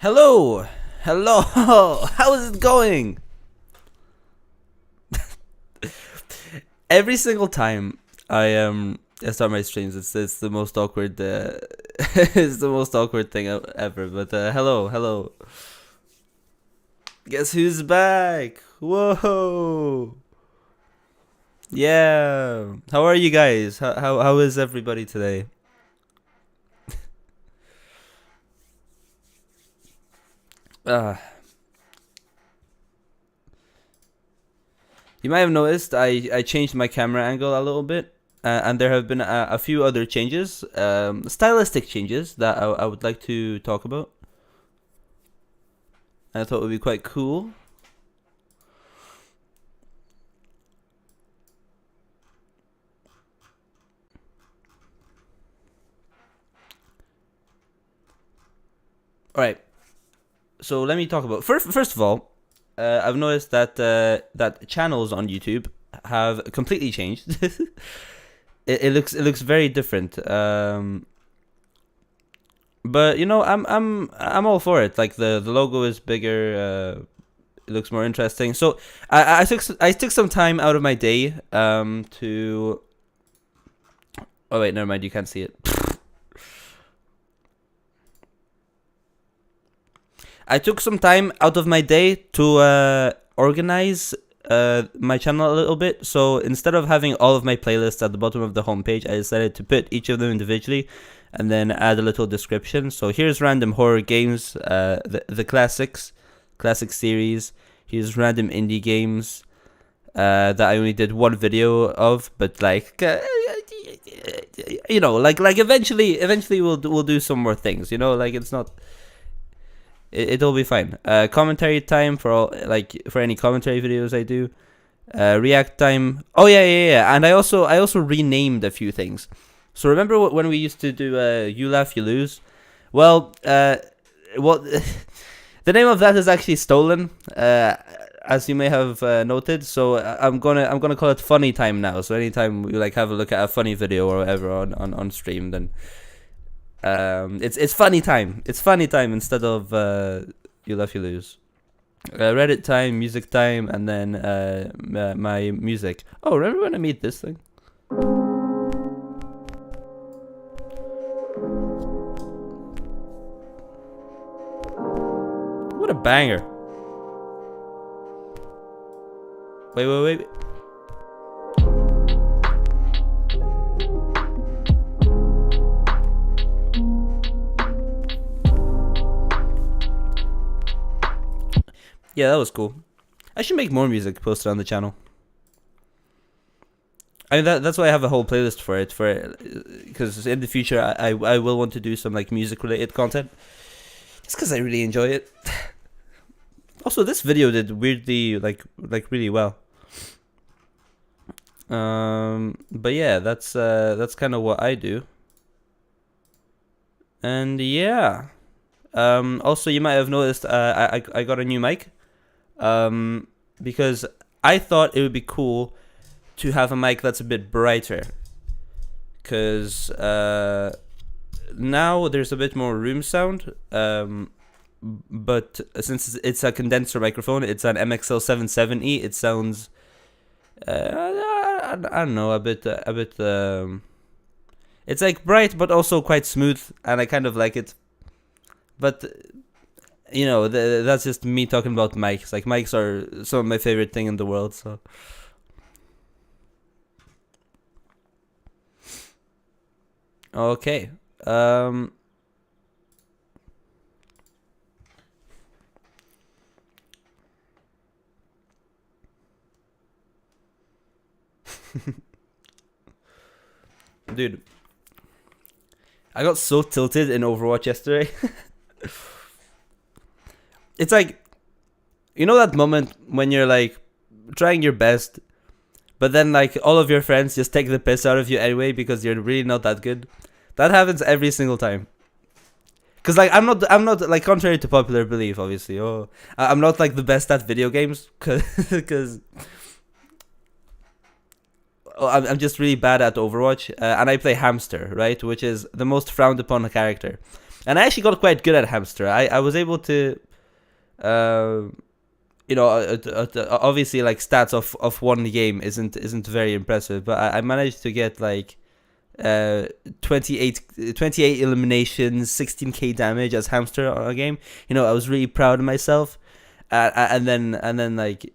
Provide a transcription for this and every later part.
Hello, hello. How is it going? Every single time I start my streams, it's the most awkward. It's the most awkward thing ever. But hello. Guess who's back? Whoa. Yeah. How are you guys? How is everybody today? Uh, you might have noticed I changed my camera angle a little bit, and there have been a few other changes, stylistic changes that I would like to talk about. I thought would be quite cool. All right, so let me talk about first of all. I've noticed that channels on YouTube have completely changed. It looks very different. But you know, I'm all for it. Like the logo is bigger. It looks more interesting. So I took some time out of my day to. Oh wait, never mind. You can't see it. I took some time out of my day to organize my channel a little bit. So instead of having all of my playlists at the bottom of the homepage, I decided to put each of them individually and then add a little description. So here's random horror games, the classic series. Here's random indie games that I only did one video of, but like you know, like eventually we'll do some more things. You know, like it's not. It'll be fine. Commentary time for all, like for any commentary videos I do. React time. Oh yeah. And I also renamed a few things. So remember when we used to do You Laugh You Lose? Well, the name of that is actually stolen, as you may have noted. So I'm gonna call it Funny Time now. So anytime we like have a look at a funny video or whatever on stream, then it's funny time. It's funny time instead of You Laugh You Lose. Reddit time, music time, and then my music. Oh, remember when I made this thing? What a banger! Wait. Yeah, that was cool. I should make more music posted on the channel. I mean that's why I have a whole playlist for it because in the future I will want to do some like music related content. Just because I really enjoy it. Also, this video did weirdly like really well. But yeah, that's kind of what I do. And yeah. Also, you might have noticed I got a new mic. Because I thought it would be cool to have a mic that's a bit brighter. Because now there's a bit more room sound. But since it's a condenser microphone, it's an MXL 770. It sounds, I don't know, a bit. It's like bright, but also quite smooth, and I kind of like it. But you know, that's just me talking about mics. Like mics are some of my favorite thing in the world. So, okay. Dude, I got so tilted in Overwatch yesterday. It's like, you know that moment when you're like trying your best, but then like all of your friends just take the piss out of you anyway because you're really not that good. That happens every single time. Cause like I'm not like, contrary to popular belief, obviously. I'm not like the best at video games, cause I'm just really bad at Overwatch, and I play Hamster, right, which is the most frowned upon character. And I actually got quite good at Hamster. I was able to, obviously like stats of one game isn't very impressive, but I managed to get like 28 eliminations, 16k damage as Hamster on a game. I was really proud of myself. And then like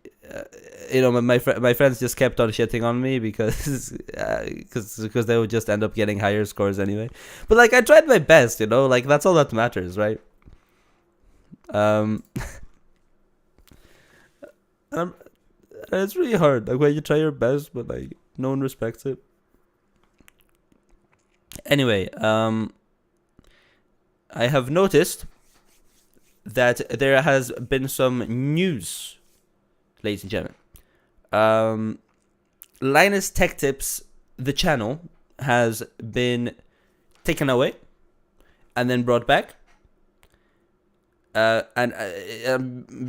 my friends just kept on shitting on me because they would just end up getting higher scores anyway. But like I tried my best, like that's all that matters, right? And it's really hard, like when you try your best, but like no one respects it. Anyway, I have noticed that there has been some news, ladies and gentlemen. Linus Tech Tips, the channel, has been taken away and then brought back.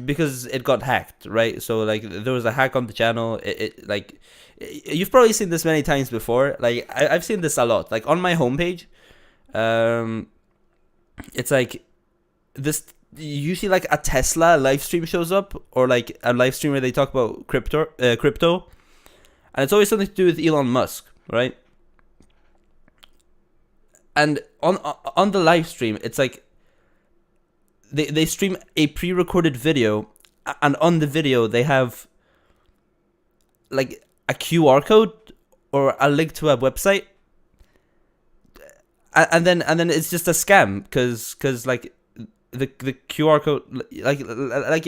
Because it got hacked, right? So like there was a hack on the channel. It like you've probably seen this many times before. Like I've seen this a lot. Like on my homepage, it's like this. Usually like a Tesla live stream shows up, or like a live stream where they talk about crypto, and it's always something to do with Elon Musk, right? And on the live stream, it's like they stream a pre-recorded video, and on the video they have like a QR code or a link to a website, and then it's just a scam because like the QR code, like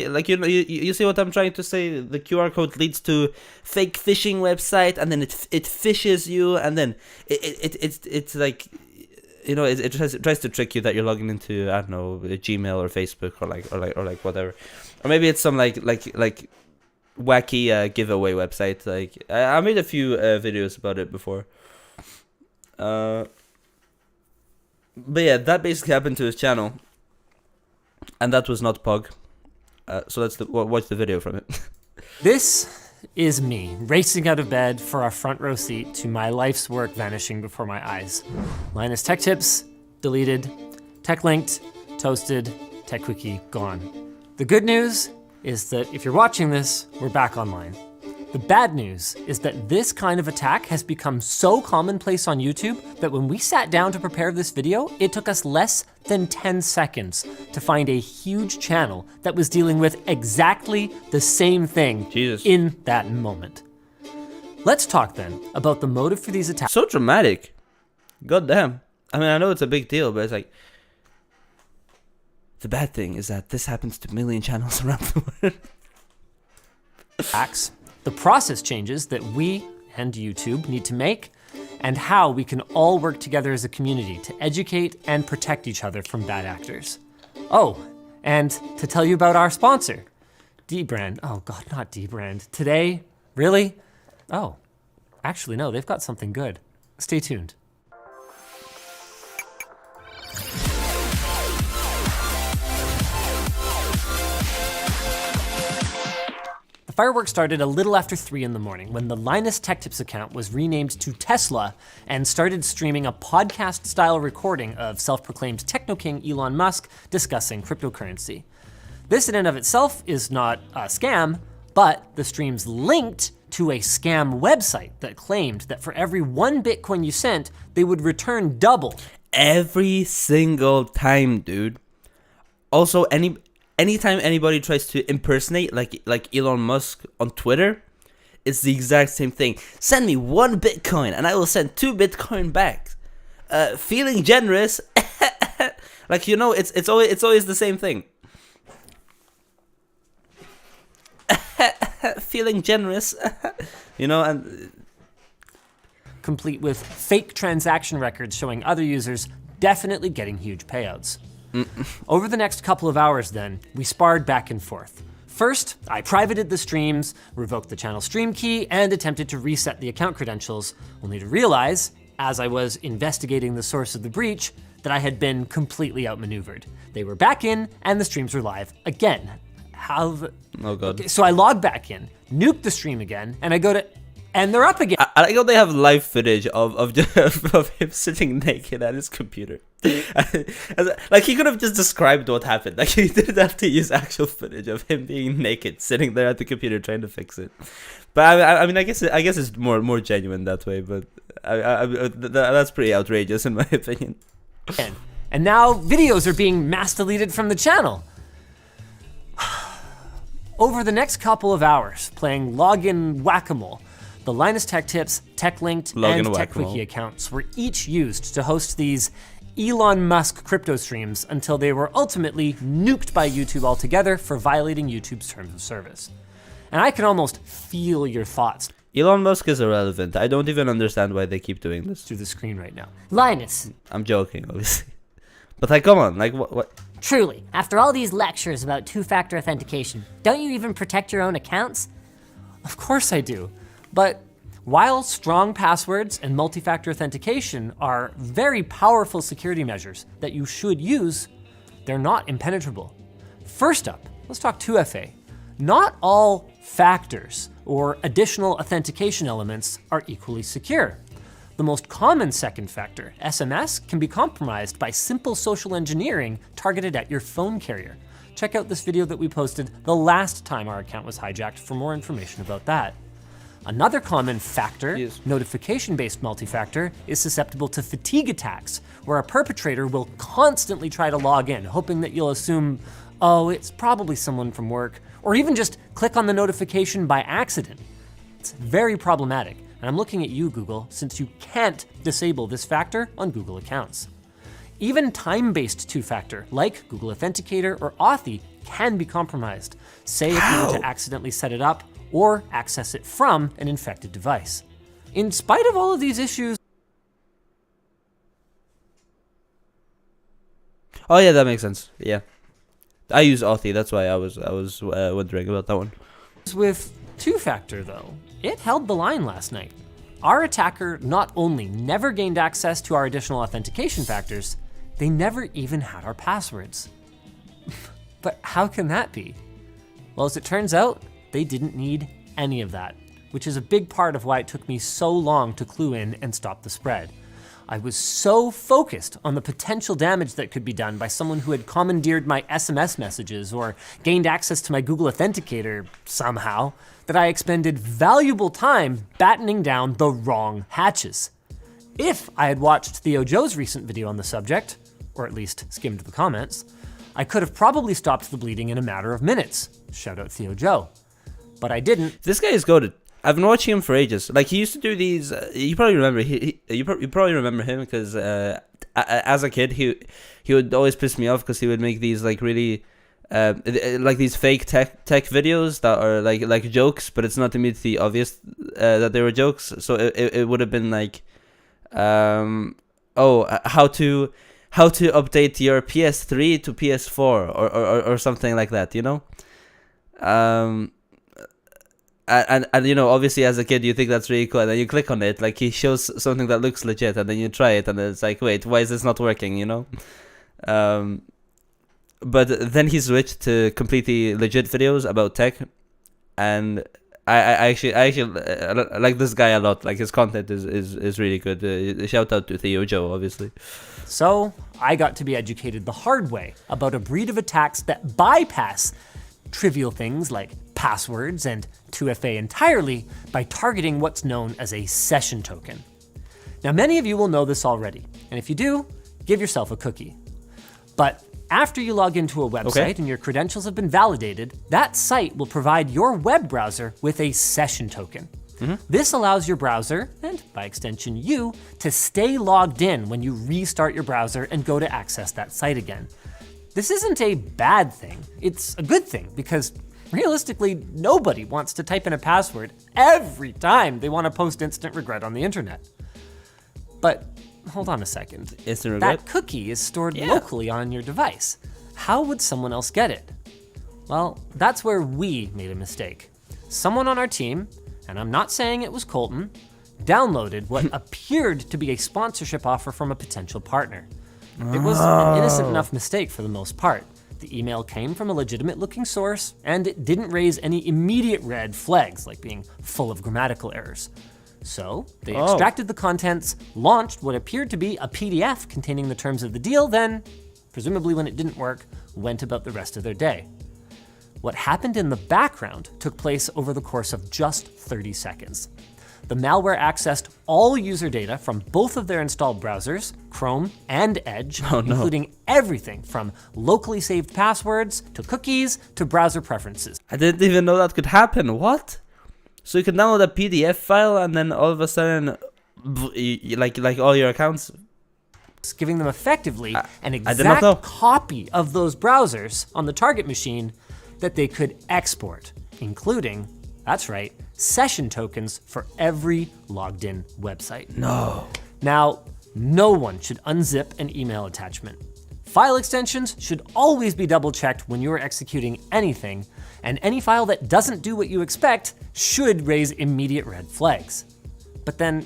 you see what I'm trying to say. The QR code leads to fake phishing website, and then it fishes you, and then it's like it tries to trick you that you're logging into, I don't know, Gmail or Facebook or like whatever, or maybe it's some like wacky giveaway website. Like I made a few videos about it before. But yeah, that basically happened to his channel. And that was not Pug. So let's watch the video from it. This is me racing out of bed for a front row seat to my life's work vanishing before my eyes. Linus Tech Tips, deleted. Tech Linked, toasted. Tech Quickie, gone. The good news is that if you're watching this, we're back online. The bad news is that this kind of attack has become so commonplace on YouTube that when we sat down to prepare this video, it took us less than 10 seconds to find a huge channel that was dealing with exactly the same thing in that moment. Let's talk then about the motive for these attacks. So dramatic. God damn. I mean, I know it's a big deal, but it's like, the bad thing is that this happens to a million channels around the world. Attacks. The process changes that we and YouTube need to make, and how we can all work together as a community to educate and protect each other from bad actors. Oh, and to tell you about our sponsor, Dbrand. Oh God, not Dbrand. Today, really? Oh, actually no, they've got something good. Stay tuned. Fireworks started a little after 3 in the morning when the Linus Tech Tips account was renamed to Tesla and started streaming a podcast-style recording of self-proclaimed techno king Elon Musk discussing cryptocurrency. This in and of itself is not a scam, but the streams linked to a scam website that claimed that for every 1 Bitcoin you sent, they would return double. Every single time, dude. Also, anytime anybody tries to impersonate like Elon Musk on Twitter, it's the exact same thing. Send me 1 Bitcoin and I will send 2 Bitcoin back. Feeling generous. Like, it's always the same thing. Feeling generous. And complete with fake transaction records showing other users definitely getting huge payouts. Over the next couple of hours then, we sparred back and forth. First, I privated the streams, revoked the channel stream key, and attempted to reset the account credentials, only to realize, as I was investigating the source of the breach, that I had been completely outmaneuvered. They were back in, and the streams were live again. Oh god. Okay, so I log back in, nuke the stream again, and I go to, and they're up again. I like how they have live footage of him sitting naked at his computer. Like, he could have just described what happened. Like, he didn't have to use actual footage of him being naked, sitting there at the computer trying to fix it. But I mean, I guess it's more genuine that way. But that's pretty outrageous in my opinion. And now videos are being mass deleted from the channel. Over the next couple of hours, playing Login Whack-A-Mole, the Linus Tech Tips, TechLinked, and TechWiki accounts were each used to host these Elon Musk crypto streams until they were ultimately nuked by YouTube altogether for violating YouTube's terms of service. And I can almost feel your thoughts Elon Musk is irrelevant. I don't even understand why they keep doing this. through the screen right now. Linus, I'm joking, obviously. But like, come on, like what? truly, after all these lectures about two-factor authentication, don't you even protect your own accounts? Of course I do. But while strong passwords and multi-factor authentication are very powerful security measures that you should use, they're not impenetrable. First up, let's talk 2FA. Not all factors or additional authentication elements are equally secure. The most common second factor, SMS, can be compromised by simple social engineering targeted at your phone carrier. Check out this video that we posted the last time our account was hijacked for more information about that. Another common factor, notification-based multi-factor, is susceptible to fatigue attacks, where a perpetrator will constantly try to log in, hoping that you'll assume, oh, it's probably someone from work, or even just click on the notification by accident. It's very problematic, and I'm looking at you, Google, since you can't disable this factor on Google accounts. Even time-based two-factor, like Google Authenticator or Authy, can be compromised, say if you were to accidentally set it up or access it from an infected device. In spite of all of these issues, Oh yeah, that makes sense. Yeah, I use Authy. That's why I was wondering about that one. with two-factor though, it held the line last night. Our attacker not only never gained access to our additional authentication factors, they never even had our passwords. But how can that be? Well, as it turns out, they didn't need any of that, which is a big part of why it took me so long to clue in and stop the spread. I was so focused on the potential damage that could be done by someone who had commandeered my SMS messages or gained access to my Google Authenticator somehow, that I expended valuable time battening down the wrong hatches. If I had watched Theo Joe's recent video on the subject, or at least skimmed the comments, I could have probably stopped the bleeding in a matter of minutes. Shout out Theo Joe. But I didn't. This guy is goated. I've been watching him for ages. Like, he used to do these. You probably remember. You probably remember him because as a kid, he would always piss me off because he would make these like really like these fake tech videos that are like jokes, but it's not immediately obvious that they were jokes. So it would have been like, how to update your PS3 to PS4 or something like that, you know. And you know, obviously as a kid you think that's really cool, and then you click on it, like he shows something that looks legit, and then you try it, and then it's like, wait, why is this not working, you know? But then he switched to completely legit videos about tech, and I actually like this guy a lot. Like, his content is really good. Shout out to Theo Joe, obviously. So I got to be educated the hard way about a breed of attacks that bypass trivial things like passwords and 2FA entirely by targeting what's known as a session token. Now, many of you will know this already, and if you do, give yourself a cookie. But after you log into a website and your credentials have been validated, that site will provide your web browser with a session token. This allows your browser, and by extension you, to stay logged in when you restart your browser and go to access that site again. This isn't a bad thing, it's a good thing, because realistically, nobody wants to type in a password every time they want to post instant regret on the internet. But hold on a second. Instant regret? That cookie is stored locally on your device. How would someone else get it? Well, that's where we made a mistake. Someone on our team, and I'm not saying it was Colton, downloaded what appeared to be a sponsorship offer from a potential partner. It was an innocent enough mistake for the most part. The email came from a legitimate looking source, and it didn't raise any immediate red flags like being full of grammatical errors. So they extracted the contents, launched what appeared to be a PDF containing the terms of the deal, then, presumably when it didn't work, went about the rest of their day. What happened in the background took place over the course of just 30 seconds. The malware accessed all user data from both of their installed browsers, Chrome and Edge, including everything from locally saved passwords to cookies to browser preferences. I didn't even know that could happen. What? So you could download a PDF file and then all of a sudden, like all your accounts, giving them effectively an I did not know. exact copy of those browsers on the target machine that they could export, including, that's right, session tokens for every logged in website. No. Now, no one should unzip an email attachment. File extensions should always be double checked when you're executing anything, and any file that doesn't do what you expect should raise immediate red flags. But then,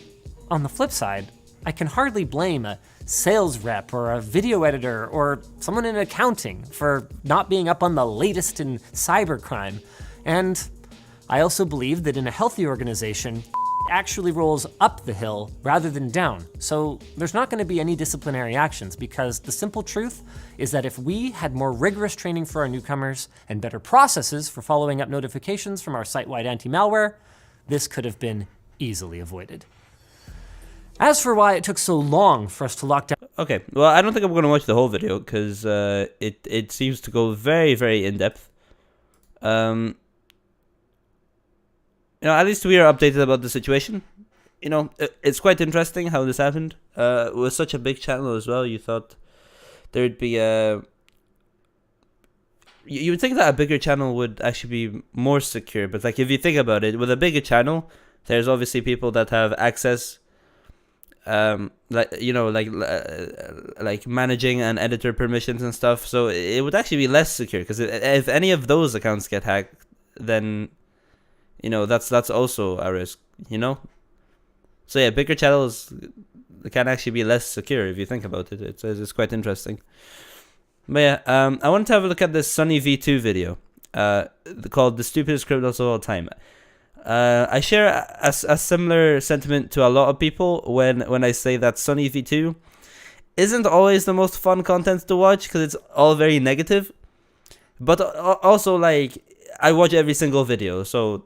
on the flip side, I can hardly blame a sales rep or a video editor or someone in accounting for not being up on the latest in cybercrime. And I also believe that in a healthy organization, actually rolls up the hill rather than down. So there's not going to be any disciplinary actions, because the simple truth is that if we had more rigorous training for our newcomers and better processes for following up notifications from our site-wide anti-malware, this could have been easily avoided. As for why it took so long for us to lock down... Okay, well, I don't think I'm going to watch the whole video because it seems to go very, very in-depth. At least we are updated about the situation. It's quite interesting how this happened. It was such a big channel as well. You thought there'd be you would think that a bigger channel would actually be more secure. But like, if you think about it, with a bigger channel, there's obviously people that have access, like managing and editor permissions and stuff. So it would actually be less secure, because if any of those accounts get hacked, then that's also a risk, So yeah, bigger channels can actually be less secure if you think about it. It's quite interesting. But yeah, I wanted to have a look at this Sunny V2 video, called "The Stupidest Criminals of All Time." I share a similar sentiment to a lot of people when I say that Sunny V2 isn't always the most fun content to watch, because it's all very negative. But also, like, I watch every single video, so...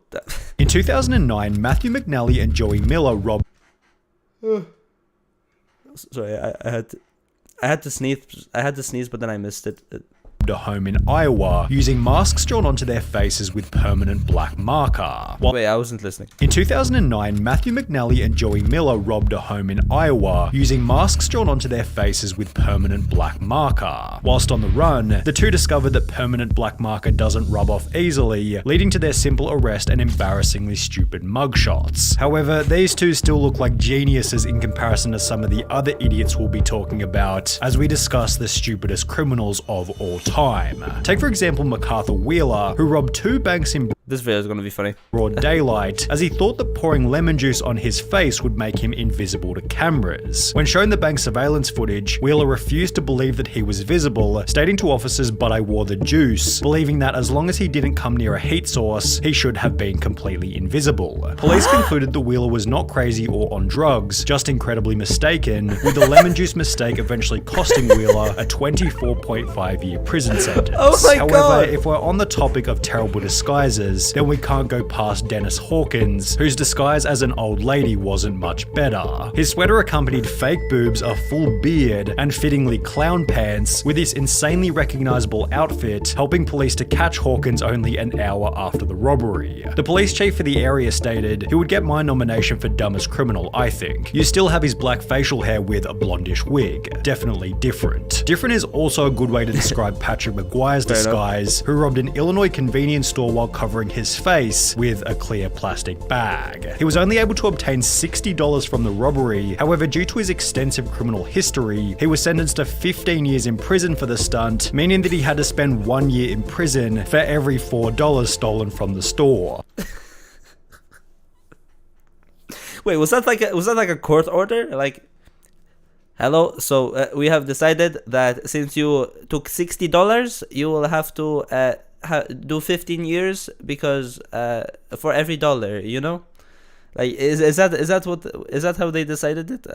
In 2009, Matthew McNally and Joey Miller robbed... Sorry, I had to sneeze, but then I missed it. a home in Iowa using masks drawn onto their faces with permanent black marker. Wait, I wasn't listening. In 2009, Matthew McNally and Joey Miller robbed a home in Iowa using masks drawn onto their faces with permanent black marker. Whilst on the run, the two discovered that permanent black marker doesn't rub off easily, leading to their simple arrest and embarrassingly stupid mugshots. However, these two still look like geniuses in comparison to some of the other idiots we'll be talking about as we discuss the stupidest criminals of all time. Take for example MacArthur Wheeler, who robbed two banks in This video is gonna be funny. broad daylight, as he thought that pouring lemon juice on his face would make him invisible to cameras. When shown the bank surveillance footage, Wheeler refused to believe that he was visible, stating to officers, "But I wore the juice," believing that as long as he didn't come near a heat source, he should have been completely invisible. Police concluded the Wheeler was not crazy or on drugs, just incredibly mistaken, with the lemon juice mistake eventually costing Wheeler a 24.5-year prison sentence. Oh my However, God. if we're on the topic of terrible disguises, then we can't go past Dennis Hawkins, whose disguise as an old lady wasn't much better. His sweater accompanied fake boobs, a full beard, and fittingly clown pants, with this insanely recognizable outfit helping police to catch Hawkins only an hour after the robbery. The police chief for the area stated, "He would get my nomination for dumbest criminal, I think. You still have his black facial hair with a blondish wig. Definitely different." Different is also a good way to describe Patrick Maguire's Fair enough. disguise, who robbed an Illinois convenience store while covering his face with a clear plastic bag. He was only able to obtain $60 from the robbery. However, due to his extensive criminal history, he was sentenced to 15 years in prison for the stunt, meaning that he had to spend 1 year in prison for every $4 stolen from the store. Wait, was that like a court order? Like, hello, so we have decided that since you took $60, you will have to do 15 years because for every dollar, you know? Like, is that how they decided it?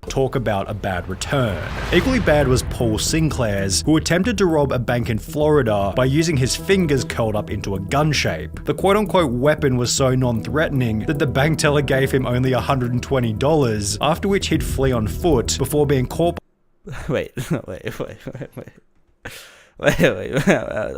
Talk about a bad return. Equally bad was Paul Sinclair's, who attempted to rob a bank in Florida by using his fingers curled up into a gun shape. The quote-unquote weapon was so non-threatening that the bank teller gave him only $120, after which he'd flee on foot before being caught. Wait. I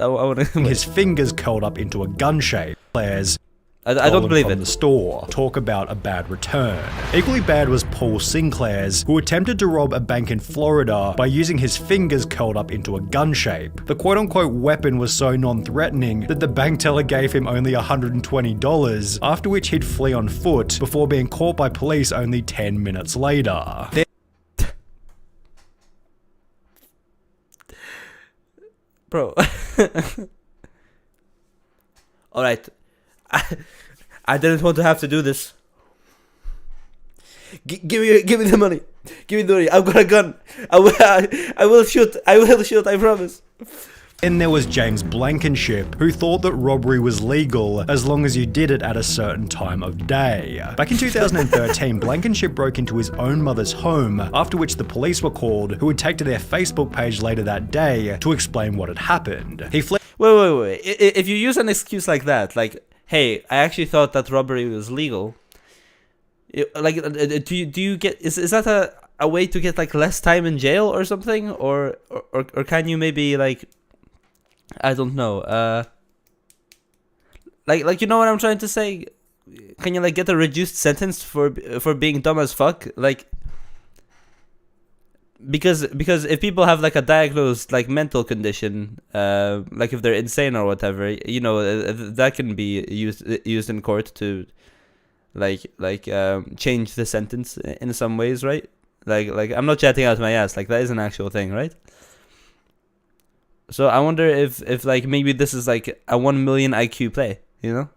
want to. His fingers curled up into a gun shape. Players. I don't believe from it. The store. Talk about a bad return. Equally bad was Paul Sinclair's, who attempted to rob a bank in Florida by using his fingers curled up into a gun shape. The quote-unquote weapon was so non-threatening that the bank teller gave him only $120, after which he'd flee on foot before being caught by police only 10 minutes later. Bro. Alright. I didn't want to have to do this. Give me the money. Give me the money. I've got a gun. I will shoot. I promise. Then there was James Blankenship, who thought that robbery was legal as long as you did it at a certain time of day. Back in 2013, Blankenship broke into his own mother's home, after which the police were called, who would take to their Facebook page later that day to explain what had happened. He fled. Wait. If you use an excuse like that, like, hey, I actually thought that robbery was legal. Like, do you get, is that a way to get like less time in jail or something, or can you maybe like, I don't know, like you know what I'm trying to say? Can you like get a reduced sentence for being dumb as fuck? Like, because if people have like a diagnosed like mental condition, like if they're insane or whatever, you know, that can be used in court to like change the sentence in some ways, right? Like I'm not chatting out my ass, like that is an actual thing, right? So I wonder if like maybe this is like a 1 million IQ play, you know?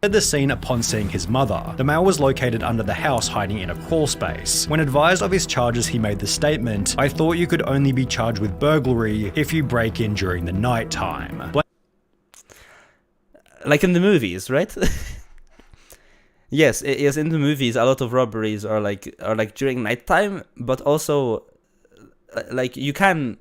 The scene upon seeing his mother. The male was located under the house hiding in a crawl space. When advised of his charges, he made the statement, "I thought you could only be charged with burglary if you break in during the night time." Like in the movies, right? Yes, in the movies a lot of robberies are like during nighttime, but also like you can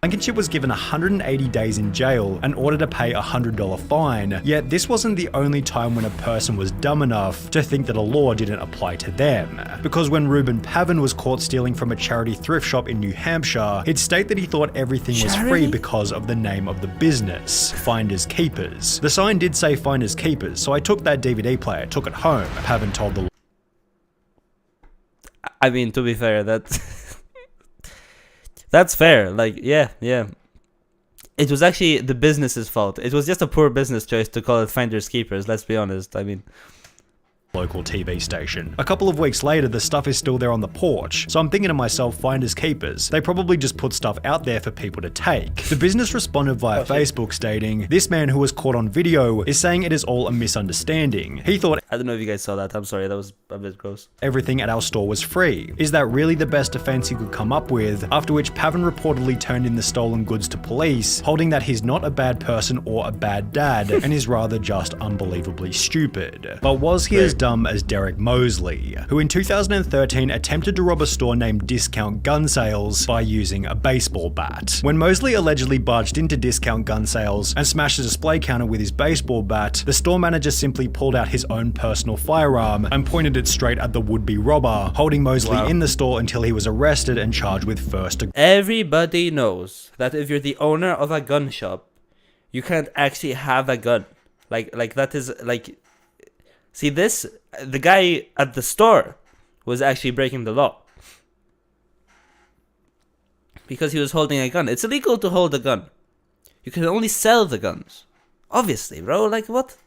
Blankenship was given 180 days in jail and ordered to pay a $100 fine, yet this wasn't the only time when a person was dumb enough to think that a law didn't apply to them. Because when Reuben Pavin was caught stealing from a charity thrift shop in New Hampshire, he'd state that he thought everything was free because of the name of the business, Finders Keepers. The sign did say Finders Keepers, so I took that DVD player, took it home. Pavin told the... I mean, to be fair, that's fair. Like, yeah. It was actually the business's fault. It was just a poor business choice to call it Finders Keepers, let's be honest. I mean, local TV station. A couple of weeks later, the stuff is still there on the porch, so I'm thinking to myself, Finders Keepers. They probably just put stuff out there for people to take. The business responded via Facebook stating, "This man who was caught on video is saying it is all a misunderstanding. He thought..." I don't know if you guys saw that. I'm sorry, that was a bit gross. "Everything at our store was free. Is that really the best defense you could come up with?" After which Pavin reportedly turned in the stolen goods to police, holding that he's not a bad person or a bad dad, and is rather just unbelievably stupid. But was he as dumb as Derek Mosley, who in 2013 attempted to rob a store named Discount Gun Sales by using a baseball bat? When Mosley allegedly barged into Discount Gun Sales and smashed a display counter with his baseball bat, the store manager simply pulled out his own personal firearm and pointed it straight at the would-be robber, holding Mosley in the store until he was arrested and charged with first degree. Everybody knows that if you're the owner of a gun shop, you can't actually have a gun. Like that is like... See this? The guy at the store was actually breaking the law. Because he was holding a gun. It's illegal to hold a gun. You can only sell the guns. Obviously, bro. Like, what?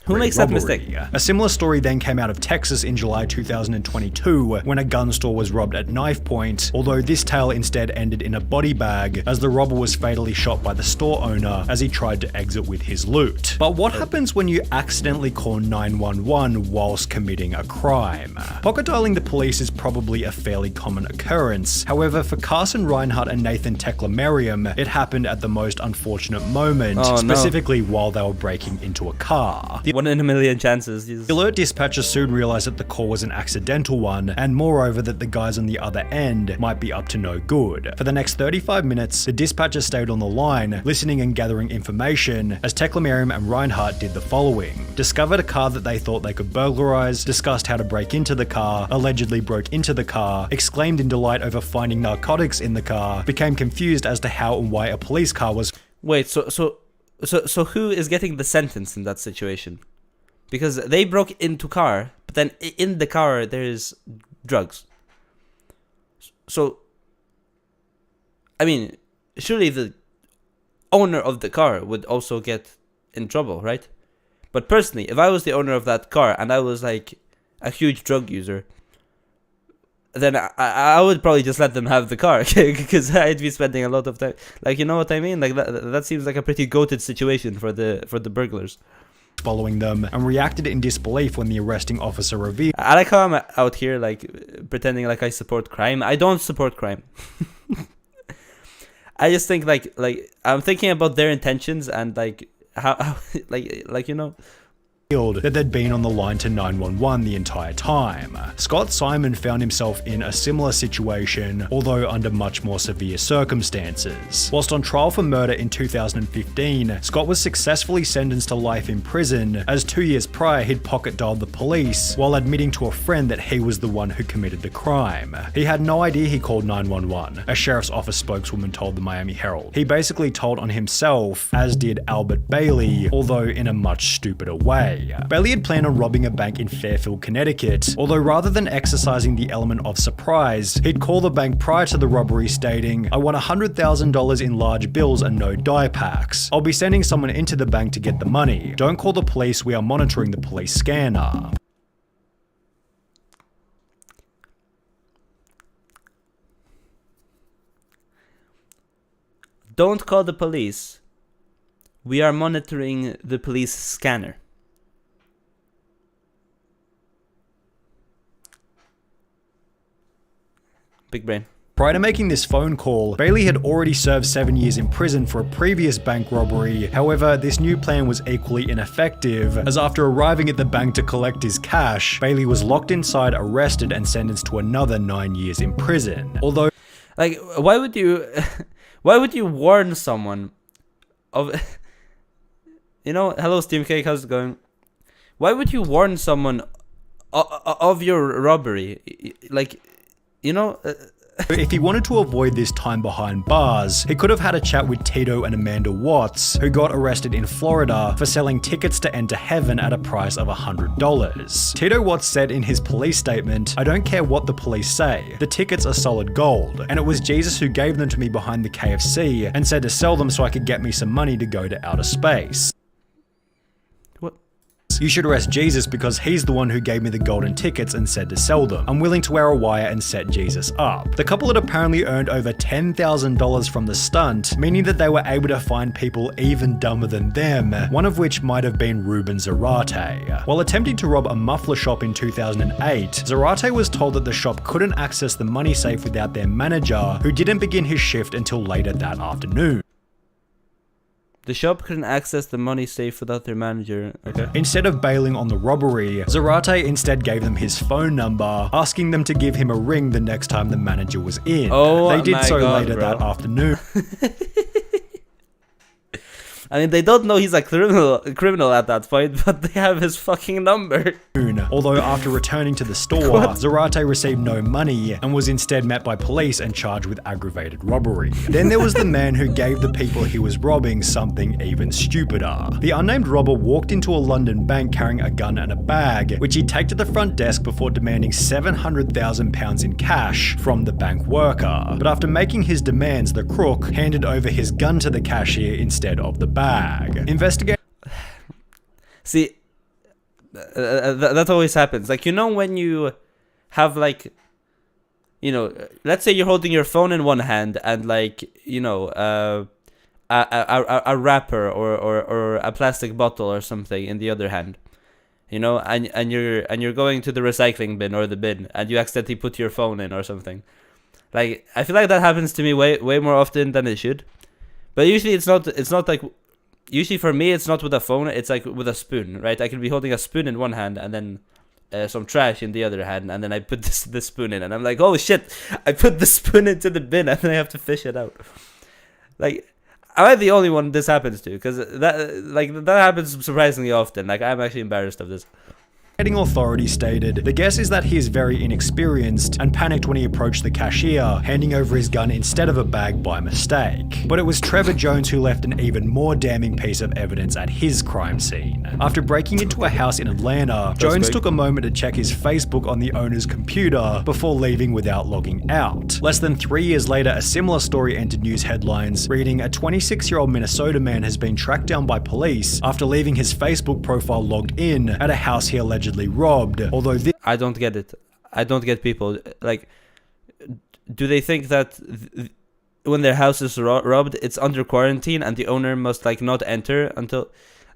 Who makes that mistake? A similar story then came out of Texas in July 2022 when a gun store was robbed at knife point, although this tale instead ended in a body bag as the robber was fatally shot by the store owner as he tried to exit with his loot. But what happens when you accidentally call 911 whilst committing a crime? Pocket dialing the police is probably a fairly common occurrence. However, for Carson Reinhardt and Nathan Tekla-Merriam, it happened at the most unfortunate moment, specifically while they were breaking into a car. The 1 in a million chances. The alert dispatcher soon realized that the call was an accidental one, and moreover that the guys on the other end might be up to no good. For the next 35 minutes, the dispatcher stayed on the line, listening and gathering information, as Teklemariam and Reinhardt did the following. Discovered a car that they thought they could burglarize, discussed how to break into the car, allegedly broke into the car, exclaimed in delight over finding narcotics in the car, became confused as to how and why a police car was. Wait, so who is getting the sentence in that situation? Because they broke into car, but then in the car there's drugs. So, I mean, surely the owner of the car would also get in trouble, right? But personally, if I was the owner of that car and I was like a huge drug user, then I would probably just let them have the car because I'd be spending a lot of time. Like, you know what I mean? Like that seems like a pretty goated situation for the burglars. Following them and reacted in disbelief when the arresting officer revealed. I like how I'm out here like pretending like I support crime. I don't support crime. I just think like I'm thinking about their intentions and like how like you know. That they'd been on the line to 911 the entire time. Scott Simon found himself in a similar situation, although under much more severe circumstances. Whilst on trial for murder in 2015, Scott was successfully sentenced to life in prison, as 2 years prior he'd pocket dialed the police while admitting to a friend that he was the one who committed the crime. He had no idea he called 911, a sheriff's office spokeswoman told the Miami Herald. He basically told on himself, as did Albert Bailey, although in a much stupider way. Bailey had planned on robbing a bank in Fairfield, Connecticut, although rather than exercising the element of surprise, he'd call the bank prior to the robbery stating, "I want $100,000 in large bills and no die packs. I'll be sending someone into the bank to get the money. Don't call the police, we are monitoring the police scanner." Don't call the police. We are monitoring the police scanner. Big brain. Prior to making this phone call, Bailey had already served 7 years in prison for a previous bank robbery. However, this new plan was equally ineffective, as after arriving at the bank to collect his cash, Bailey was locked inside, arrested, and sentenced to another 9 years in prison. Although, like, why would you warn someone of, you know, hello Steam Cake, how's it going? Why would you warn someone of your robbery? Like, you know, if he wanted to avoid this time behind bars, he could have had a chat with Tito and Amanda Watts, who got arrested in Florida for selling tickets to enter heaven at a price of $100. Tito Watts said in his police statement, "I don't care what the police say, the tickets are solid gold, and it was Jesus who gave them to me behind the KFC and said to sell them so I could get me some money to go to outer space. You should arrest Jesus because he's the one who gave me the golden tickets and said to sell them. I'm willing to wear a wire and set Jesus up." The couple had apparently earned over $10,000 from the stunt, meaning that they were able to find people even dumber than them, one of which might have been Ruben Zarate. While attempting to rob a muffler shop in 2008, Zarate was told that the shop couldn't access the money safe without their manager, who didn't begin his shift until later that afternoon. the shop couldn't access the money safe without their manager. Okay. Instead of bailing on the robbery, Zarate instead gave them his phone number, asking them to give him a ring the next time the manager was in. Oh, they did so God, later bro. that afternoon. I mean, they don't know he's a criminal at that point, but they have his fucking number. Although after returning to the store, Zarate received no money and was instead met by police and charged with aggravated robbery. Then there was the man who gave the people he was robbing something even stupider. The unnamed robber walked into a London bank carrying a gun and a bag, which he'd take to the front desk before demanding £700,000 in cash from the bank worker. But after making his demands, the crook handed over his gun to the cashier instead of the bag. See, that always happens. Like, you know, when you have, like, you know, let's say you're holding your phone in one hand and, like, you know, a wrapper or a plastic bottle or something in the other hand, you know, and you're going to the recycling bin or the bin and you accidentally put your phone in or something. Like, I feel like that happens to me way more often than it should. But usually it's not like usually for me it's not with a phone, it's like with a spoon, right? I could be holding a spoon in one hand and then some trash in the other hand, and then I put the spoon in, and I'm like, oh shit, I put the spoon into the bin, and then I have to fish it out. Like, am I the only one this happens to? Because that happens surprisingly often. Like, I'm actually embarrassed of this. Authorities stated, the guess is that he is very inexperienced and panicked when he approached the cashier, handing over his gun instead of a bag by mistake. But it was Trevor Jones who left an even more damning piece of evidence at his crime scene. After breaking into a house in Atlanta, Jones took a moment to check his Facebook on the owner's computer before leaving without logging out. Less than 3 years later, a similar story entered news headlines, reading, a 26-year-old Minnesota man has been tracked down by police after leaving his Facebook profile logged in at a house he allegedly robbed, although this— I don't get it. I don't get people. Like, do they think that when their house is robbed, it's under quarantine and the owner must, like, not enter until...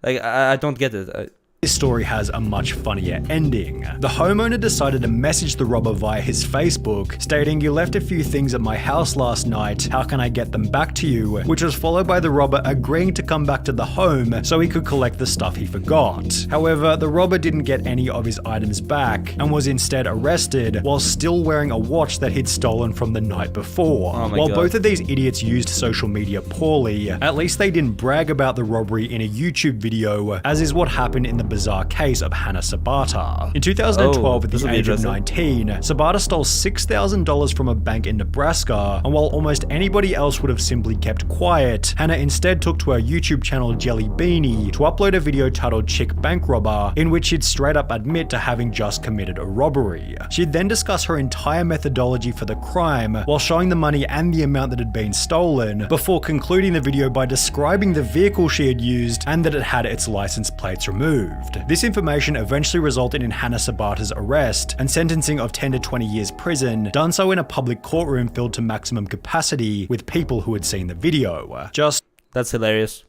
Like, I don't get it. This story has a much funnier ending. The homeowner decided to message the robber via his Facebook, stating, you left a few things at my house last night, how can I get them back to you? Which was followed by the robber agreeing to come back to the home so he could collect the stuff he forgot. However, the robber didn't get any of his items back and was instead arrested while still wearing a watch that he'd stolen from the night before. Oh my while God. both of these idiots used social media poorly, at least they didn't brag about the robbery in a YouTube video, as is what happened in the bizarre case of Hannah Sabata. In 2012, at this the will be age of interesting. 19, Sabata stole $6,000 from a bank in Nebraska, and while almost anybody else would have simply kept quiet, Hannah instead took to her YouTube channel Jelly Beanie to upload a video titled Chick Bank Robber, in which she'd straight up admit to having just committed a robbery. She'd then discuss her entire methodology for the crime, while showing the money and the amount that had been stolen, before concluding the video by describing the vehicle she had used and that it had its license plates removed. This information eventually resulted in Hannah Sabata's arrest and sentencing of 10 to 20 years prison, done so in a public courtroom filled to maximum capacity with people who had seen the video. Just That's hilarious.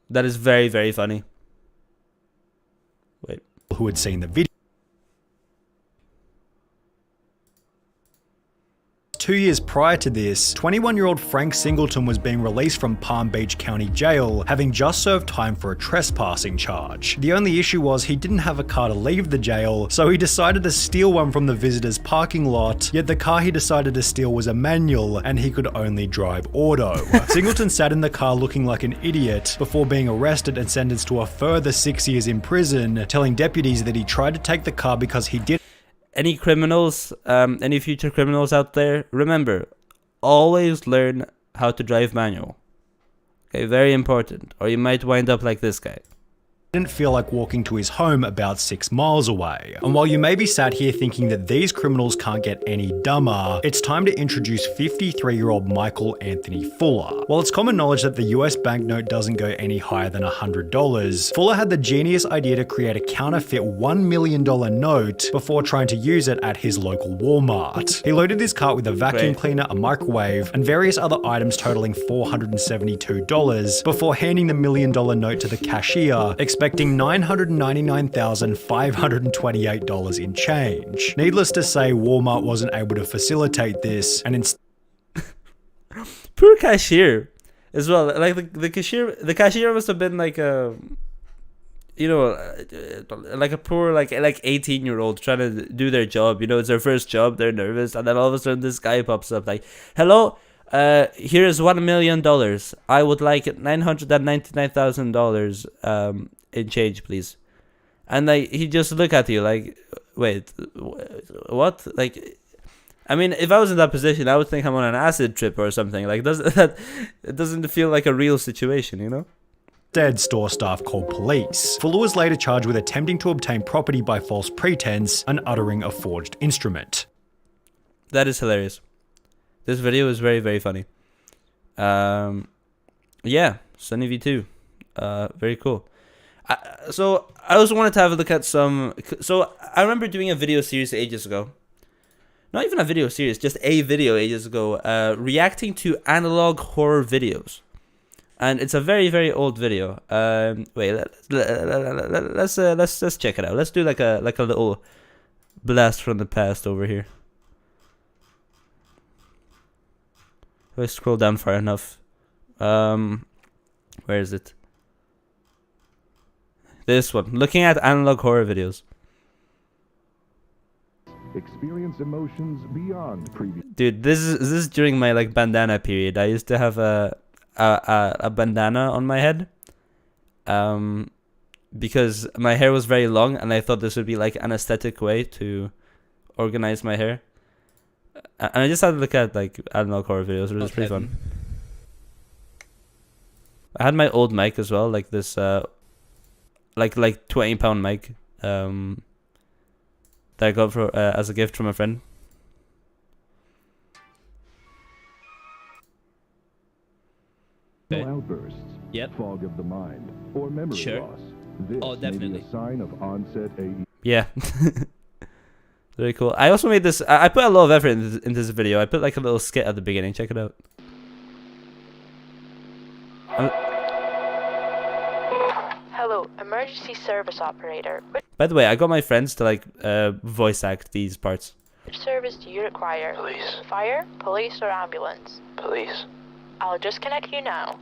That is very, very funny. Wait. who had seen the video. 2 years prior to this, 21-year-old Frank Singleton was being released from Palm Beach County Jail, having just served time for a trespassing charge. The only issue was he didn't have a car to leave the jail, so he decided to steal one from the visitors' parking lot, yet the car he decided to steal was a manual, and he could only drive auto. Singleton sat in the car looking like an idiot, before being arrested and sentenced to a further 6 years in prison, telling deputies that he tried to take the car because he did Any criminals, any future criminals out there, remember, always learn how to drive manual. Okay, very important, or you might wind up like this guy. didn't feel like walking to his home about 6 miles away. And while you may be sat here thinking that these criminals can't get any dumber, it's time to introduce 53-year-old Michael Anthony Fuller. While it's common knowledge that the US banknote doesn't go any higher than $100, Fuller had the genius idea to create a counterfeit $1 million note before trying to use it at his local Walmart. He loaded his cart with a vacuum cleaner, a microwave, and various other items totaling $472 before handing the $1 million note to the cashier, expecting $999,528 in change. Needless to say, Walmart wasn't able to facilitate this, and instead Poor cashier, as well. Like the cashier must have been like a, you know, like a poor like 18-year-old trying to do their job. You know, it's their first job. They're nervous, and then all of a sudden this guy pops up like, "Hello, here is $1 million. I would like $999,000 in change, please." And like he just look at you like, "Wait, what?" Like, I mean, if I was in that position, I would think I'm on an acid trip or something. Like, it doesn't feel like a real situation, you know? store staff called police. Fuller was later charged with attempting to obtain property by false pretense and uttering a forged instrument. That is hilarious. This video is very, very funny. Yeah, Sunny V2. Very cool. So I also wanted to have a look at some. So I remember doing a video series ages ago. Not even a video series, just a video ages ago, reacting to analog horror videos, and it's a very, very old video. Wait, let's check it out. Let's do like a little blast from the past over here. If I scroll down far enough, Where is it? This one. Looking at analog horror videos. Experience emotions beyond previous. Dude, this is during my like bandana period. I used to have a bandana on my head. Because my hair was very long and I thought this would be like an aesthetic way to organize my hair. And I just had to look at like analog horror videos. It was pretty fun. I had my old mic as well, like this like 20-pound mic that I got for as a gift from a friend. Outbursts, Yep. fog of the mind, or memory Sure. loss. This Oh, may be definitely. a sign of onset AE. Yeah. Very cool. I also made this. I put a lot of effort in this video. I put like a little skit at the beginning. Check it out. Hello, emergency service operator. By the way, I got my friends to like voice act these parts. Which service do you require? Police. Fire, police, or ambulance? Police. I'll just connect you now.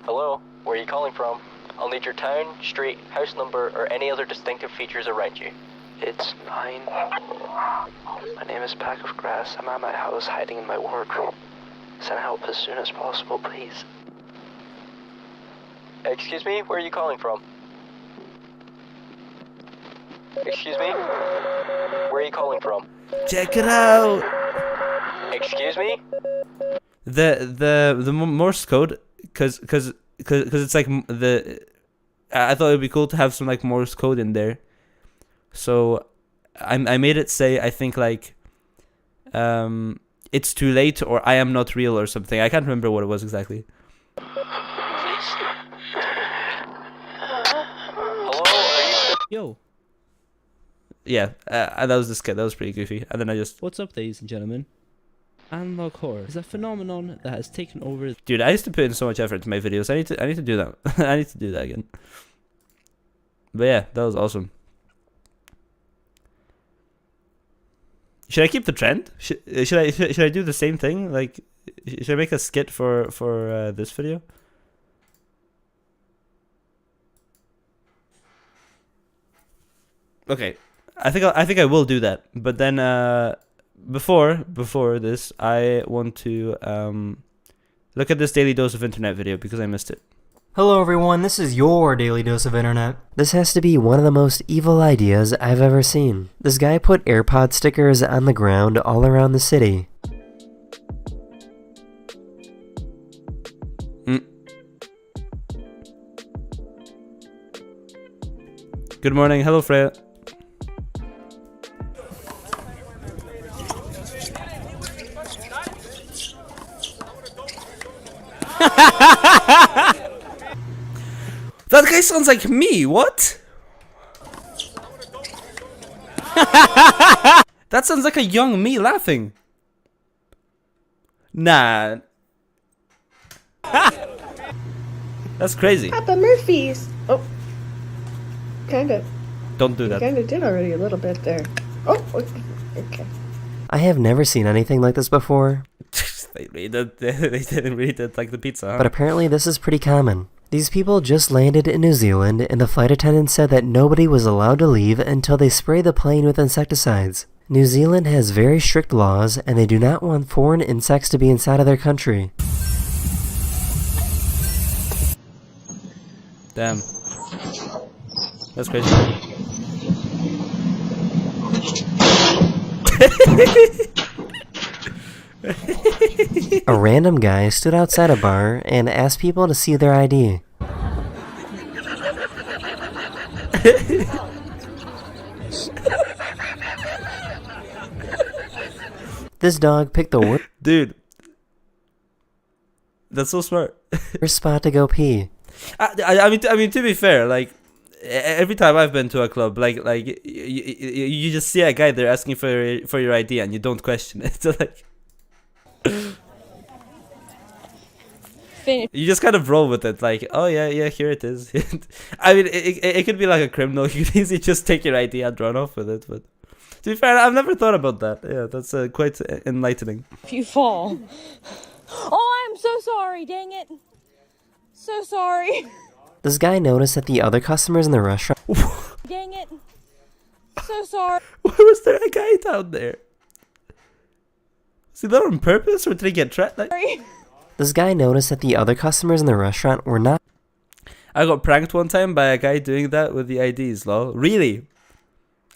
Hello? Where are you calling from? I'll need your town, street, house number, or any other distinctive features around you. It's 9. My name is Pack of Grass. I'm at my house hiding in my wardrobe. Send help as soon as possible, please. Excuse me? Where are you calling from? Excuse me? Where are you calling from? Check it out. Excuse me? The Morse code, cause it's like I thought it'd be cool to have some like Morse code in there. So I made it say, I think like it's too late or I am not real or something. I can't remember what it was exactly. Hello? Are you still... Yo, Yeah, that was the skit. That was pretty goofy. And then I just, what's up, ladies and gentlemen? Analog horror is a phenomenon that has taken over. dude, I used to put in so much effort into my videos. I need to do that. I need to do that again. But yeah, that was awesome. Should I keep the trend? Should I do the same thing? Like, should I make a skit for this video? Okay, I think I will do that. But then before this, I want to look at this Daily Dose of Internet video because I missed it. Hello everyone, this is your Daily Dose of Internet. This has to be one of the most evil ideas I've ever seen. This guy put AirPod stickers on the ground all around the city. Good morning, hello Freya. That guy sounds like me, what? That sounds like a young me laughing. Nah. That's crazy. Papa Murphy's. Oh, kinda. Don't do that. Kinda did already a little bit there. Oh, okay. I have never seen anything like this before, They didn't read it like the pizza, huh? but apparently this is pretty common. These people just landed in New Zealand and the flight attendant said that nobody was allowed to leave until they spray the plane with insecticides. New Zealand has very strict laws and they do not want foreign insects to be inside of their country. Damn. That's crazy. A random guy stood outside a bar and asked people to see their ID. This dog picked the worst Dude. That's so smart. spot to go pee. I mean, to be fair, like every time I've been to a club, like you just see a guy there asking for your ID and you don't question it. So like, you just kind of roll with it. Like, oh yeah, here it is. I mean, it could be like a criminal. You could easily just take your ID and run off with it. But to be fair, I've never thought about that. Yeah, that's quite enlightening. If you fall, Oh, I'm so sorry, dang it. So sorry. This guy noticed that the other customers in the restaurant Dang it. So sorry. Why was there a guy down there? Was he there on purpose, or did he get trapped? Like, This guy noticed that the other customers in the restaurant were not I got pranked one time by a guy doing that with the IDs, lol. Really?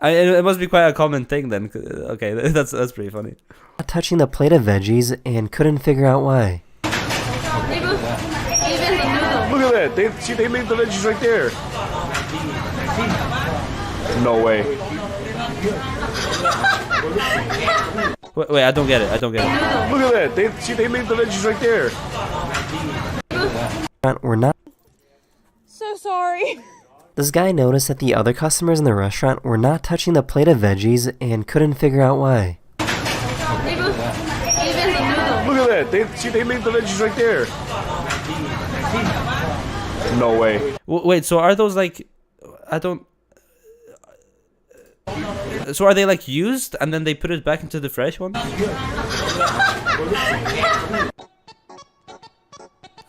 It must be quite a common thing then. Okay, that's pretty funny. touching the plate of veggies and couldn't figure out why. Look at that. They leave the veggies right there. No way. Wait, I don't get it. Look at that. They leave the veggies right there. Were not. So sorry. This guy noticed that the other customers in the restaurant were not touching the plate of veggies and couldn't figure out why. Look at that. They leave the veggies right there. No way. Wait, so are those like... I don't... So are they like used and then they put it back into the fresh one?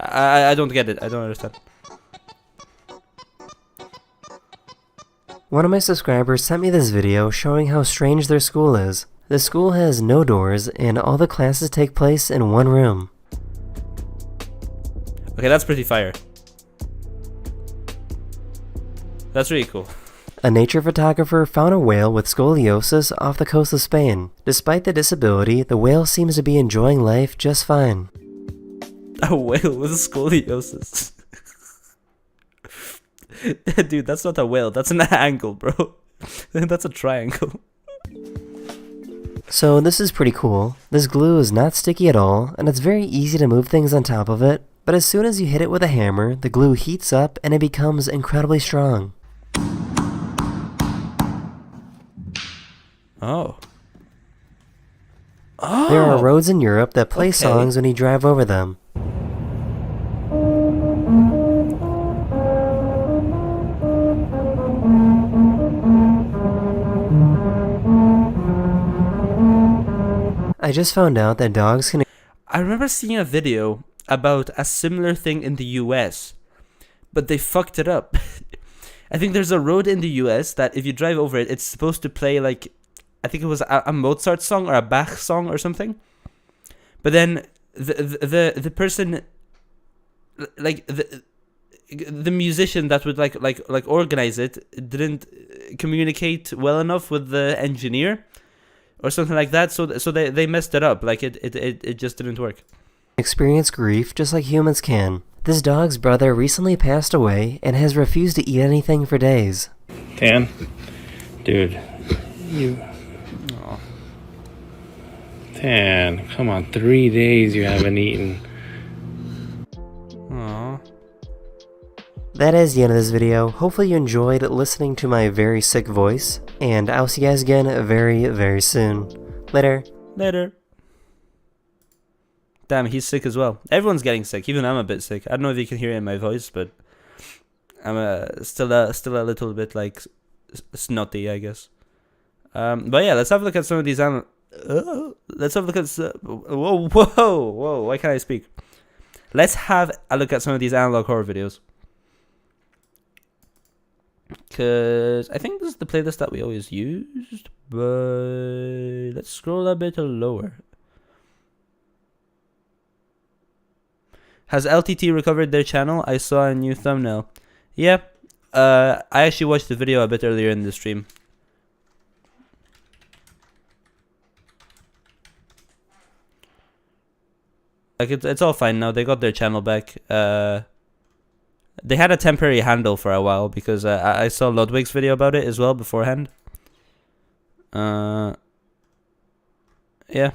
I don't get it. I don't understand. One of my subscribers sent me this video showing how strange their school is. The school has no doors and all the classes take place in one room. Okay, that's pretty fire. That's really cool. A nature photographer found a whale with scoliosis off the coast of Spain. Despite the disability, the whale seems to be enjoying life just fine. A whale with scoliosis. Dude, that's not a whale. That's an angle, bro. That's a triangle. So this is pretty cool. This glue is not sticky at all, and it's very easy to move things on top of it. But as soon as you hit it with a hammer, the glue heats up and it becomes incredibly strong. Oh. There are roads in Europe that play songs when you drive over them. I just found out that dogs can... I remember seeing a video about a similar thing in the US, but they fucked it up. I think there's a road in the US that if you drive over it, it's supposed to play like, I think it was a Mozart song or a Bach song or something. But then the person, like the musician that would like organize it didn't communicate well enough with the engineer or something like that. So they messed it up. Like it just didn't work. Experience grief just like humans can. This dog's brother recently passed away and has refused to eat anything for days. Dan, dude, you. Aww. Dan, come on, 3 days you haven't eaten. Aww. That is the end of this video. Hopefully you enjoyed listening to my very sick voice, and I'll see you guys again very, very soon. Later. Later. Damn, he's sick as well. Everyone's getting sick. Even I'm a bit sick. I don't know if you can hear it in my voice, but I'm still a little bit like snotty, I guess. But yeah, let's have a look at some of these. Let's have a look at. Whoa! Why can't I speak? Let's have a look at some of these analog horror videos. Cause I think this is the playlist that we always used, but let's scroll a bit lower. Has LTT recovered their channel? I saw a new thumbnail. Yeah, I actually watched the video a bit earlier in the stream. Like it's all fine now. They got their channel back. They had a temporary handle for a while because I saw Ludwig's video about it as well beforehand. Yeah,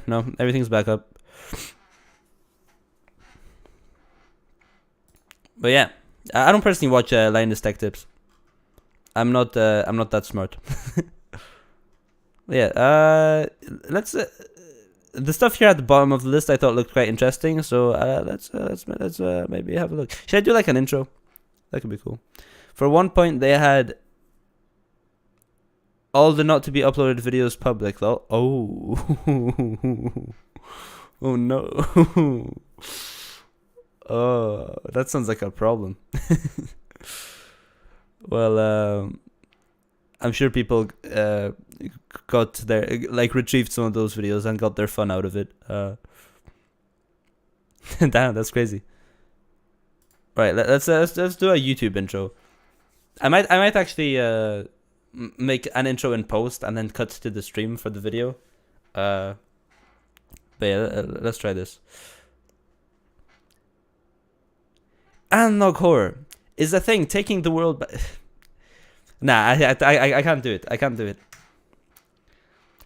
no, everything's back up. But yeah, I don't personally watch Linus Tech Tips. I'm not that smart. Yeah, let's. The stuff here at the bottom of the list I thought looked quite interesting, so let's maybe have a look. Should I do like an intro? That could be cool. For one point, they had all the not to be uploaded videos public, though. Oh, oh no. Oh, that sounds like a problem. Well, I'm sure people got their retrieved some of those videos and got their fun out of it. Damn, that's crazy. Right, let's do a YouTube intro. I might actually make an intro in post and then cut to the stream for the video. But yeah, let's try this. Analog horror is a thing taking the world by... Nah, I can't do it. I can't do it.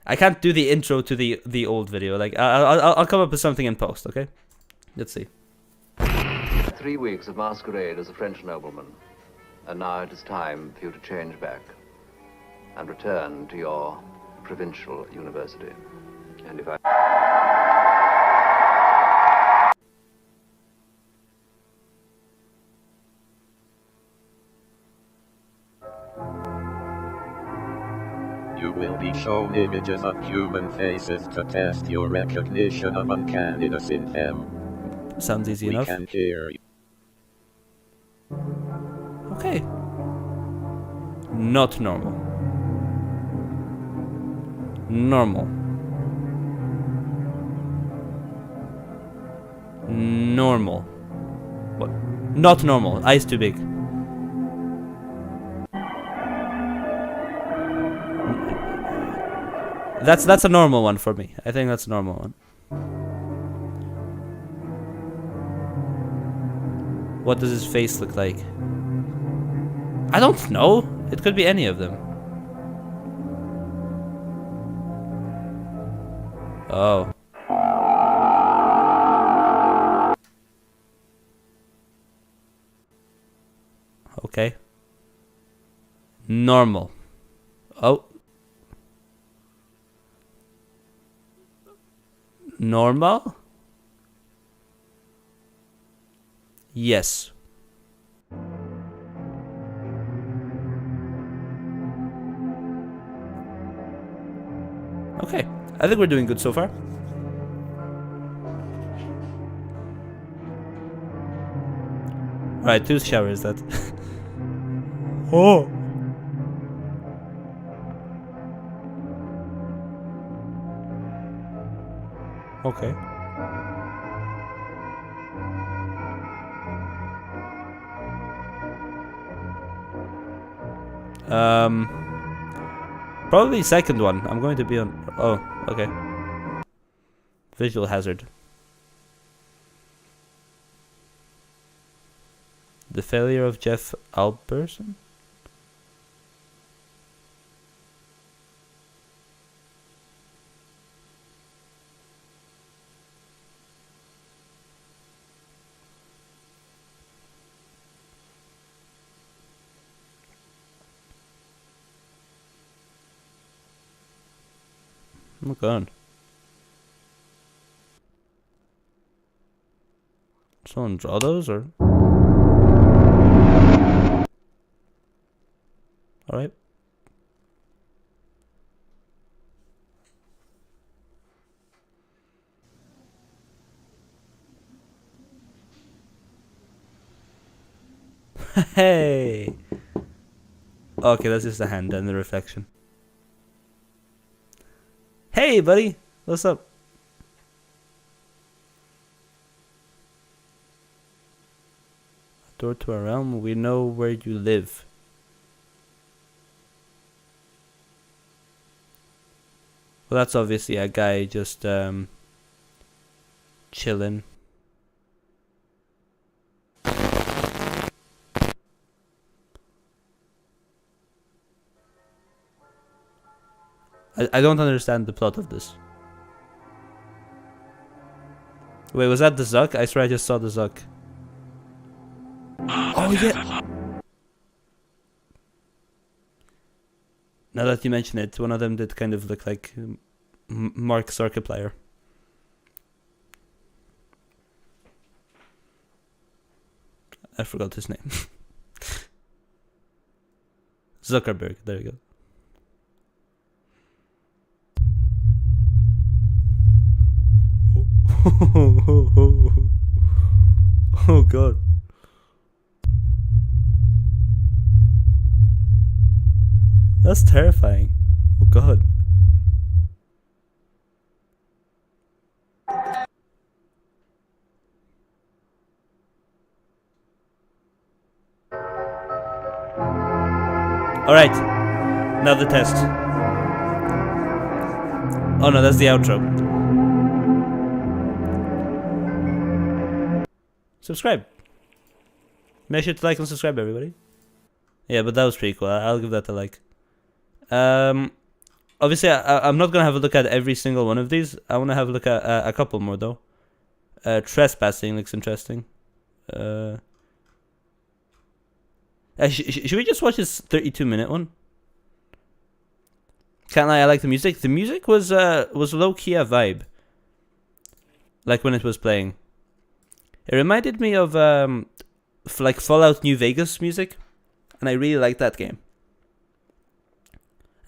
I can't do the intro to the old video. Like I'll come up with something in post. Okay, let's see. 3 weeks of masquerade as a French nobleman, and now it is time for you to change back and return to your provincial university. And if I... You will be shown images of human faces to test your recognition of uncanniness in them. Sounds easy enough. We can hear you. Okay. Not normal. Normal. Normal. What? Not normal. Eyes too big. That's a normal one for me. I think that's a normal one. What does his face look like? I don't know. It could be any of them. Oh. Okay. Normal. Oh. Normal? Yes. Okay, I think we're doing good so far. Right, whose shower is that? Oh! Okay. Probably second one. I'm going to be on... Oh, okay. Visual hazard. The failure of Jeff Alberson? Oh my god. Someone draw those or? Alright. Hey! Okay, that's just the hand and the reflection. Hey, buddy! What's up? Door to a realm, we know where you live. Well, that's obviously a guy just chilling. I don't understand the plot of this. Wait, was that the Zuck? I swear I just saw the Zuck. Oh yeah! Now that you mention it, one of them did kind of look like Mark Zuckerplayer. I forgot his name. Zuckerberg, there you go. Oh god. That's terrifying. Oh god. Alright. Now the test. Oh no, that's the outro. Subscribe. Make sure to like and subscribe, everybody. Yeah, but that was pretty cool. I'll give that a like. Obviously, I'm not gonna have a look at every single one of these. I want to have a look at a couple more though. Trespassing looks interesting. Should we just watch this 32-minute one? Can't lie, I like the music. The music was low key a vibe. Like when it was playing. It reminded me of like Fallout New Vegas music, and I really like that game.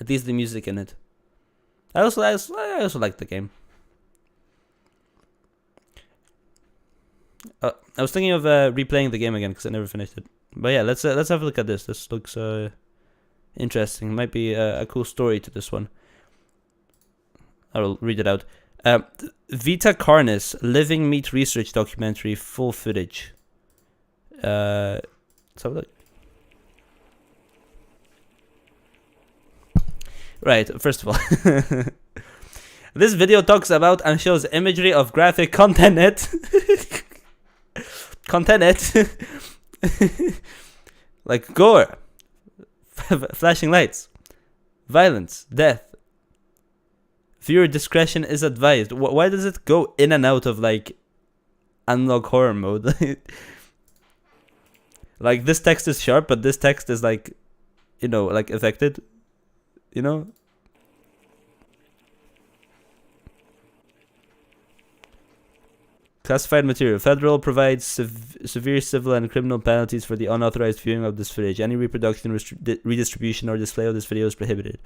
At least the music in it. I also like the game. I was thinking of replaying the game again because I never finished it. But yeah, let's have a look at this. This looks interesting. Might be a cool story to this one. I will read it out. Vita Carnis Living Meat Research Documentary, full footage. Let's have a look. Right, first of all, this video talks about and shows imagery of graphic content. Like gore, flashing lights, violence, death. Viewer discretion is advised. Why does it go in and out of like analog horror mode? Like this text is sharp, but this text is like, you know, like affected. You know? Classified material. Federal provides severe civil and criminal penalties for the unauthorized viewing of this footage. Any reproduction, redistribution, or display of this video is prohibited.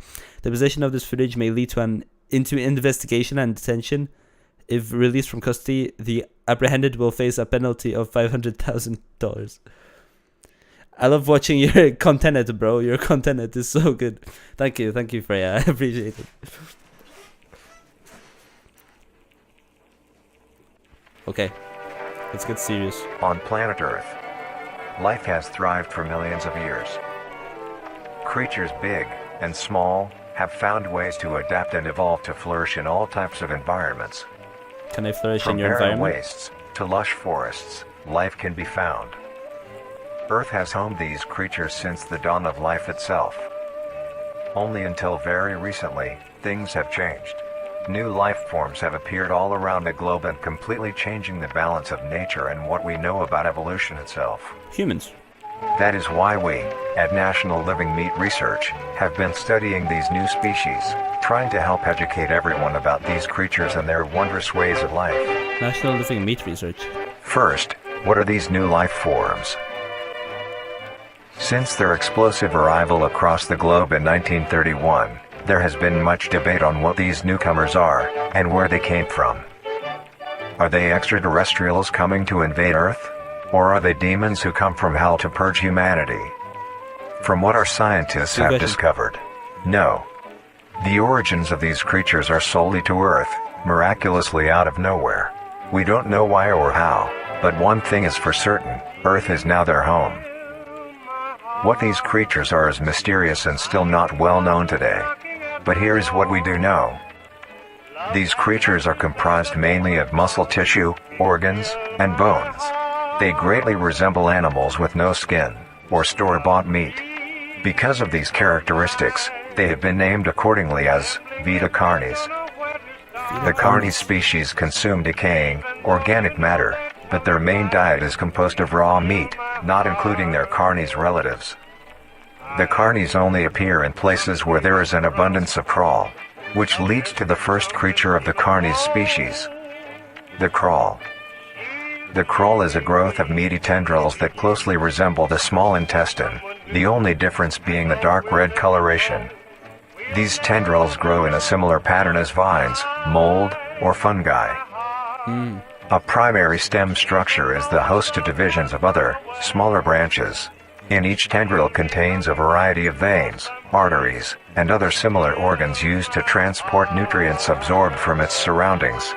The possession of this footage may lead to into investigation and detention. If released from custody, the apprehended will face a penalty of $500,000. I love watching your content, bro. Your content is so good. Thank you, Freya. I appreciate it. Okay, let's get serious. On planet Earth, life has thrived for millions of years. Creatures big and small have found ways to adapt and evolve to flourish in all types of environments. Can they flourish From in your barren environment? wastes to lush forests, life can be found. Earth has homed these creatures since the dawn of life itself. Only until very recently, things have changed. New life forms have appeared all around the globe and completely changing the balance of nature and what we know about evolution itself. Humans. That is why we, at National Living Meat Research, have been studying these new species, trying to help educate everyone about these creatures and their wondrous ways of life. National Living Meat Research. First, what are these new life forms? Since their explosive arrival across the globe in 1931, there has been much debate on what these newcomers are, and where they came from. Are they extraterrestrials coming to invade Earth? Or are they demons who come from hell to purge humanity? From what our scientists have discovered, no. The origins of these creatures are solely to Earth, miraculously out of nowhere. We don't know why or how, but one thing is for certain, Earth is now their home. What these creatures are is mysterious and still not well known today. But here is what we do know. These creatures are comprised mainly of muscle tissue, organs, and bones. They greatly resemble animals with no skin, or store-bought meat. Because of these characteristics, they have been named accordingly as Vita Carnis. The Carnis species consume decaying, organic matter, but their main diet is composed of raw meat, not including their Carnis relatives. The Carnis only appear in places where there is an abundance of crawl, which leads to the first creature of the Carnis species, the crawl. The crawl is a growth of meaty tendrils that closely resemble the small intestine, the only difference being the dark red coloration. These tendrils grow in a similar pattern as vines, mold, or fungi. A primary stem structure is the host to divisions of other, smaller branches. In each tendril contains a variety of veins, arteries, and other similar organs used to transport nutrients absorbed from its surroundings.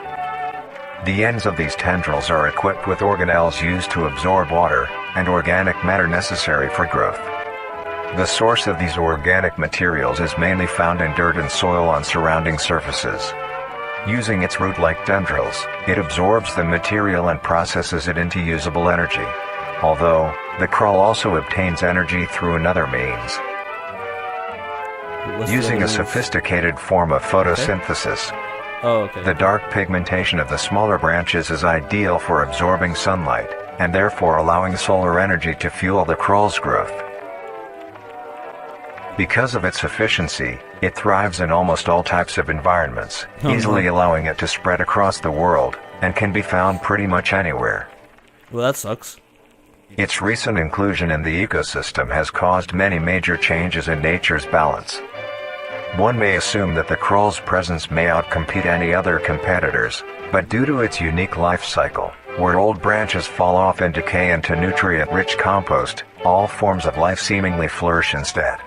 The ends of these tendrils are equipped with organelles used to absorb water and organic matter necessary for growth. The source of these organic materials is mainly found in dirt and soil on surrounding surfaces. Using its root-like tendrils, it absorbs the material and processes it into usable energy. Although, the crawl also obtains energy through another means. Using a sophisticated form of photosynthesis. The dark pigmentation of the smaller branches is ideal for absorbing sunlight, and therefore allowing solar energy to fuel the crawl's growth. Because of its efficiency, it thrives in almost all types of environments, easily allowing it to spread across the world, and can be found pretty much anywhere. Well, that sucks. Its recent inclusion in the ecosystem has caused many major changes in nature's balance. One may assume that the crawl's presence may outcompete any other competitors, but due to its unique life cycle, where old branches fall off and decay into nutrient-rich compost, all forms of life seemingly flourish instead.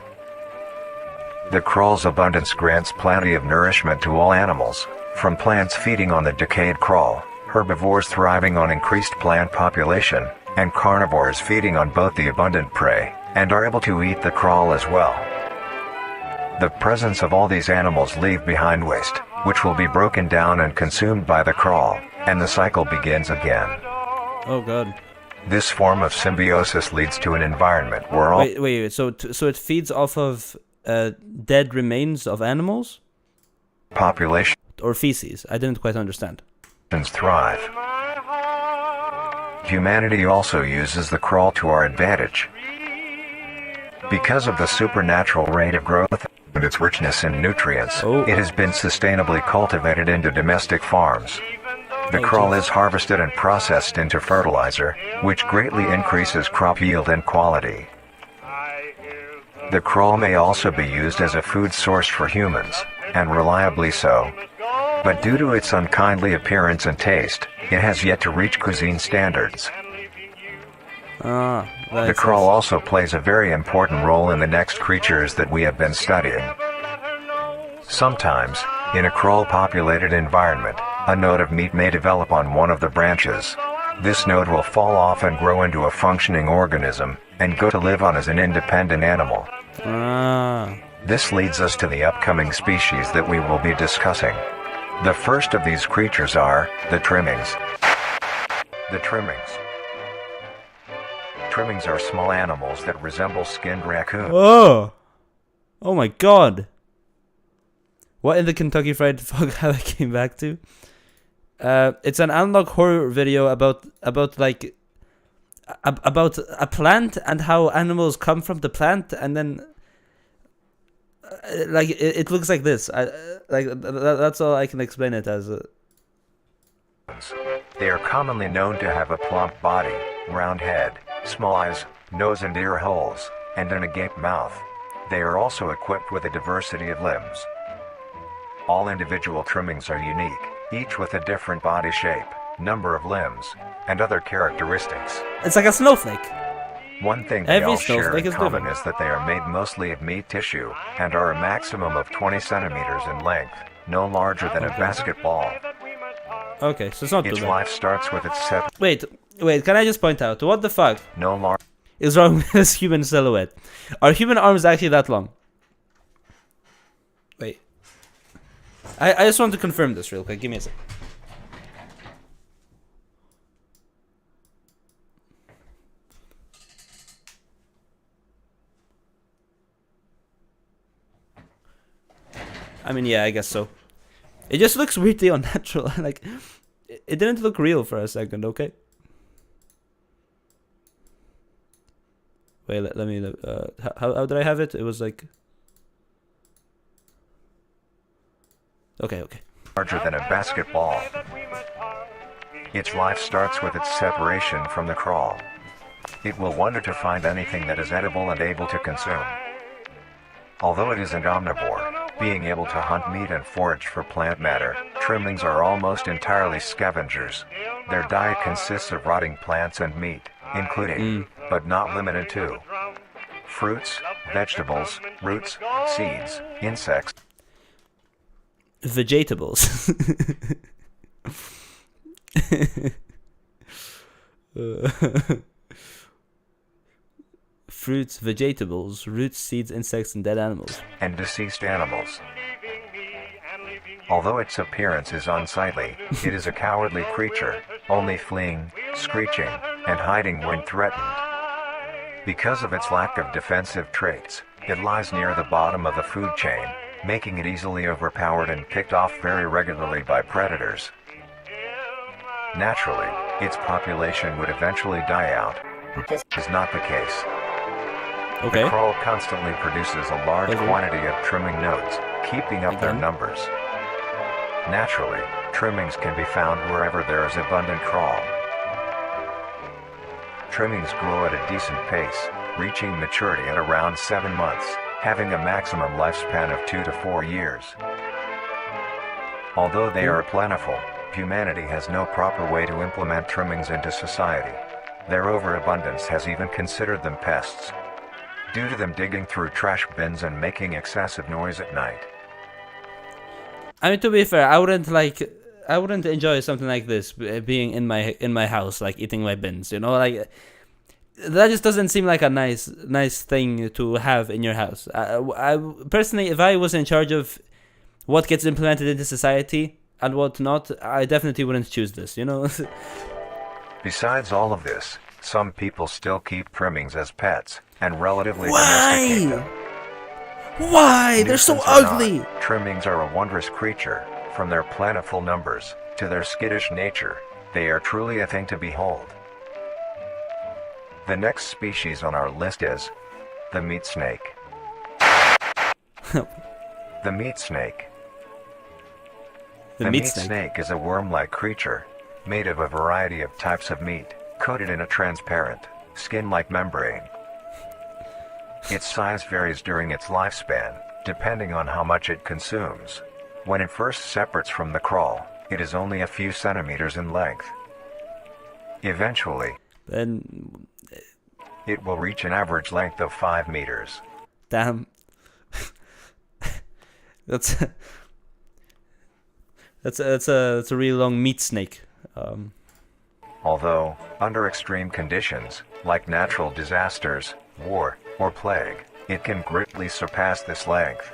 The crawl's abundance grants plenty of nourishment to all animals, from plants feeding on the decayed crawl, herbivores thriving on increased plant population, and carnivores feeding on both the abundant prey, and are able to eat the crawl as well. The presence of all these animals leave behind waste, which will be broken down and consumed by the crawl, and the cycle begins again. Oh god. This form of symbiosis leads to an environment where all... Wait, so it feeds off of dead remains of animals? Population... Or feces? I didn't quite understand. ...thrive. Humanity also uses the crawl to our advantage. Because of the supernatural rate of growth and its richness in nutrients, it has been sustainably cultivated into domestic farms. The crawl is harvested and processed into fertilizer, which greatly increases crop yield and quality. The crawl may also be used as a food source for humans, and reliably so. But due to its unkindly appearance and taste, it has yet to reach cuisine standards. The crawl also plays a very important role in the next creatures that we have been studying. Sometimes, in a crawl-populated environment, a node of meat may develop on one of the branches. This node will fall off and grow into a functioning organism, and go to live on as an independent animal. This leads us to the upcoming species that we will be discussing. The first of these creatures are the trimmings. The trimmings. Trimmings are small animals that resemble skinned raccoons. Oh my god. What in the Kentucky Fried Fog have I came back to? It's an analog horror video about a plant and how animals come from the plant, and then it looks like this. That's all I can explain it as. They are commonly known to have a plump body, round head, small eyes, nose and ear holes, and an agape mouth. They are also equipped with a diversity of limbs. All individual trimmings are unique, each with a different body shape, number of limbs, and other characteristics. It's like a snowflake. One thing they all share in is common is that they are made mostly of meat tissue, and are a maximum of 20 centimeters in length, no larger than a basketball. Okay, so it's not too Its bad. life starts with its Wait, can I just point out, what the fuck no is wrong with this human silhouette? Are human arms actually that long? Wait. I just want to confirm this real quick, give me a sec. I mean, yeah, I guess so. It just looks weirdly unnatural. Like, it didn't look real for a second, okay? Wait, let me... how did I have it? It was like... Okay. larger than a basketball. Its life starts with its separation from the crawl. It will wander to find anything that is edible and able to consume. Although it is an omnivore, Being able to hunt meat and forage for plant matter, trimmings are almost entirely scavengers. Their diet consists of rotting plants and meat, including, but not limited to, fruits, vegetables, roots, seeds, insects, vegetables. Fruits, vegetables, roots, seeds, insects, and dead animals. and deceased animals. Although its appearance is unsightly, it is a cowardly creature, only fleeing, screeching, and hiding when threatened. Because of its lack of defensive traits, it lies near the bottom of the food chain, making it easily overpowered and picked off very regularly by predators. Naturally, its population would eventually die out, but this is not the case. Okay. The crawl constantly produces a large Okay. quantity of trimming nodes, keeping up their Again? numbers. Naturally, trimmings can be found wherever there is abundant crawl. Trimmings grow at a decent pace, reaching maturity at around 7 months, having a maximum lifespan of 2 to 4 years. Although they are plentiful, humanity has no proper way to implement trimmings into society. Their overabundance has even considered them pests, due to them digging through trash bins and making excessive noise at night. I mean, to be fair, I wouldn't enjoy something like this being in my house, like eating my bins. You know, like that just doesn't seem like a nice thing to have in your house. I personally, if I was in charge of what gets implemented into society and what not, I definitely wouldn't choose this. You know. Besides all of this, some people still keep trimmings as pets and relatively Why? domesticate them. Why? They're so Nuisance or not, ugly. Trimmings are a wondrous creature. From their plentiful numbers to their skittish nature, they are truly a thing to behold. The next species on our list is the meat snake. The meat snake. The meat snake. Is a worm-like creature, made of a variety of types of meat, coated in a transparent, skin-like membrane. Its size varies during its lifespan, depending on how much it consumes. When it first separates from the crawl, it is only a few centimeters in length. Eventually, Then, it will reach an average length of 5 meters. damn. that's a really long meat snake. Although, under extreme conditions, like natural disasters, war, or plague, it can greatly surpass this length.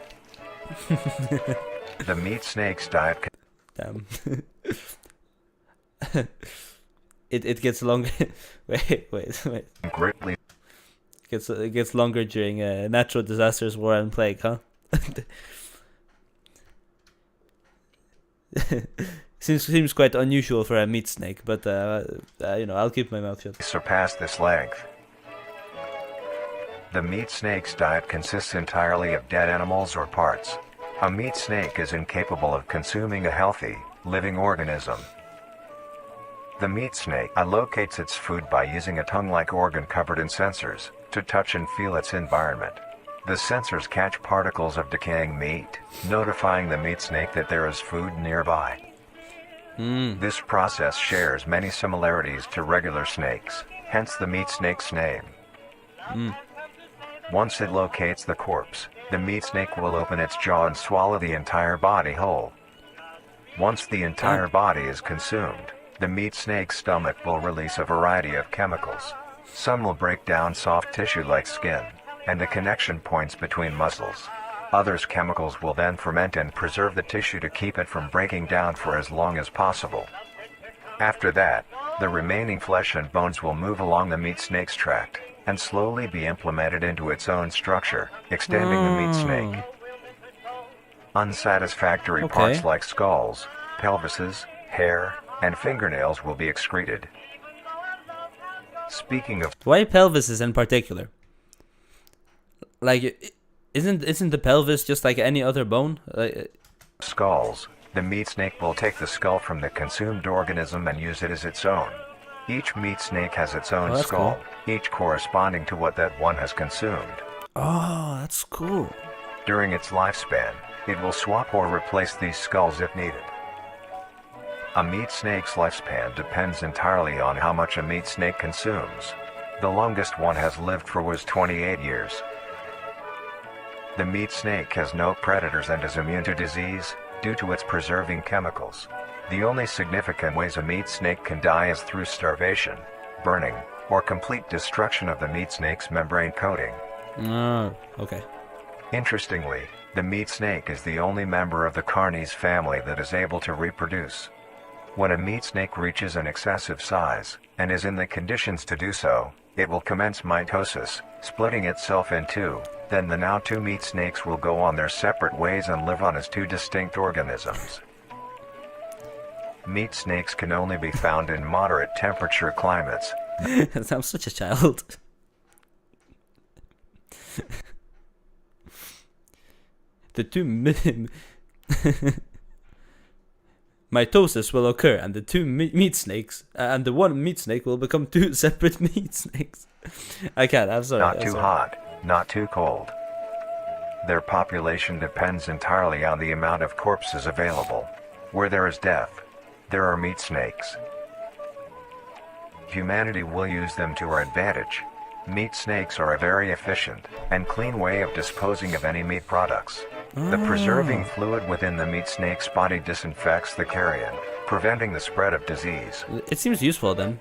The meat snake's diet Damn. it gets longer. wait. greatly It gets longer during natural disasters, war, and plague, huh? Seems quite unusual for a meat snake, but I'll keep my mouth shut. surpass this length. The meat snake's diet consists entirely of dead animals or parts. A meat snake is incapable of consuming a healthy, living organism. The meat snake allocates its food by using a tongue-like organ covered in sensors to touch and feel its environment. The sensors catch particles of decaying meat, notifying the meat snake that there is food nearby. This process shares many similarities to regular snakes, hence the meat snake's name. Once it locates the corpse, the meat snake will open its jaw and swallow the entire body whole. Once the entire body is consumed, the meat snake's stomach will release a variety of chemicals. Some will break down soft tissue like skin and the connection points between muscles. Others chemicals will then ferment and preserve the tissue to keep it from breaking down for as long as possible. After that, the remaining flesh and bones will move along the meat snake's tract and slowly be implemented into its own structure, extending the meat snake. Unsatisfactory parts like skulls, pelvises, hair, and fingernails will be excreted. Speaking of Why pelvises in particular? Like, isn't the pelvis just like any other bone? skulls, the meat snake will take the skull from the consumed organism and use it as its own. Each meat snake has its own that's skull, each corresponding to what that one has consumed. Oh, that's cool. During its lifespan, it will swap or replace these skulls if needed. A meat snake's lifespan depends entirely on how much a meat snake consumes. The longest one has lived for was 28 years. The meat snake has no predators and is immune to disease, due to its preserving chemicals. The only significant ways a meat snake can die is through starvation, burning, or complete destruction of the meat snake's membrane coating. Oh, okay. Interestingly, the meat snake is the only member of the Carnies family that is able to reproduce. When a meat snake reaches an excessive size, and is in the conditions to do so, it will commence mitosis, splitting itself in two. Then the now two meat snakes will go on their separate ways and live on as two distinct organisms. Meat snakes can only be found in moderate temperature climates. I'm such a child. The two mitosis will occur, and the two meat snakes, and the one meat snake will become two separate meat snakes. I can't. I'm sorry. Not too hot, not too cold. Their population depends entirely on the amount of corpses available. Where there is death, there are meat snakes. Humanity will use them to our advantage. Meat snakes are a very efficient and clean way of disposing of any meat products. The preserving fluid within the meat snake's body disinfects the carrion, preventing the spread of disease. It seems useful then,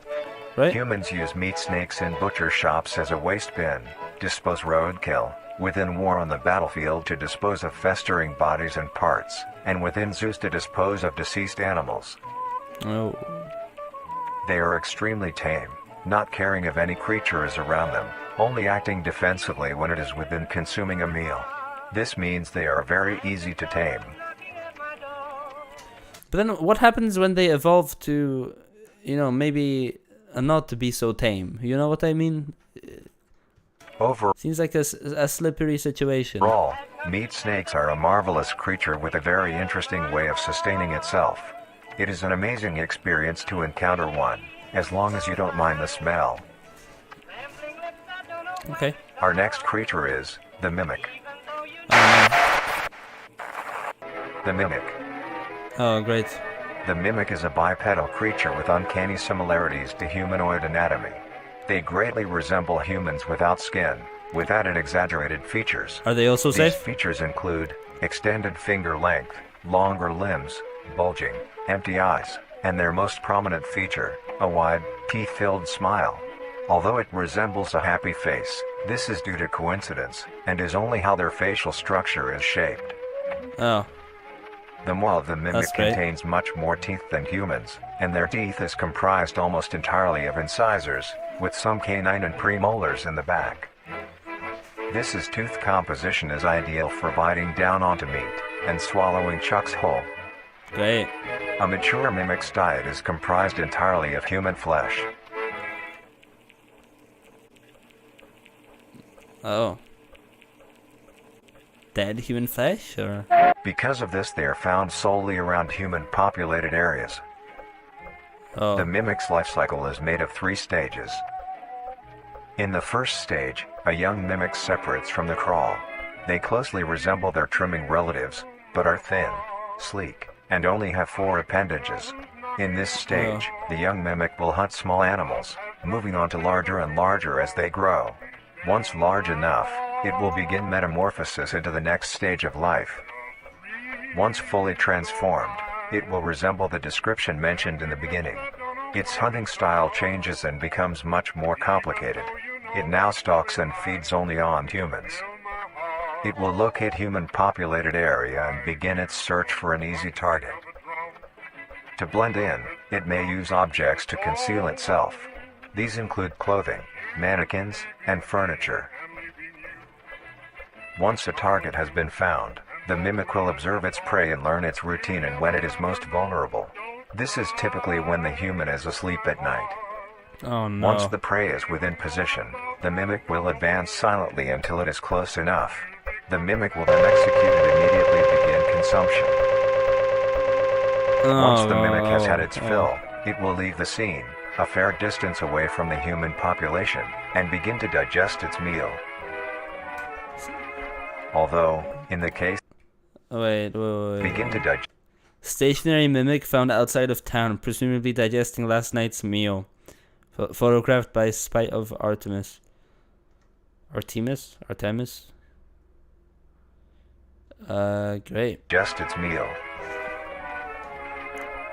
right? Humans use meat snakes in butcher shops as a waste bin, dispose roadkill, within war on the battlefield to dispose of festering bodies and parts, and within zoos to dispose of deceased animals. Oh. They are extremely tame, not caring if any creature is around them, only acting defensively when it is within consuming a meal. This means they are very easy to tame. But then what happens when they evolve to, maybe not to be so tame? You know what I mean? Seems like a slippery situation. Overall, meat snakes are a marvelous creature with a very interesting way of sustaining itself. It is an amazing experience to encounter one, as long as you don't mind the smell. Okay. Our next creature is the mimic. The mimic. Oh, great. The mimic is a bipedal creature with uncanny similarities to humanoid anatomy. They greatly resemble humans without skin, with added exaggerated features. Are they also safe? These features include extended finger length, longer limbs, bulging, empty eyes, and their most prominent feature, a wide, teeth-filled smile. Although it resembles a happy face, this is due to coincidence, and is only how their facial structure is shaped. Oh. The maw of the mimic contains much more teeth than humans, and their teeth is comprised almost entirely of incisors, with some canine and premolars in the back. This tooth composition is ideal for biting down onto meat, and swallowing chunks whole. Great. A mature mimic's diet is comprised entirely of human flesh. Oh. Dead human flesh, or? Because of this, they are found solely around human-populated areas. Oh. The mimic's life cycle is made of 3 stages. In the first stage, a young mimic separates from the crawl. They closely resemble their trimming relatives, but are thin, sleek, and only have 4 appendages. In this stage, the young mimic will hunt small animals, moving on to larger and larger as they grow. Once large enough, it will begin metamorphosis into the next stage of life. Once fully transformed, it will resemble the description mentioned in the beginning. Its hunting style changes and becomes much more complicated. It now stalks and feeds only on humans. It will locate human-populated area and begin its search for an easy target. To blend in, it may use objects to conceal itself. These include clothing, mannequins, and furniture. Once a target has been found, the mimic will observe its prey and learn its routine and when it is most vulnerable. This is typically when the human is asleep at night. Oh no. Once the prey is within position, the mimic will advance silently until it is close enough. The mimic will then execute and immediately begin consumption. Once the mimic has had its fill, it will leave the scene, a fair distance away from the human population, and begin to digest its meal. Although, in the case Oh, wait. Begin to digest. Stationary mimic found outside of town, presumably digesting last night's meal. Photographed by Spite of Artemis. Artemis? Great. Digest its meal.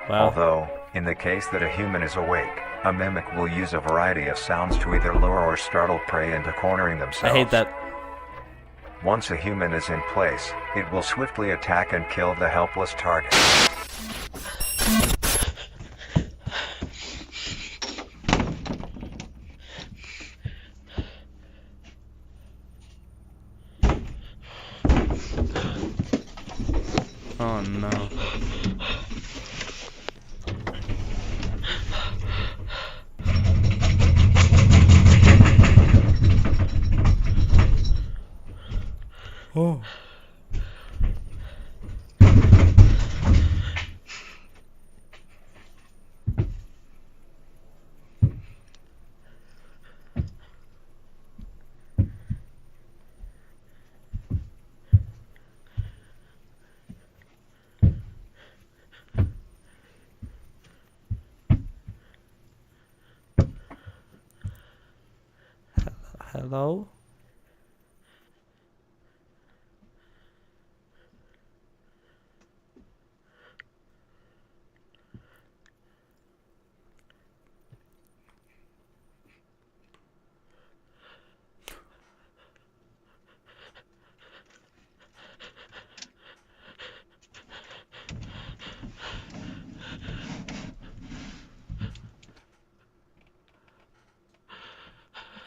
Wow. Although, in the case that a human is awake, a mimic will use a variety of sounds to either lure or startle prey into cornering themselves. I hate that. Once a human is in place, it will swiftly attack and kill the helpless target. Oh no. Oh. Hello?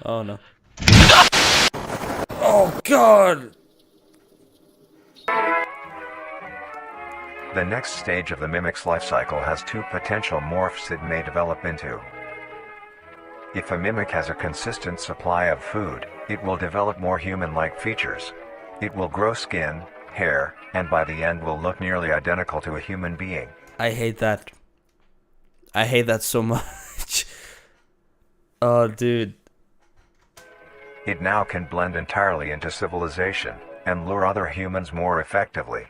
Oh no. Oh god! The next stage of the mimic's life cycle has two potential morphs it may develop into. If a mimic has a consistent supply of food, it will develop more human-like features. It will grow skin, hair, and by the end will look nearly identical to a human being. I hate that. I hate that so much. Oh, dude. It now can blend entirely into civilization and lure other humans more effectively.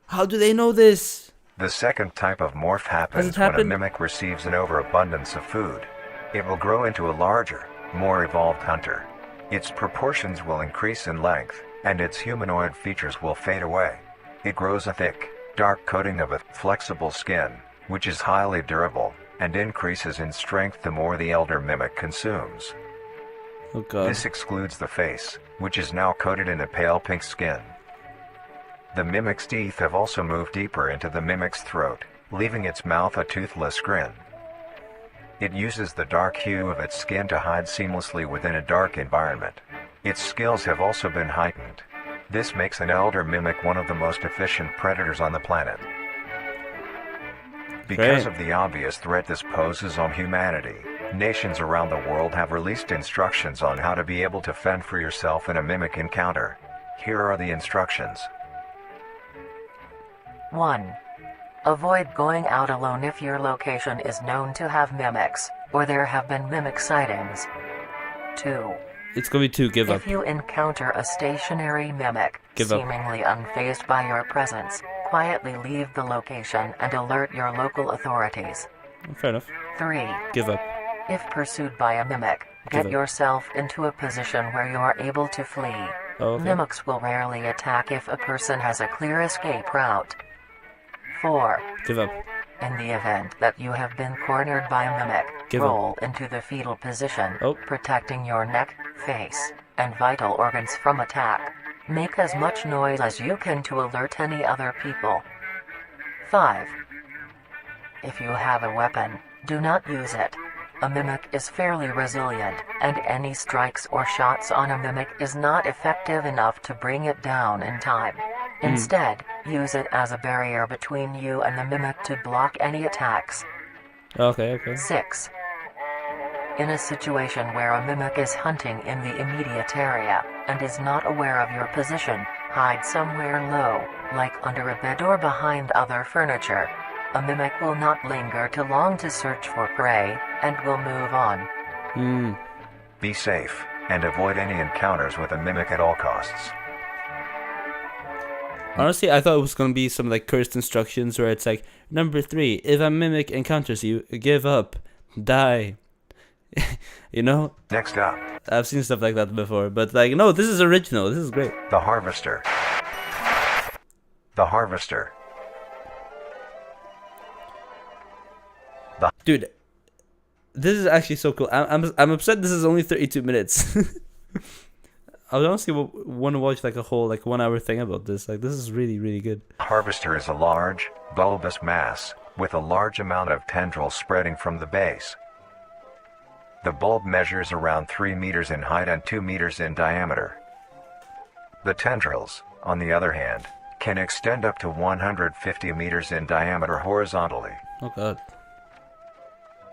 How do they know this? The second type of morph happens when a mimic receives an overabundance of food. It will grow into a larger, more evolved hunter. Its proportions will increase in length, and its humanoid features will fade away. It grows a thick, dark coating of a flexible skin, which is highly durable, and increases in strength the more the elder mimic consumes. Oh god. This excludes the face, which is now coated in a pale pink skin. The mimic's teeth have also moved deeper into the mimic's throat, leaving its mouth a toothless grin. It uses the dark hue of its skin to hide seamlessly within a dark environment. Its skills have also been heightened. This makes an elder mimic one of the most efficient predators on the planet. Because of the obvious threat this poses on humanity, nations around the world have released instructions on how to be able to fend for yourself in a mimic encounter. Here are the instructions. 1. Avoid going out alone if your location is known to have mimics, or there have been mimic sightings. 2. It's gonna be 2, give up. If you encounter a stationary mimic, Give up. seemingly unfazed by your presence, quietly leave the location and alert your local authorities. Fair enough. 3. Give up. If pursued by a mimic, Give get up. yourself into a position where you are able to flee. Oh, okay. Mimics will rarely attack if a person has a clear escape route. 4. Give up. In the event that you have been cornered by a mimic, Give up. roll into the fetal position, Oh. protecting your neck, face, and vital organs from attack. Make as much noise as you can to alert any other people. 5. If you have a weapon, do not use it. A mimic is fairly resilient, and any strikes or shots on a mimic is not effective enough to bring it down in time. Instead, use it as a barrier between you and the mimic to block any attacks. Okay, okay. 6. In a situation where a mimic is hunting in the immediate area, and is not aware of your position, hide somewhere low, like under a bed or behind other furniture. A mimic will not linger too long to search for prey, and will move on. Be safe, and avoid any encounters with a mimic at all costs. Honestly, I thought it was gonna be some like cursed instructions where it's like, number 3, if a mimic encounters you, give up, die. You know? Next up, I've seen stuff like that before, but like, no, this is original. This is great. the Harvester. The Harvester. Dude, this is actually so cool. I'm upset this is only 32 minutes. I would honestly want to watch like a whole like 1 hour thing about this. Like, this is really, really good. Harvester is a large, bulbous mass with a large amount of tendrils spreading from the base. The bulb measures around 3 meters in height and 2 meters in diameter. The tendrils, on the other hand, can extend up to 150 meters in diameter horizontally. Oh god.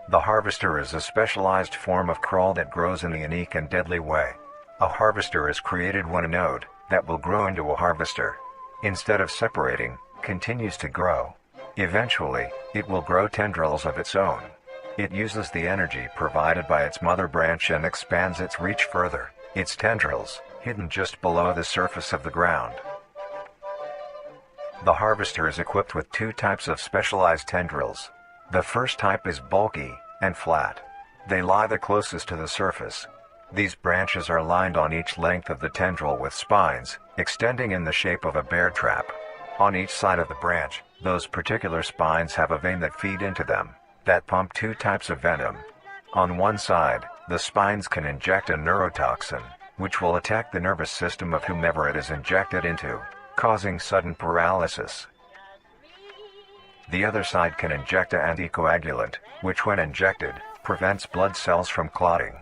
The harvester is a specialized form of crawl that grows in a unique and deadly way. A harvester is created when a node that will grow into a harvester, instead of separating, continues to grow. Eventually, it will grow tendrils of its own. It uses the energy provided by its mother branch and expands its reach further. Its tendrils, hidden just below the surface of the ground. The harvester is equipped with 2 types of specialized tendrils. The first type is bulky and flat. They lie the closest to the surface. These branches are lined on each length of the tendril with spines, extending in the shape of a bear trap. On each side of the branch, those particular spines have a vein that feed into them, that pump 2 types of venom. On one side, the spines can inject a neurotoxin, which will attack the nervous system of whomever it is injected into, causing sudden paralysis. The other side can inject an anticoagulant, which when injected, prevents blood cells from clotting.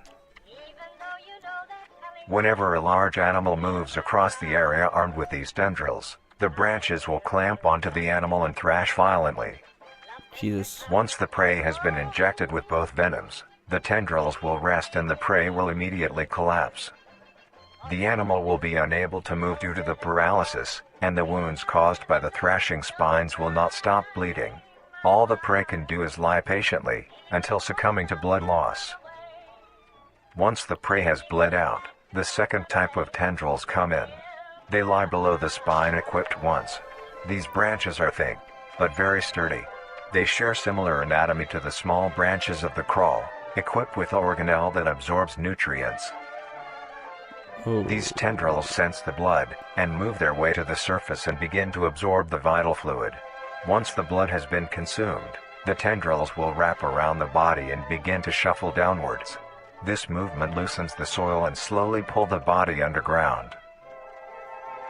Whenever a large animal moves across the area armed with these tendrils, the branches will clamp onto the animal and thrash violently. Jesus. Once the prey has been injected with both venoms, the tendrils will rest and the prey will immediately collapse. The animal will be unable to move due to the paralysis, and the wounds caused by the thrashing spines will not stop bleeding. All the prey can do is lie patiently, until succumbing to blood loss. Once the prey has bled out, the second type of tendrils come in. They lie below the spine equipped once. These branches are thick, but very sturdy. They share similar anatomy to the small branches of the crawl, equipped with organelle that absorbs nutrients. These tendrils sense the blood, and move their way to the surface and begin to absorb the vital fluid. Once the blood has been consumed, the tendrils will wrap around the body and begin to shuffle downwards. This movement loosens the soil and slowly pull the body underground.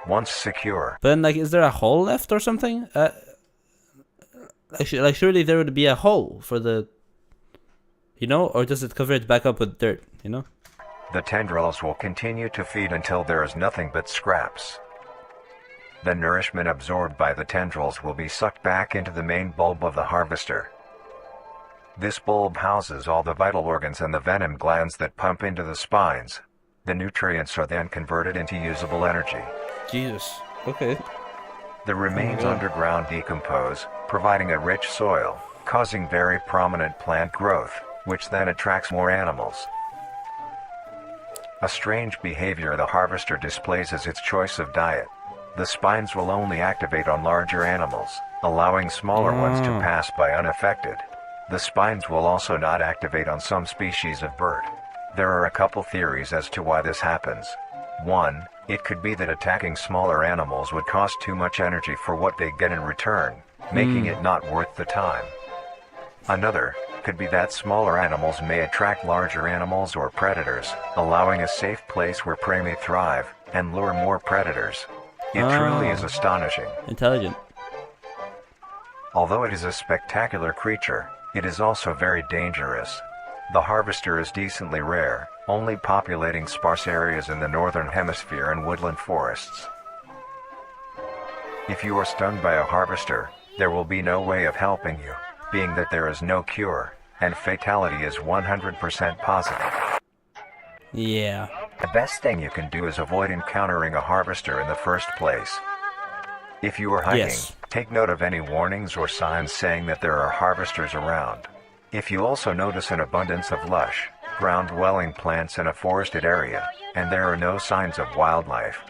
Once secure. But then, like, is there a hole left or something? Like, surely there would be a hole for the... You know? Or does it cover it back up with dirt, you know? The tendrils will continue to feed until there is nothing but scraps. The nourishment absorbed by the tendrils will be sucked back into the main bulb of the harvester. This bulb houses all the vital organs and the venom glands that pump into the spines. The nutrients are then converted into usable energy. Jesus. Okay. The remains underground decompose, providing a rich soil, causing very prominent plant growth, which then attracts more animals. A strange behavior the harvester displays is its choice of diet. The spines will only activate on larger animals, allowing smaller ones to pass by unaffected. The spines will also not activate on some species of bird. There are a couple theories as to why this happens. One, it could be that attacking smaller animals would cost too much energy for what they get in return, making it not worth the time. Another could be that smaller animals may attract larger animals or predators, allowing a safe place where prey may thrive and lure more predators. It truly is astonishing. Intelligent. Although it is a spectacular creature, it is also very dangerous. The harvester is decently rare, only populating sparse areas in the northern hemisphere and woodland forests. If you are stung by a harvester, there will be no way of helping you, being that there is no cure, and fatality is 100% positive. Yeah. The best thing you can do is avoid encountering a harvester in the first place. If you are hiking, take note of any warnings or signs saying that there are harvesters around. If you also notice an abundance of lush, ground-dwelling plants in a forested area, and there are no signs of wildlife,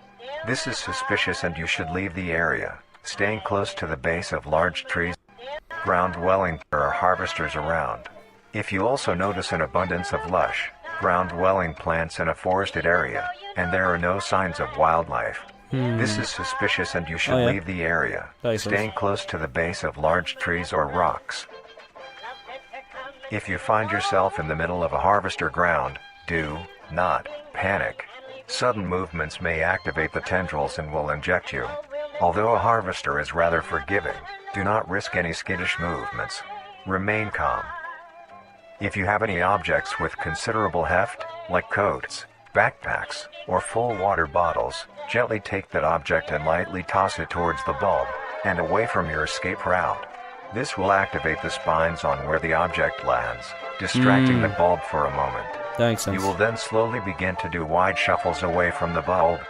This is suspicious and you should leave the area, staying close to the base of large trees. Ground dwelling, there are harvesters around. If you also notice an abundance of lush, ground dwelling plants in a forested area, and there are no signs of wildlife, this is suspicious and you should leave the area, staying close to the base of large trees or rocks. If you find yourself in the middle of a harvester ground, do not panic. Sudden movements may activate the tendrils and will inject you. Although a harvester is rather forgiving, do not risk any skittish movements. Remain calm. If you have any objects with considerable heft, like coats, backpacks, or full water bottles, gently take that object and lightly toss it towards the bulb, and away from your escape route. This will activate the spines on where the object lands, distracting the bulb for a moment. That makes sense. You will then slowly begin to do wide shuffles away from the bulb.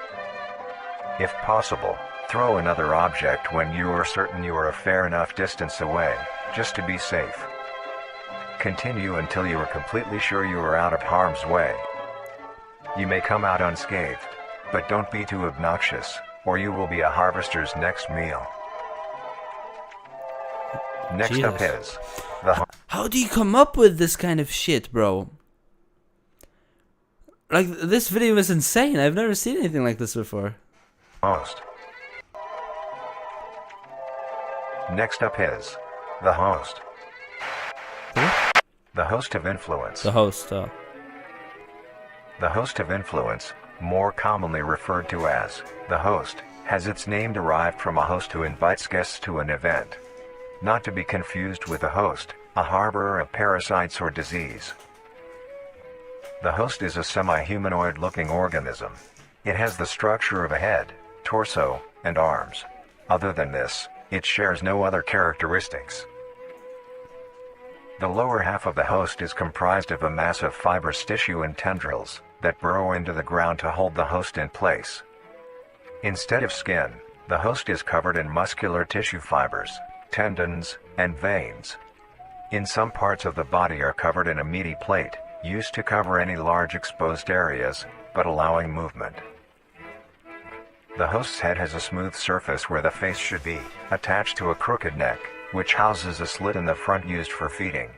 If possible, throw another object when you are certain you are a fair enough distance away, just to be safe. Continue until you are completely sure you are out of harm's way. You may come out unscathed, but don't be too obnoxious, or you will be a harvester's next meal. Next up is the... How do you come up with this kind of shit, bro? Like, this video is insane. I've never seen anything like this before. Host. Next up is the host. The host of influence. The host, oh. The host of influence, more commonly referred to as the host, has its name derived from a host who invites guests to an event. Not to be confused with a host, a harborer of parasites or disease. The host is a semi-humanoid looking organism. It has the structure of a head, torso, and arms. Other than this, it shares no other characteristics. The lower half of the host is comprised of a mass of fibrous tissue and tendrils that burrow into the ground to hold the host in place. Instead of skin, the host is covered in muscular tissue fibers, tendons, and veins. In some parts of the body are covered in a meaty plate, used to cover any large exposed areas, but allowing movement. The host's head has a smooth surface where the face should be, attached to a crooked neck, which houses a slit in the front used for feeding.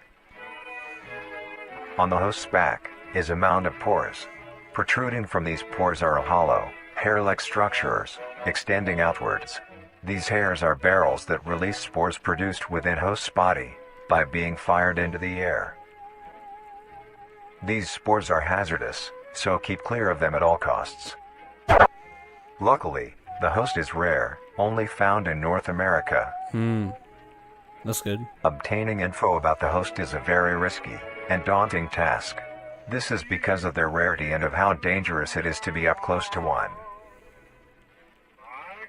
On the host's back is a mound of pores. Protruding from these pores are hollow, hair-like structures, extending outwards. These hairs are barrels that release spores produced within host's body, by being fired into the air. These spores are hazardous, so keep clear of them at all costs. Luckily, the host is rare, only found in North America. That's good. Obtaining info about the host is a very risky and daunting task. This is because of their rarity and of how dangerous it is to be up close to one.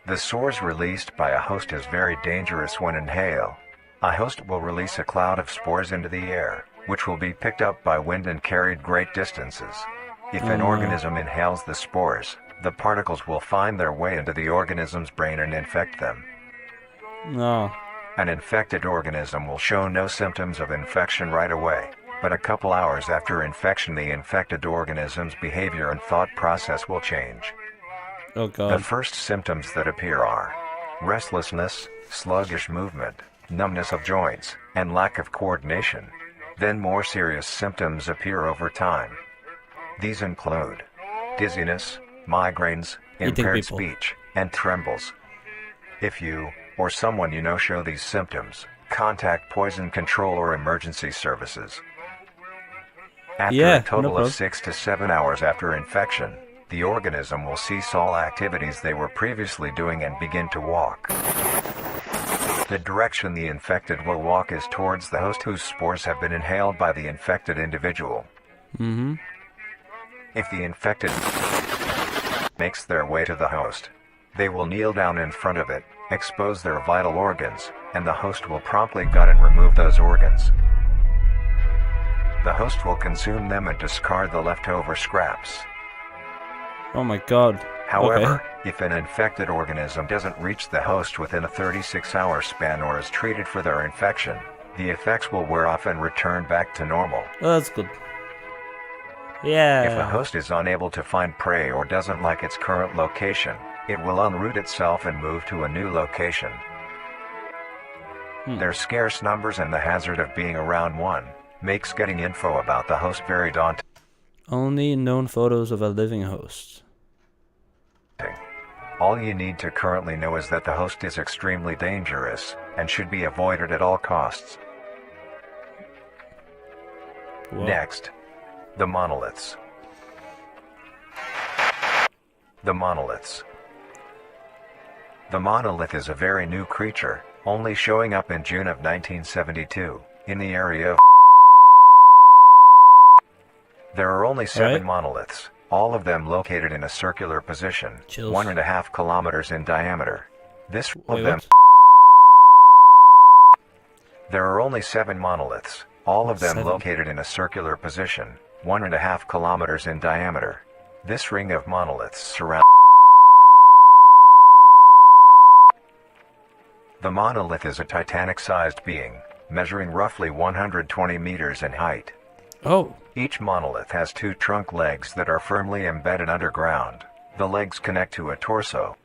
The spores released by a host is very dangerous when inhaled. A host will release a cloud of spores into the air, which will be picked up by wind and carried great distances. If an organism inhales the spores, the particles will find their way into the organism's brain and infect them. No. An infected organism will show no symptoms of infection right away, but a couple hours after infection the infected organism's behavior and thought process will change. Oh God. The first symptoms that appear are restlessness, sluggish movement, numbness of joints, and lack of coordination. Then more serious symptoms appear over time. These include dizziness, migraines, impaired speech, and trembles. If you, or someone you know show these symptoms, contact poison control or emergency services. After a total of 6 to 7 hours after infection, the organism will cease all activities they were previously doing and begin to walk. The direction the infected will walk is towards the host whose spores have been inhaled by the infected individual. If the infected makes their way to the host, they will kneel down in front of it, expose their vital organs, and the host will promptly gut and remove those organs. The host will consume them and discard the leftover scraps. Oh my God. However, if an infected organism doesn't reach the host within a 36-hour span or is treated for their infection, the effects will wear off and return back to normal. Oh, that's good. Yeah. If a host is unable to find prey or doesn't like its current location, It will unroot itself and move to a new location. Their scarce numbers and the hazard of being around one makes getting info about the host very daunting. Only known photos of a living host. All you need to currently know is that the host is extremely dangerous and should be avoided at all costs. Whoa. Next, the monoliths. The monoliths. The monolith is a very new creature, only showing up in June of 1972, in the area of. There are only 7 monoliths, all of them located in a circular position, 1.5 kilometers in diameter. This of them. There are only 7 monoliths, all of them located in a circular position, 1.5 kilometers in diameter. This ring of monoliths surrounds. The monolith is a Titanic-sized being, measuring roughly 120 meters in height. Oh. Each monolith has 2 trunk legs that are firmly embedded underground. The legs connect to a torso.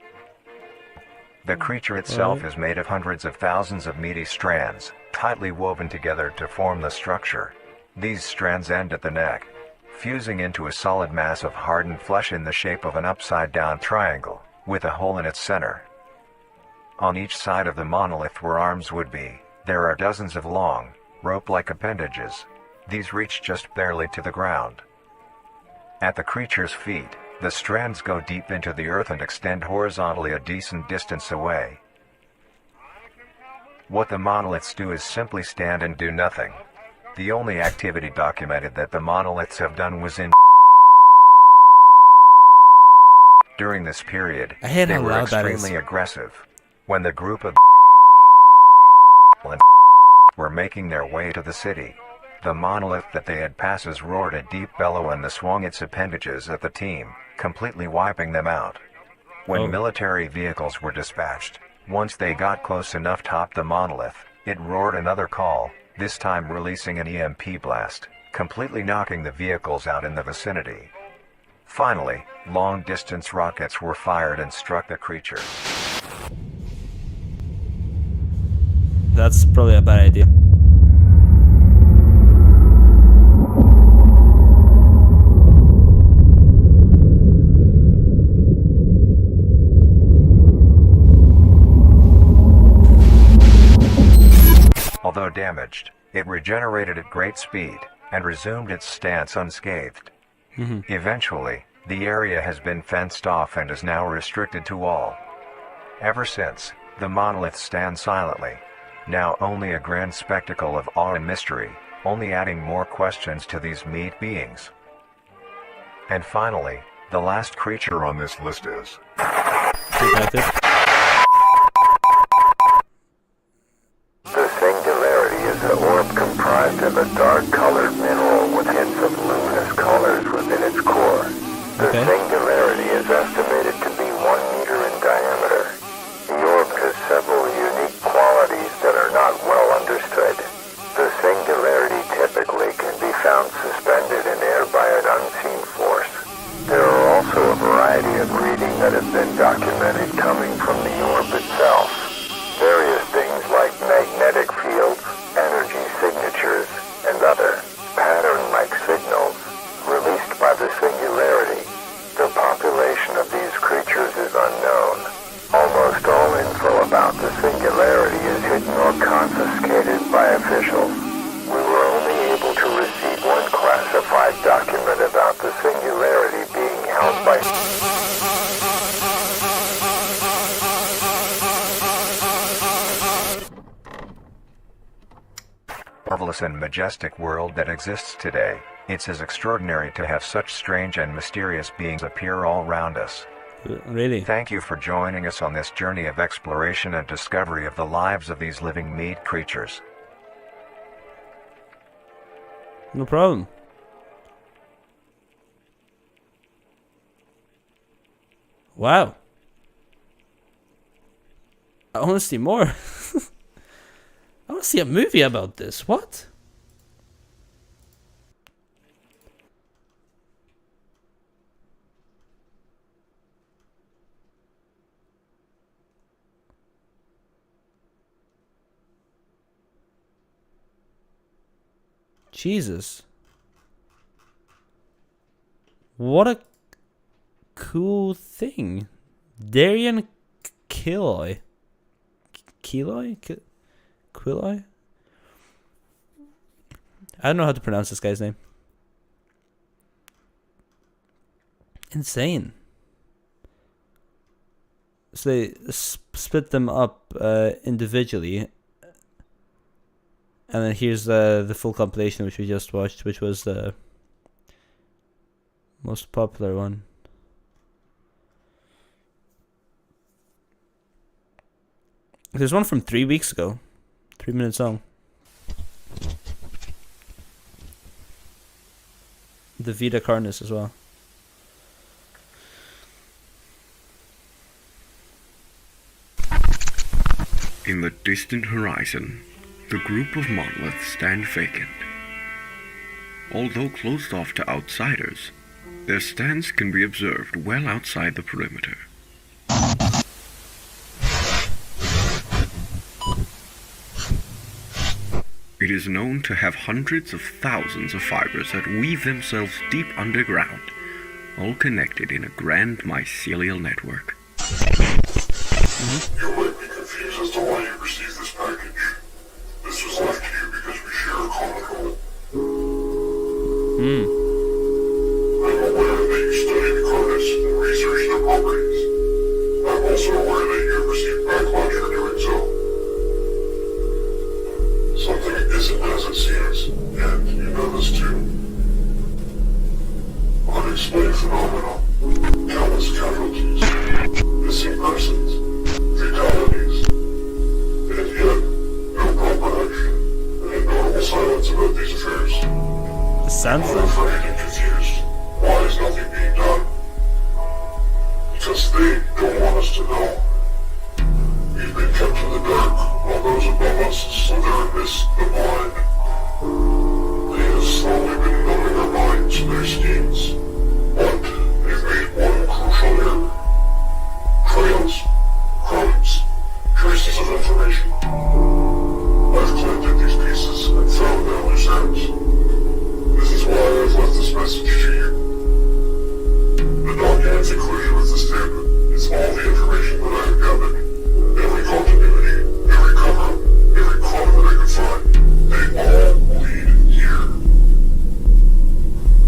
The creature itself is made of hundreds of thousands of meaty strands, tightly woven together to form the structure. These strands end at the neck, fusing into a solid mass of hardened flesh in the shape of an upside-down triangle, with a hole in its center. On each side of the monolith where arms would be, there are dozens of long, rope-like appendages. These reach just barely to the ground. At the creature's feet, the strands go deep into the earth and extend horizontally a decent distance away. What the monoliths do is simply stand and do nothing. The only activity documented that the monoliths have done was in. During this period, they were extremely aggressive. When the group of were making their way to the city, the monolith that they had passes roared a deep bellow and swung its appendages at the team, completely wiping them out. When military vehicles were dispatched, once they got close enough to top the monolith, it roared another call, this time releasing an EMP blast, completely knocking the vehicles out in the vicinity. Finally, long-distance rockets were fired and struck the creature. That's probably a bad idea. Although damaged, it regenerated at great speed and resumed its stance unscathed. Eventually, the area has been fenced off and is now restricted to all. Ever since, the monolith stands silently, now only a grand spectacle of awe and mystery, only adding more questions to these meat beings. And finally, the last creature on this list is. The Singularity is an orb comprised of a dark-colored mineral with hints of luminous colors within its core. The Singularity is estimated to be 1 meter in diameter. The orb has several unique qualities that are not well understood. The Singularity typically can be found suspended in air by an unseen force. There are also a variety of reading that have been documented coming from the orb itself. Various things like magnetic fields, energy signatures, and other pattern-like signals released by the Singularity. The population of these creatures is unknown. Almost all info about the Singularity is hidden or confiscated by officials. We were only able to receive one classified document about the Singularity being held by. Marvelous and majestic world that exists today, it's as extraordinary to have such strange and mysterious beings appear all around us. Really? Thank you for joining us on this journey of exploration and discovery of the lives of these living meat creatures. No problem. Wow. I want to see more. I want to see a movie about this. What? Jesus. What a cool thing. Darian Killoy. Killoy? Quilloy? I don't know how to pronounce this guy's name. Insane. So they split them up individually. And then here's the full compilation which we just watched, which was the most popular one. There's one from 3 weeks ago. 3-minute song. The Vita Carnus as well. In the distant horizon, the group of monoliths stand vacant. Although closed off to outsiders, their stance can be observed well outside the perimeter. It is known to have hundreds of thousands of fibers that weave themselves deep underground, all connected in a grand mycelial network. You might be confused as to why you received this package. This was left to you because we share a common goal. I'm aware that you studied Carnus and researched their properties. I'm also aware that you have received backlash for doing so. Something isn't as it seems, and you know this too. Unexplained phenomena, countless casualties, missing persons, fatalities, and yet no proper action, and a notable silence about these affairs. It sounds I'm like... afraid and confused. Why is nothing being done? Because they don't want us to know. We've been kept in the dark, while those above us slither amidst the blind. They have slowly been numbing our minds to their schemes, but they've made one crucial error. Trails, crumbs, traces of information. I've collected these pieces and found their loose ends. This is why I've left this message to you. The documents included with this tip is all the information that I have gathered. Every continuity, every cover-up, every clue that I can find, they all lead here.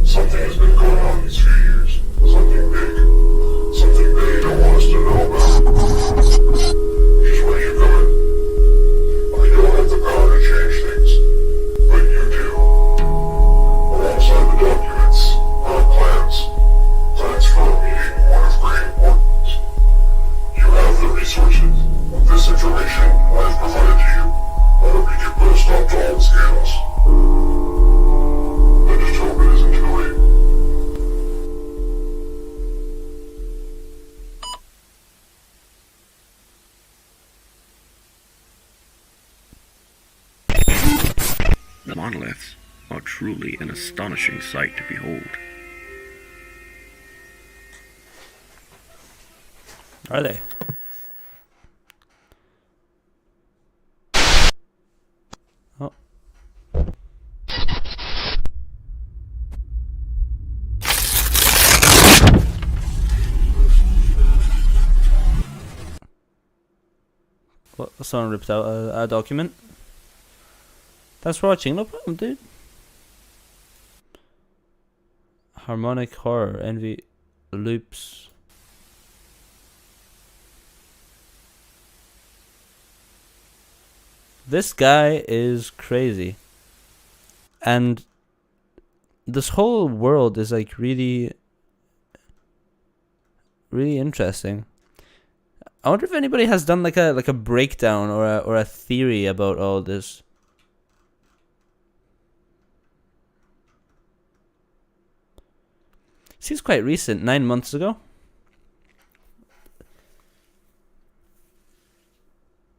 Something has been going on these few years. Something big. Something they don't want us to know about. Here's where you come in. I don't have the power to change things, but you do. Alongside the documents are plans. Plans for a meeting, one of great importance. You have the resources. With this information I have provided to you, I hope you can put a stop to all the scandals. I just hope it isn't too late. The monoliths are truly an astonishing sight to behold. Are they? Oh. What? Someone ripped out a document? Thanks for watching, no problem, dude. Harmonic horror, envy, loops. This guy is crazy. And this whole world is like really interesting. I wonder if anybody has done like a breakdown or a theory about all this. Seems quite recent, 9 months ago.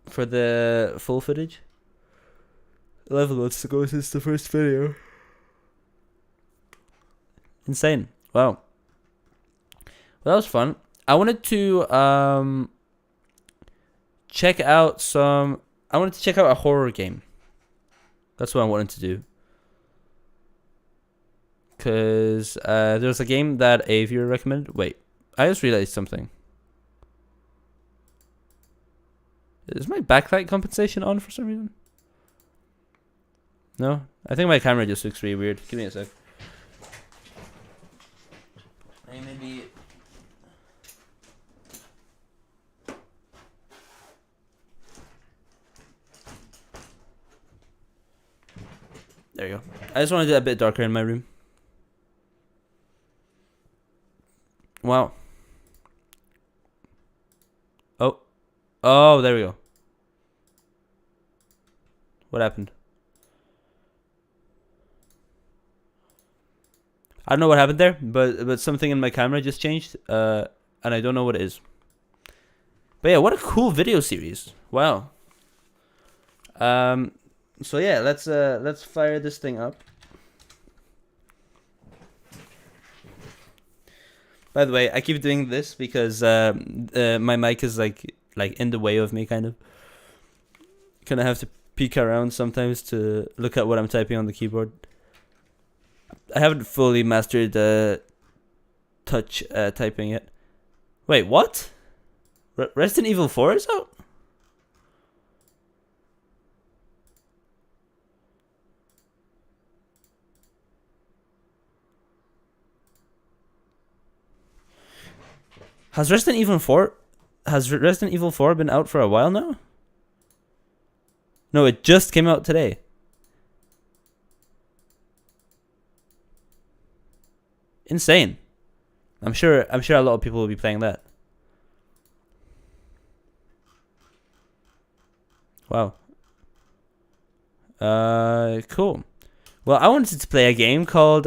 For the full footage. 11 months ago since the first video. Insane. Wow. Well, that was fun. I wanted to check out a horror game. That's what I wanted to do. Because there's a game that a viewer recommended. Wait, I just realized something. Is my backlight compensation on for some reason? No? I think my camera just looks really weird. Give me a sec. Maybe... There you go. I just want to do it a bit darker in my room. Wow. Oh. Oh, there we go. What happened? I don't know what happened there, but something in my camera just changed, and I don't know what it is. But yeah, what a cool video series! Wow. So yeah, let's fire this thing up. By the way, I keep doing this because my mic is like in the way of me, kind of. Kind of have to peek around sometimes to look at what I'm typing on the keyboard. I haven't fully mastered touch typing yet. Wait, what? Resident Evil 4 is out? Has Resident Evil 4 been out for a while now? No, it just came out today. Insane. I'm sure a lot of people will be playing that. Wow. Cool. Well, I wanted to play a game called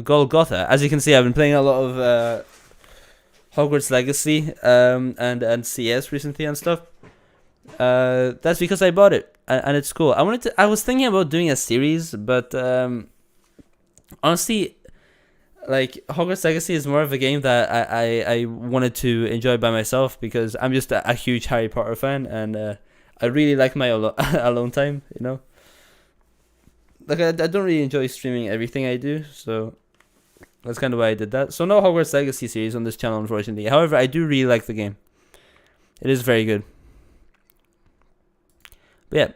Golgotha. As you can see, I've been playing a lot of Hogwarts Legacy and CS recently and stuff. That's because I bought it and it's cool. I was thinking about doing a series, but honestly, like Hogwarts Legacy is more of a game that I wanted to enjoy by myself because I'm just a huge Harry Potter fan, and I really like my alone time, you know. Like I don't really enjoy streaming everything I do, so that's kind of why I did that. So no Hogwarts Legacy series on this channel, unfortunately. However, I do really like the game. It is very good. But yeah,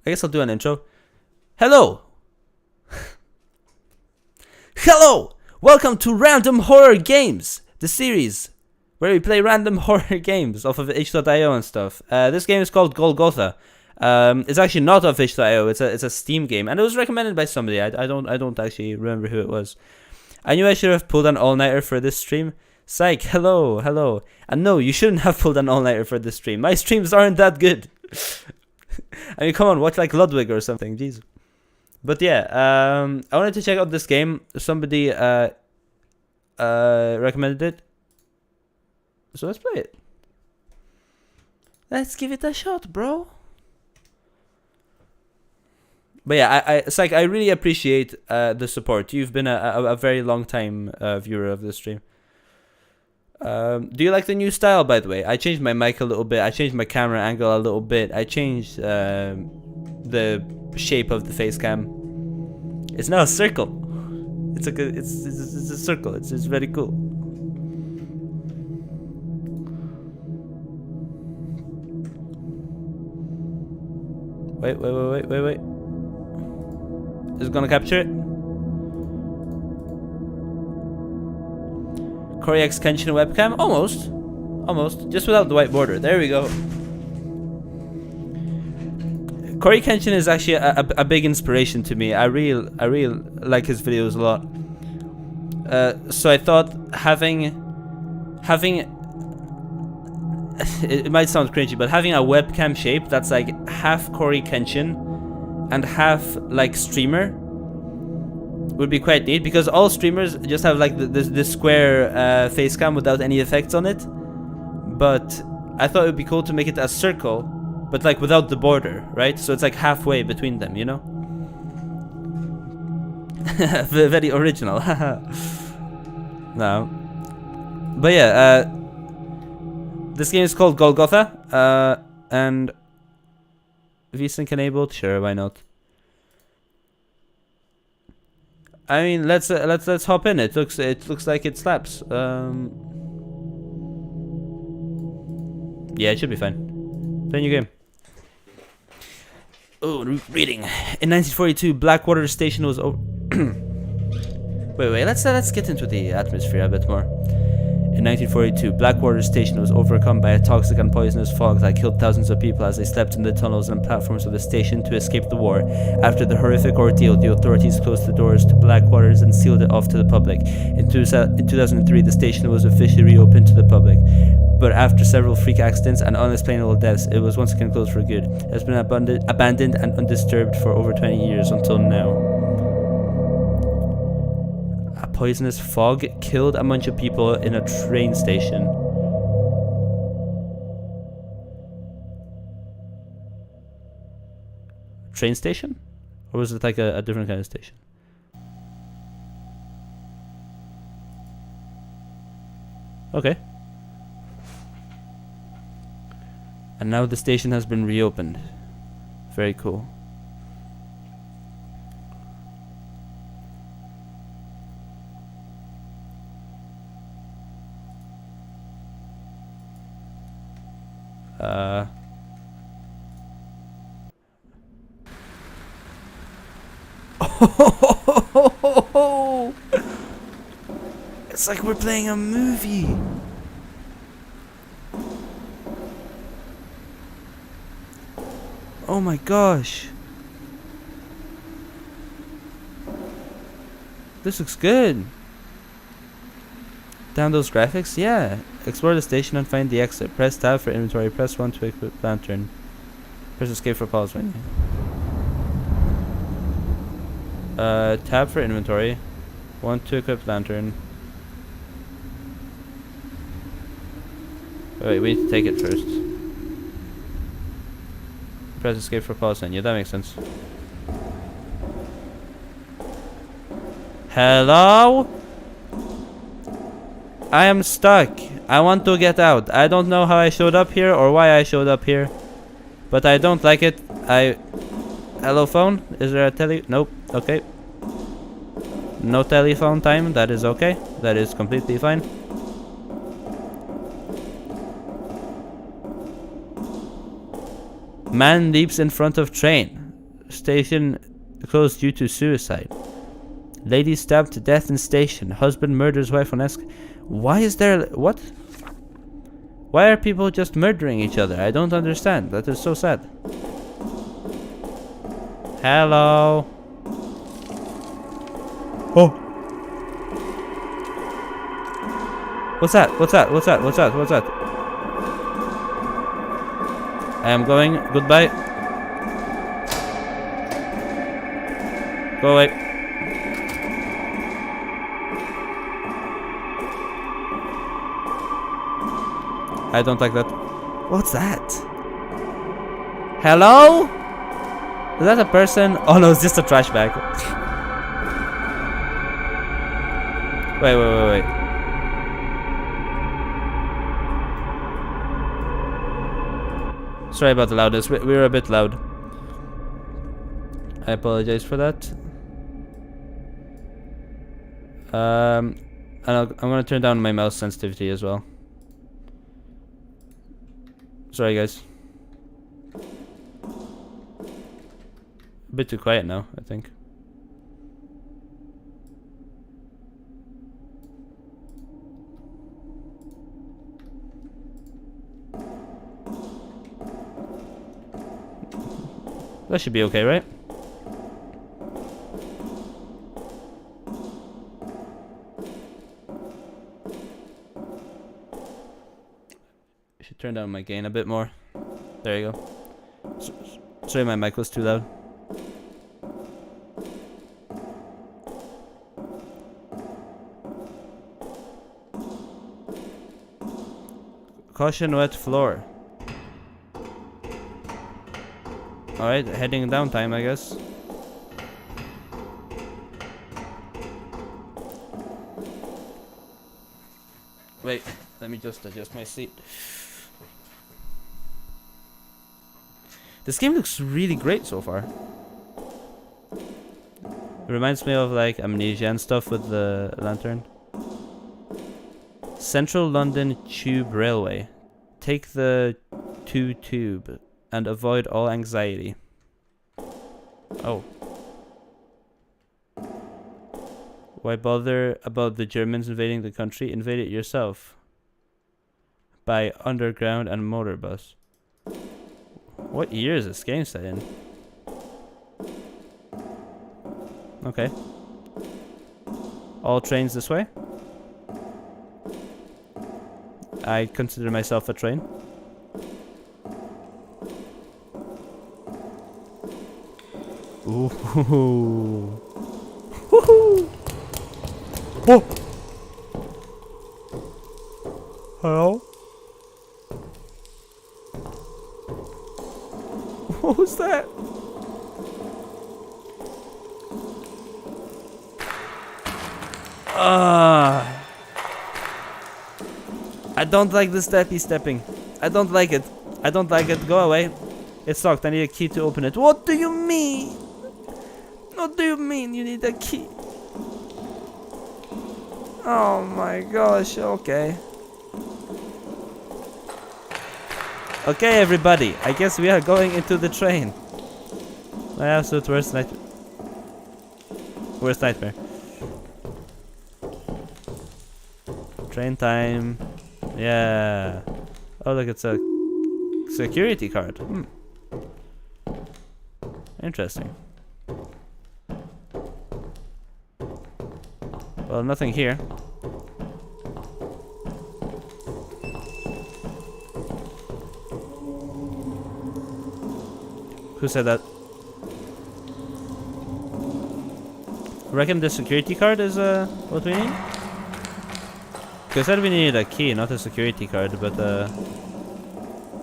I guess I'll do an intro. Hello! Hello! Welcome to Random Horror Games, the series where we play random horror games off of itch.io and stuff. This game is called Golgotha. It's actually not off itch.io. It's a Steam game, and it was recommended by somebody. I don't actually remember who it was. I knew I should have pulled an all-nighter for this stream. Psych, hello. And no, you shouldn't have pulled an all-nighter for this stream. My streams aren't that good. I mean, come on, watch like Ludwig or something, jeez. But yeah, I wanted to check out this game. Somebody recommended it. So let's play it. Let's give it a shot, bro. But yeah, it's like I really appreciate the support. You've been a very long time viewer of this stream. Do you like the new style, by the way? I changed my mic a little bit. I changed my camera angle a little bit. I changed the shape of the face cam. It's now a circle. It's a circle. It's very cool. Wait. Is it gonna capture it? Cory X Kenshin webcam? Almost. Just without the white border. There we go. Cory Kenshin is actually a big inspiration to me. I really like his videos a lot. So I thought having it might sound cringy, but having a webcam shape that's like half Cory Kenshin and half like streamer would be quite neat, because all streamers just have like the square face cam without any effects on it. But I thought it would be cool to make it a circle, but like without the border, right? So it's like halfway between them, you know? Very original. No. But yeah, this game is called Golgotha, and VSync enabled, sure, why not? I mean, let's hop in. It looks like it slaps. Yeah, it should be fine. Play a new game. Oh, reading. In 1942, Blackwater Station was over. wait. Let's get into the atmosphere a bit more. In 1942, Blackwater Station was overcome by a toxic and poisonous fog that killed thousands of people as they slept in the tunnels and platforms of the station to escape the war. After the horrific ordeal, the authorities closed the doors to Blackwaters and sealed it off to the public. In 2003, the station was officially reopened to the public. But after several freak accidents and unexplainable deaths, it was once again closed for good. It has been abandoned and undisturbed for over 20 years until now. A poisonous fog killed a bunch of people in a train station. Train station? Or was it like a different kind of station? Okay. And now the station has been reopened. Very cool. It's like we're playing a movie. Oh my gosh. This looks good. Down those graphics? Yeah. Explore the station and find the exit. Press tab for inventory. Press 1 to equip lantern. Press escape for pause menu. Tab for inventory. 1 to equip lantern. Wait, we need to take it first. Press escape for pause menu. That makes sense. Hello? I am stuck. I want to get out. I don't know how I showed up here or why I showed up here, but I don't like it. Hello phone? Is there a Nope. Okay. No telephone time. That is okay. That is completely fine. Man leaps in front of train. Station closed due to suicide. Lady stabbed to death in station. Husband murders wife on escalator. Why is there... What? Why are people just murdering each other? I don't understand. That is so sad. Hello? Oh! What's that? What's that? What's that? What's that? What's that? I am going. Goodbye. Go away. I don't like that. What's that? Hello? Is that a person? Oh no, it's just a trash bag. Wait. Sorry about the loudness. We were a bit loud. I apologize for that. And I'm gonna turn down my mouse sensitivity as well. Sorry, guys. A bit too quiet now, I think. That should be okay, right? I should turn down my gain a bit more. There you go. Sorry, my mic was too loud. Caution wet floor. Alright, heading down time, I guess. Wait, let me just adjust my seat. This game looks really great so far. It reminds me of like Amnesia and stuff with the lantern. Central London Tube Railway. Take the 2 tube and avoid all anxiety. Oh. Why bother about the Germans invading the country? Invade it yourself. By underground and motor bus. What year is this game set in? Okay. All trains this way? I consider myself a train. Ooh. Woohoo! Whoa! Hello? What was that? I don't like the stepping. I don't like it. I don't like it. Go away. It's locked. I need a key to open it. What do you mean? What do you mean you need a key? Oh my gosh. Okay. Okay, everybody. I guess we are going into the train. My absolute worst nightmare. Worst nightmare. Train time. Yeah. Oh, look, it's a security card. Interesting. Well, nothing here. Who said that? Reckon the security card is what we need? Because I said we needed a key, not a security card, but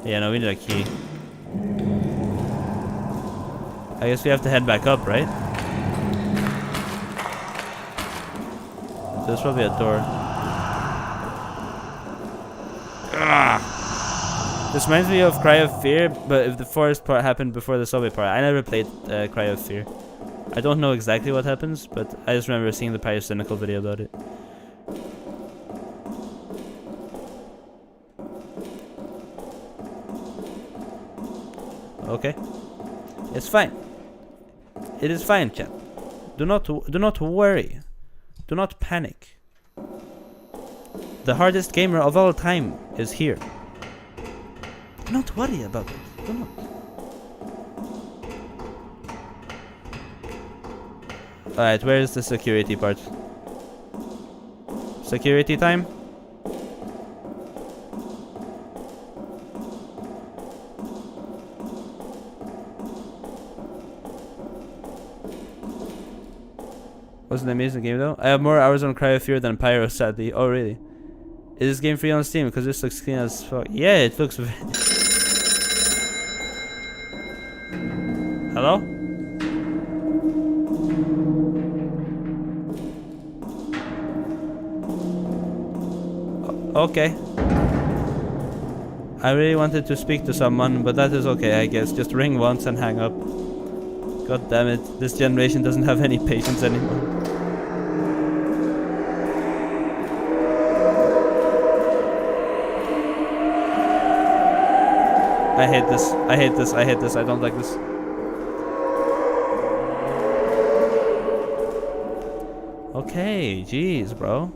yeah, no, we need a key. I guess we have to head back up, right? So there's probably a door. Ugh. This reminds me of Cry of Fear, but if the forest part happened before the subway part. I never played Cry of Fear. I don't know exactly what happens, but I just remember seeing the Pyrocynical video about it. Okay, it's fine. It is fine, chat. Do not worry. Do not panic. The hardest gamer of all time is here. Do not worry about it. Do not. Alright, where is the security part? Security time? Was an amazing game though. I have more hours on Cry of Fear than Pyro, sadly. Oh really? Is this game free on Steam? Because this looks clean as fuck. Yeah, it looks. Hello? Okay. I really wanted to speak to someone, but that is okay, I guess. Just ring once and hang up. God damn it, this generation doesn't have any patience anymore. I hate this. I hate this. I hate this. I don't like this. Okay, jeez, bro.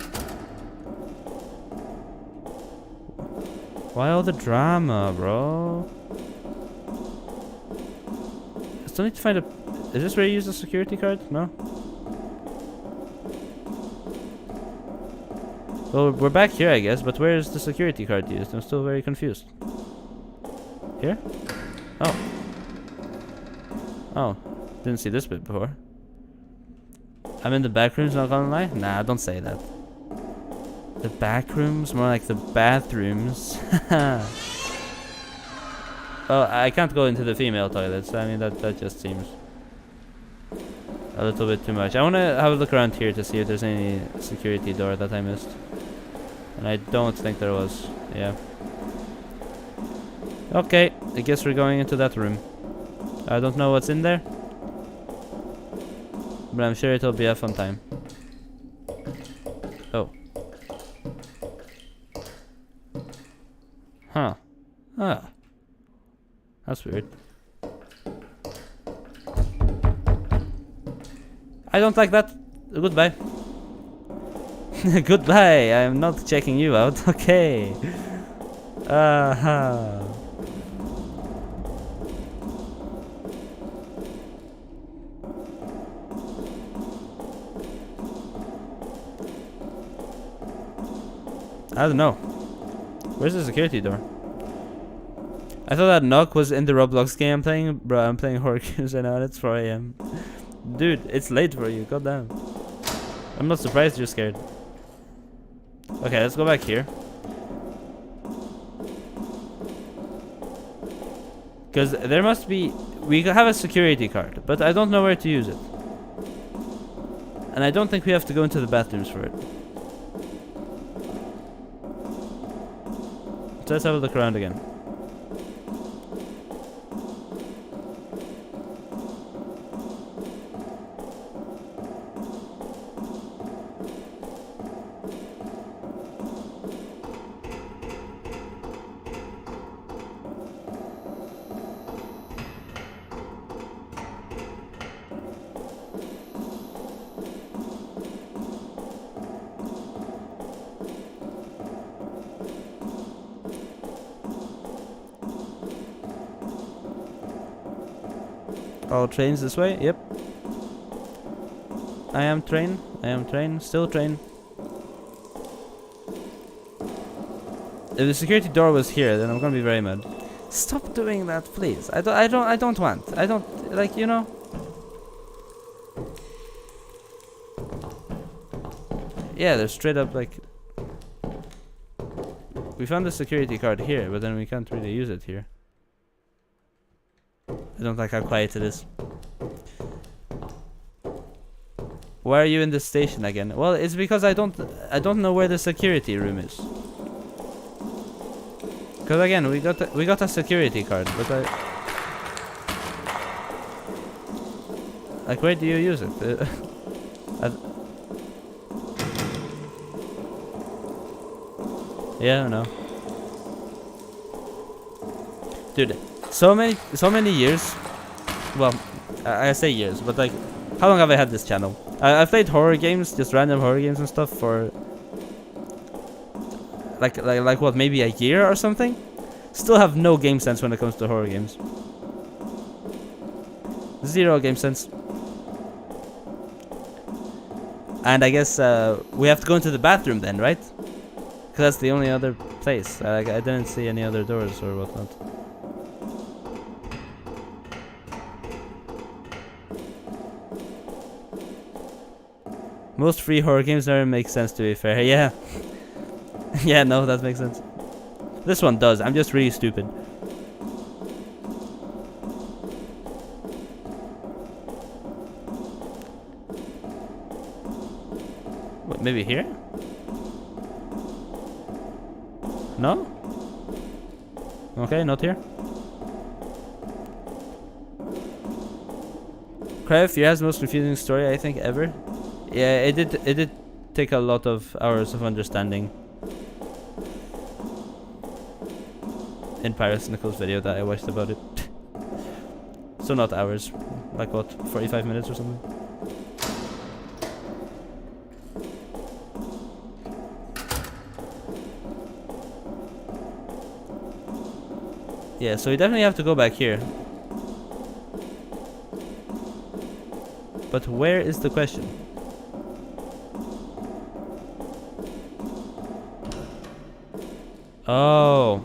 Why all the drama, bro? I still need to find a... Is this where you use the security card? No? Well, we're back here, I guess, but where is the security card used? I'm still very confused. Here? Oh. Oh. Didn't see this bit before. I'm in the back rooms, not gonna lie? Nah, don't say that. The back rooms? More like the bathrooms. Well, I can't go into the female toilets. I mean, that just seems a little bit too much. I want to have a look around here to see if there's any security door that I missed. And I don't think there was. Yeah. Okay, I guess we're going into that room. I don't know what's in there. But I'm sure it'll be a fun time. Oh. Huh. Ah. That's weird. I don't like that. Goodbye. Goodbye. I am not checking you out. Okay. I don't know. Where's the security door? I thought that knock was in the Roblox game I'm playing. Bro, I'm playing horror games right now and it's 4 AM. Dude, it's late for you. Goddamn. I'm not surprised you're scared. Okay, let's go back here. Because there must be... We have a security card, but I don't know where to use it. And I don't think we have to go into the bathrooms for it. So let's have a look around again. All trains this way? Yep. I am train. Still train. If the security door was here, then I'm gonna be very mad. Stop doing that, please. I don't want. I don't, like, you know. Yeah, they're straight up like... We found the security card here, but then we can't really use it here. I don't like how quiet it is. Why are you in the station again? Well, it's because I don't know where the security room is. Because again, we got a security card, but like, where do you use it? Yeah, I don't know. Dude, so many years. Well, I say years, but like, how long have I had this channel? I've played horror games, just random horror games and stuff for like what, maybe a year or something? Still have no game sense when it comes to horror games. Zero game sense. And I guess we have to go into the bathroom then, right? Because that's the only other place. I didn't see any other doors or whatnot. Most free horror games never make sense, to be fair. Yeah. Yeah, no, that makes sense. This one does. I'm just really stupid. What, maybe here? No? Okay, not here. Crave, you have the most confusing story I think ever. Yeah, it did take a lot of hours of understanding in Pirates Nichols' video that I watched about it. So not hours, like what, 45 minutes or something? Yeah, so we definitely have to go back here. But where is the question? Oh.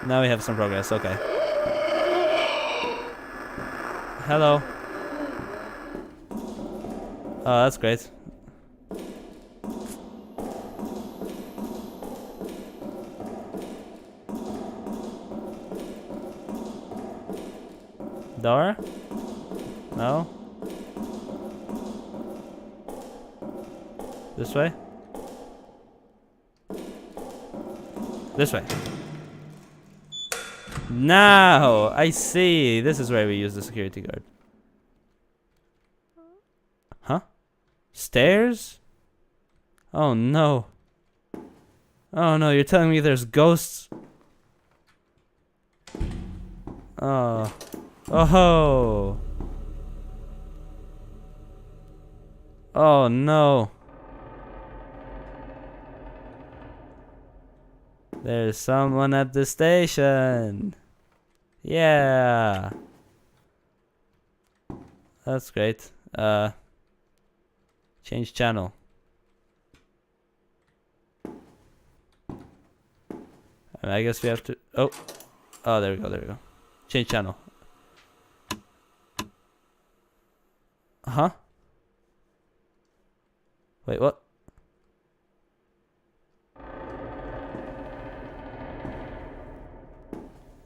Now we have some progress, okay. Hello. Oh, that's great. Door? No? This way? This way. Now I see. This is where we use the security guard. Huh? Stairs? Oh no. Oh no, you're telling me there's ghosts? Oh. Oh. Oh no. There's someone at the station. Yeah. That's great. Change channel. I guess we have to... Oh, there we go, there we go. Change channel. Huh? Wait, what?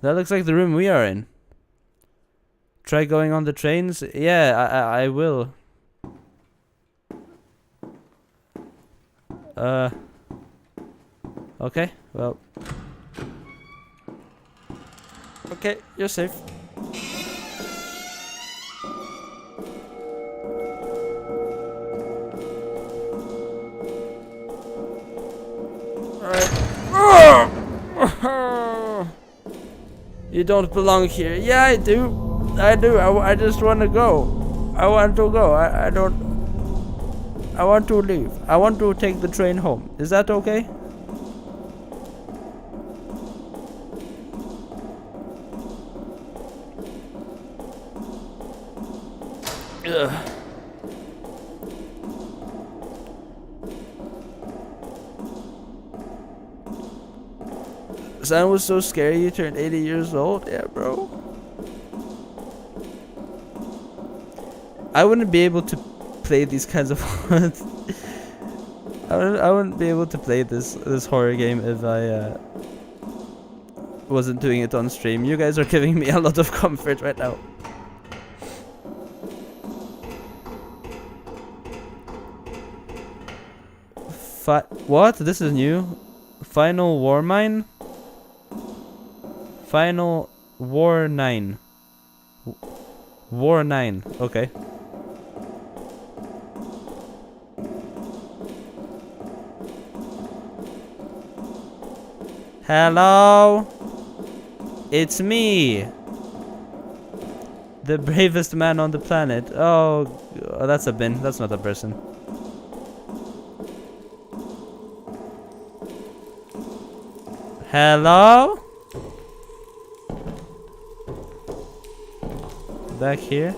That looks like the room we are in. Try going on the trains? Yeah, I will. Okay, well... Okay, you're safe. Alright. You don't belong here. Yeah, I do. I do. I just want to go. I want to go. I don't... I want to leave. I want to take the train home. Is that okay? Ugh. Sam was so scary you turned 80 years old? Yeah, bro. I wouldn't be able to play these kinds of I wouldn't be able to play this horror game if I wasn't doing it on stream. You guys are giving me a lot of comfort right now. What? This is new. Final War Mine? Final War 9. War 9. Okay. Hello? It's me. The bravest man on the planet. Oh, that's a bin. That's not a person. Hello? Back here?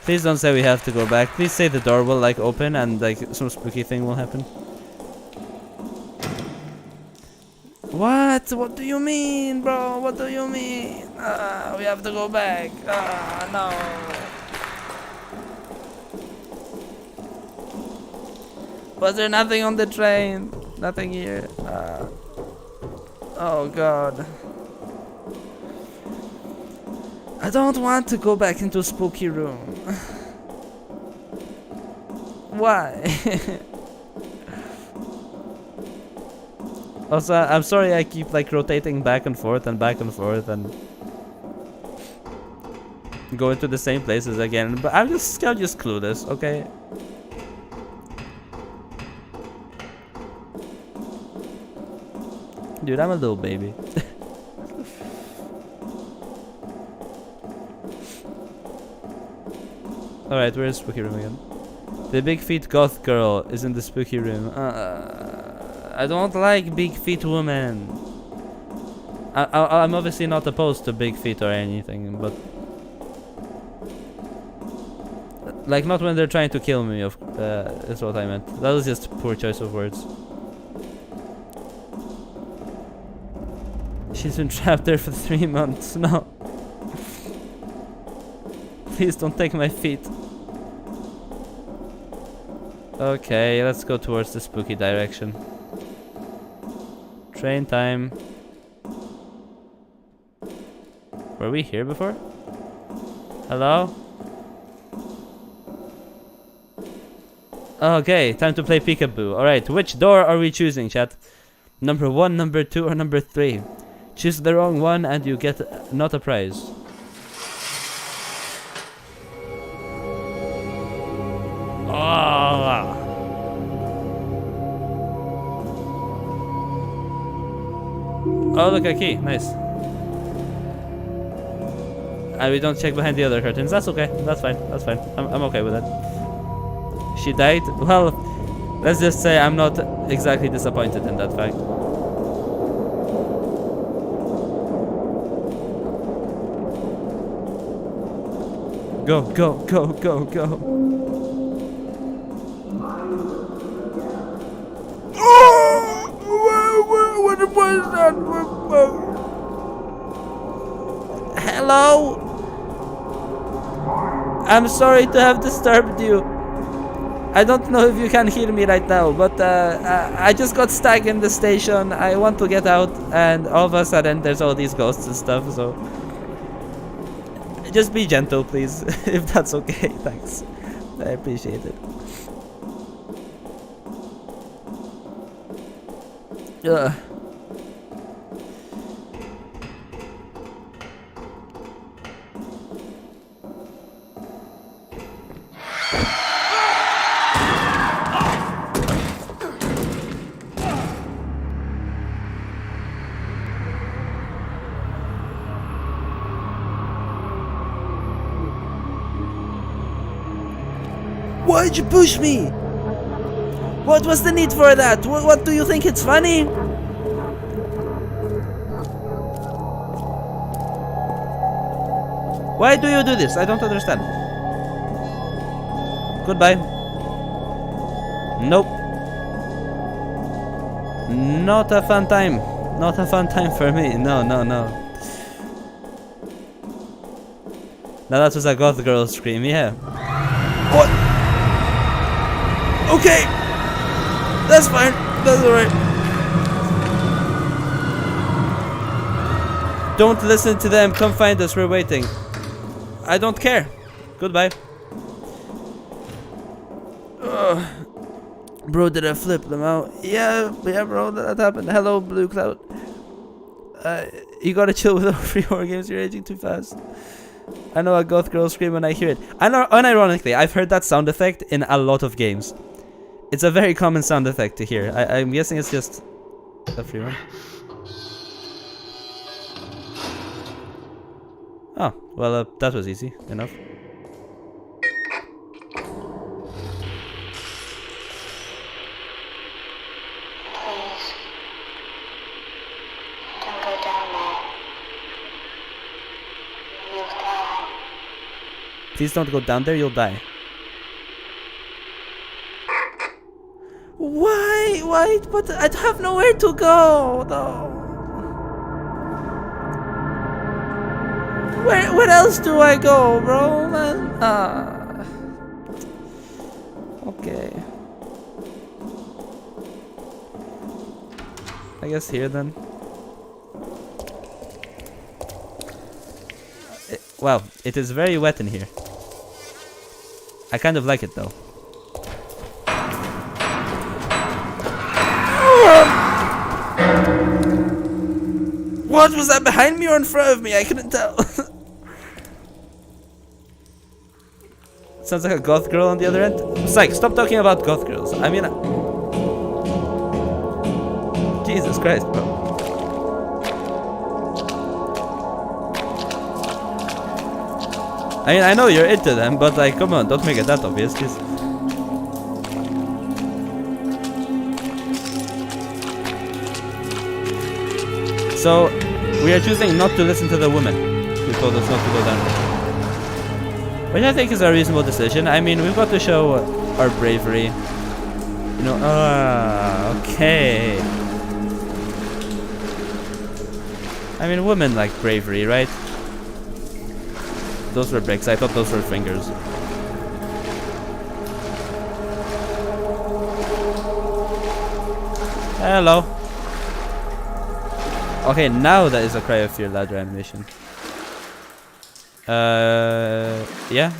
Please don't say we have to go back. Please say the door will like open and like some spooky thing will happen. What? What do you mean, bro? What do you mean? We have to go back. No. Was there nothing on the train? Nothing here. Oh god. I don't want to go back into a spooky room. Why? Also, I'm sorry I keep like rotating back and forth and go into the same places again, but I'm just clueless, okay? Dude, I'm a little baby. Alright, where's spooky room again? The big feet goth girl is in the spooky room. I don't like big feet women. I'm obviously not opposed to big feet or anything, but... Like, not when they're trying to kill me, is what I meant. That was just poor choice of words. She's been trapped there for 3 months. No. Please don't take my feet. Okay, let's go towards the spooky direction. Train time. Were we here before? Hello? Okay, time to play peekaboo. Alright, which door are we choosing, chat? Number 1, number 2, or number 3. Choose the wrong one and you get not a prize. Oh, look, a key. Nice. And we don't check behind the other curtains. That's okay. That's fine. That's fine. I'm okay with it. She died? Well, let's just say I'm not exactly disappointed in that fact. Go, go, go, go, go. What was that? Hello? I'm sorry to have disturbed you. I don't know if you can hear me right now, but I just got stuck in the station. I want to get out, and all of a sudden there's all these ghosts and stuff, so... Just be gentle, please, if that's okay. Thanks. I appreciate it. Ugh. Why'd you push me? What was the need for that? What do you think, it's funny? Why do you do this? I don't understand. Goodbye. Nope. Not a fun time. Not a fun time for me. No, no, no. Now that was a goth girl scream, yeah. What? Okay. That's fine. That's alright. Don't listen to them. Come find us. We're waiting. I don't care. Goodbye. Bro, did I flip them out? Yeah, bro, that happened. Hello, Blue Cloud. You gotta chill with our free horror games. You're aging too fast. I know a goth girl scream when I hear it. Unironically, I've heard that sound effect in a lot of games. It's a very common sound effect to hear. I'm guessing it's just a free one. Oh, well, that was easy enough. Don't go down there. You'll die. Please don't go down there, you'll die. Why? Why? But I have nowhere to go, though. Where else do I go, bro, man? Okay. I guess here, then. Wow, it is very wet in here. I kind of like it, though. What was that, behind me or in front of me? I couldn't tell. Sounds like a goth girl on the other end. Psych, stop talking about goth girls. I mean, Jesus Christ, bro. I mean, I know you're into them, but like, come on, don't make it that obvious, please. So, we are choosing not to listen to the woman who told us not to go down there. Which I think is a reasonable decision. I mean, we've got to show our bravery. You know, okay. I mean, women like bravery, right? Those were bricks. I thought those were fingers. Hello. Okay, now that is a Cry of Fear ladder animation. Yeah.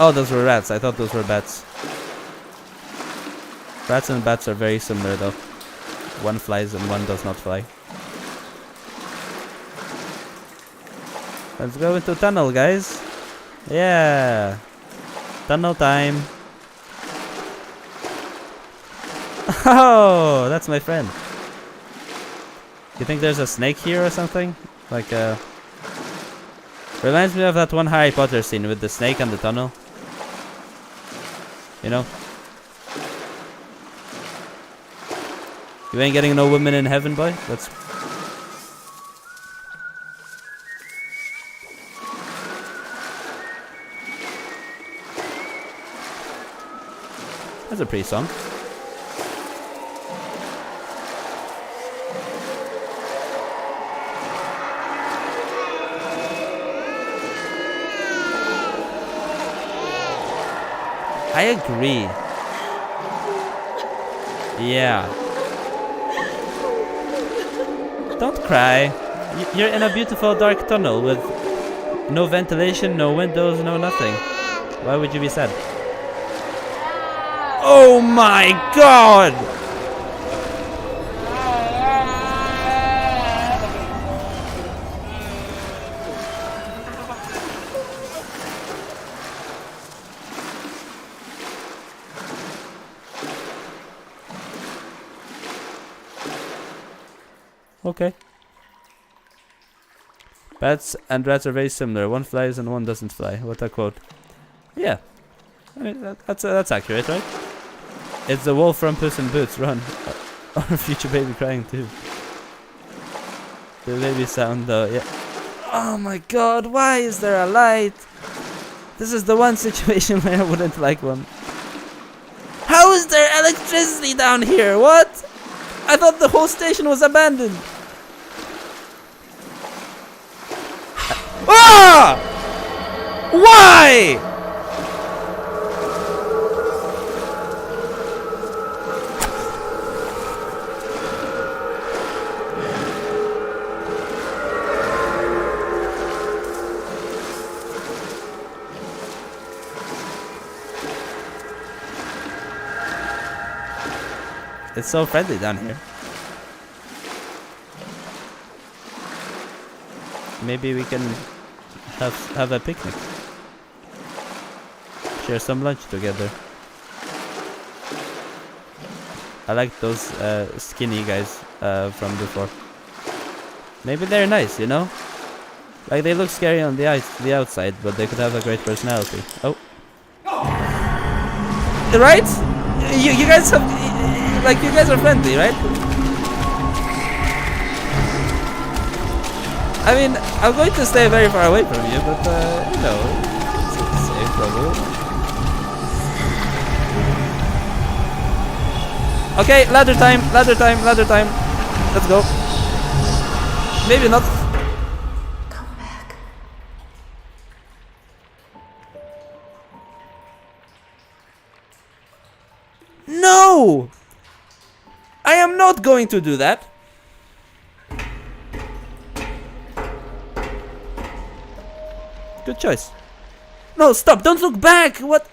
Oh, those were rats. I thought those were bats. Rats and bats are very similar though. One flies and one does not fly. Let's go into tunnel, guys. Yeah. Tunnel time. Oh, that's my friend. You think there's a snake here or something? Like reminds me of that one Harry Potter scene with the snake and the tunnel. You know? You ain't getting no women in heaven, boy? That's a pretty song. I agree. Yeah. Don't cry. You're in a beautiful dark tunnel with no ventilation, no windows, no nothing. Why would you be sad? Oh my god! Okay. Bats and rats are very similar. One flies and one doesn't fly. What a quote. Yeah. I mean, that's accurate, right? It's the wolf from Puss in Boots. Run. Or future baby crying too. The baby sound though, yeah. Oh my god, why is there a light? This is the one situation where I wouldn't like one. How is there electricity down here? What? I thought the whole station was abandoned. Ah! Why? It's so friendly down here. Maybe we can have a picnic. Share some lunch together. I like those skinny guys from before. Maybe they're nice, you know? Like they look scary on the outside, but they could have a great personality. Oh. Right? You guys have... Like, you guys are friendly, right? I mean, I'm going to stay very far away from you, but, you know, it's safe probably. Okay, ladder time, ladder time, ladder time. Let's go. Maybe not. Come back. No! I am not going to do that. Good choice. No, stop! Don't look back! What?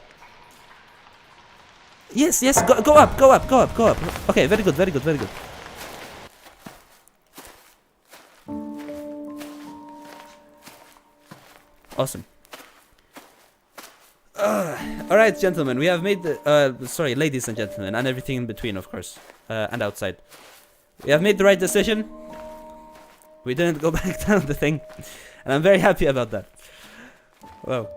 Yes, yes, go up, go up, go up, go up. Okay, very good, very good, very good. Awesome. Alright, gentlemen, we have made the... sorry, ladies and gentlemen, and everything in between, of course. And outside. We have made the right decision. We didn't go back down the thing. And I'm very happy about that. Wow.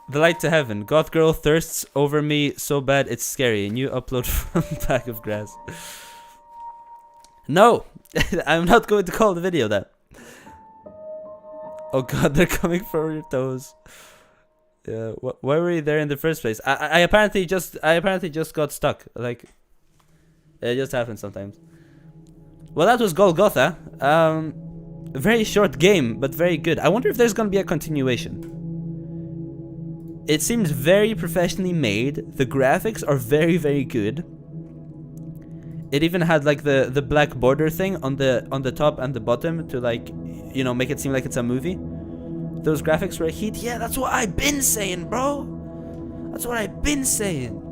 The light to heaven. Goth girl thirsts over me so bad it's scary. New upload from Pack of Grass. No! I'm not going to call the video that. Oh god, they're coming for your toes. Yeah, why were you there in the first place? I apparently just got stuck. Like, it just happens sometimes. Well, that was Golgotha. Very short game, but very good. I wonder if there's gonna be a continuation. It seems very professionally made. The graphics are very, very good. It even had like the black border thing on the top and the bottom to, like, you know, make it seem like it's a movie. those graphics were heat. Yeah, that's what I've been saying, bro. That's what I've been saying.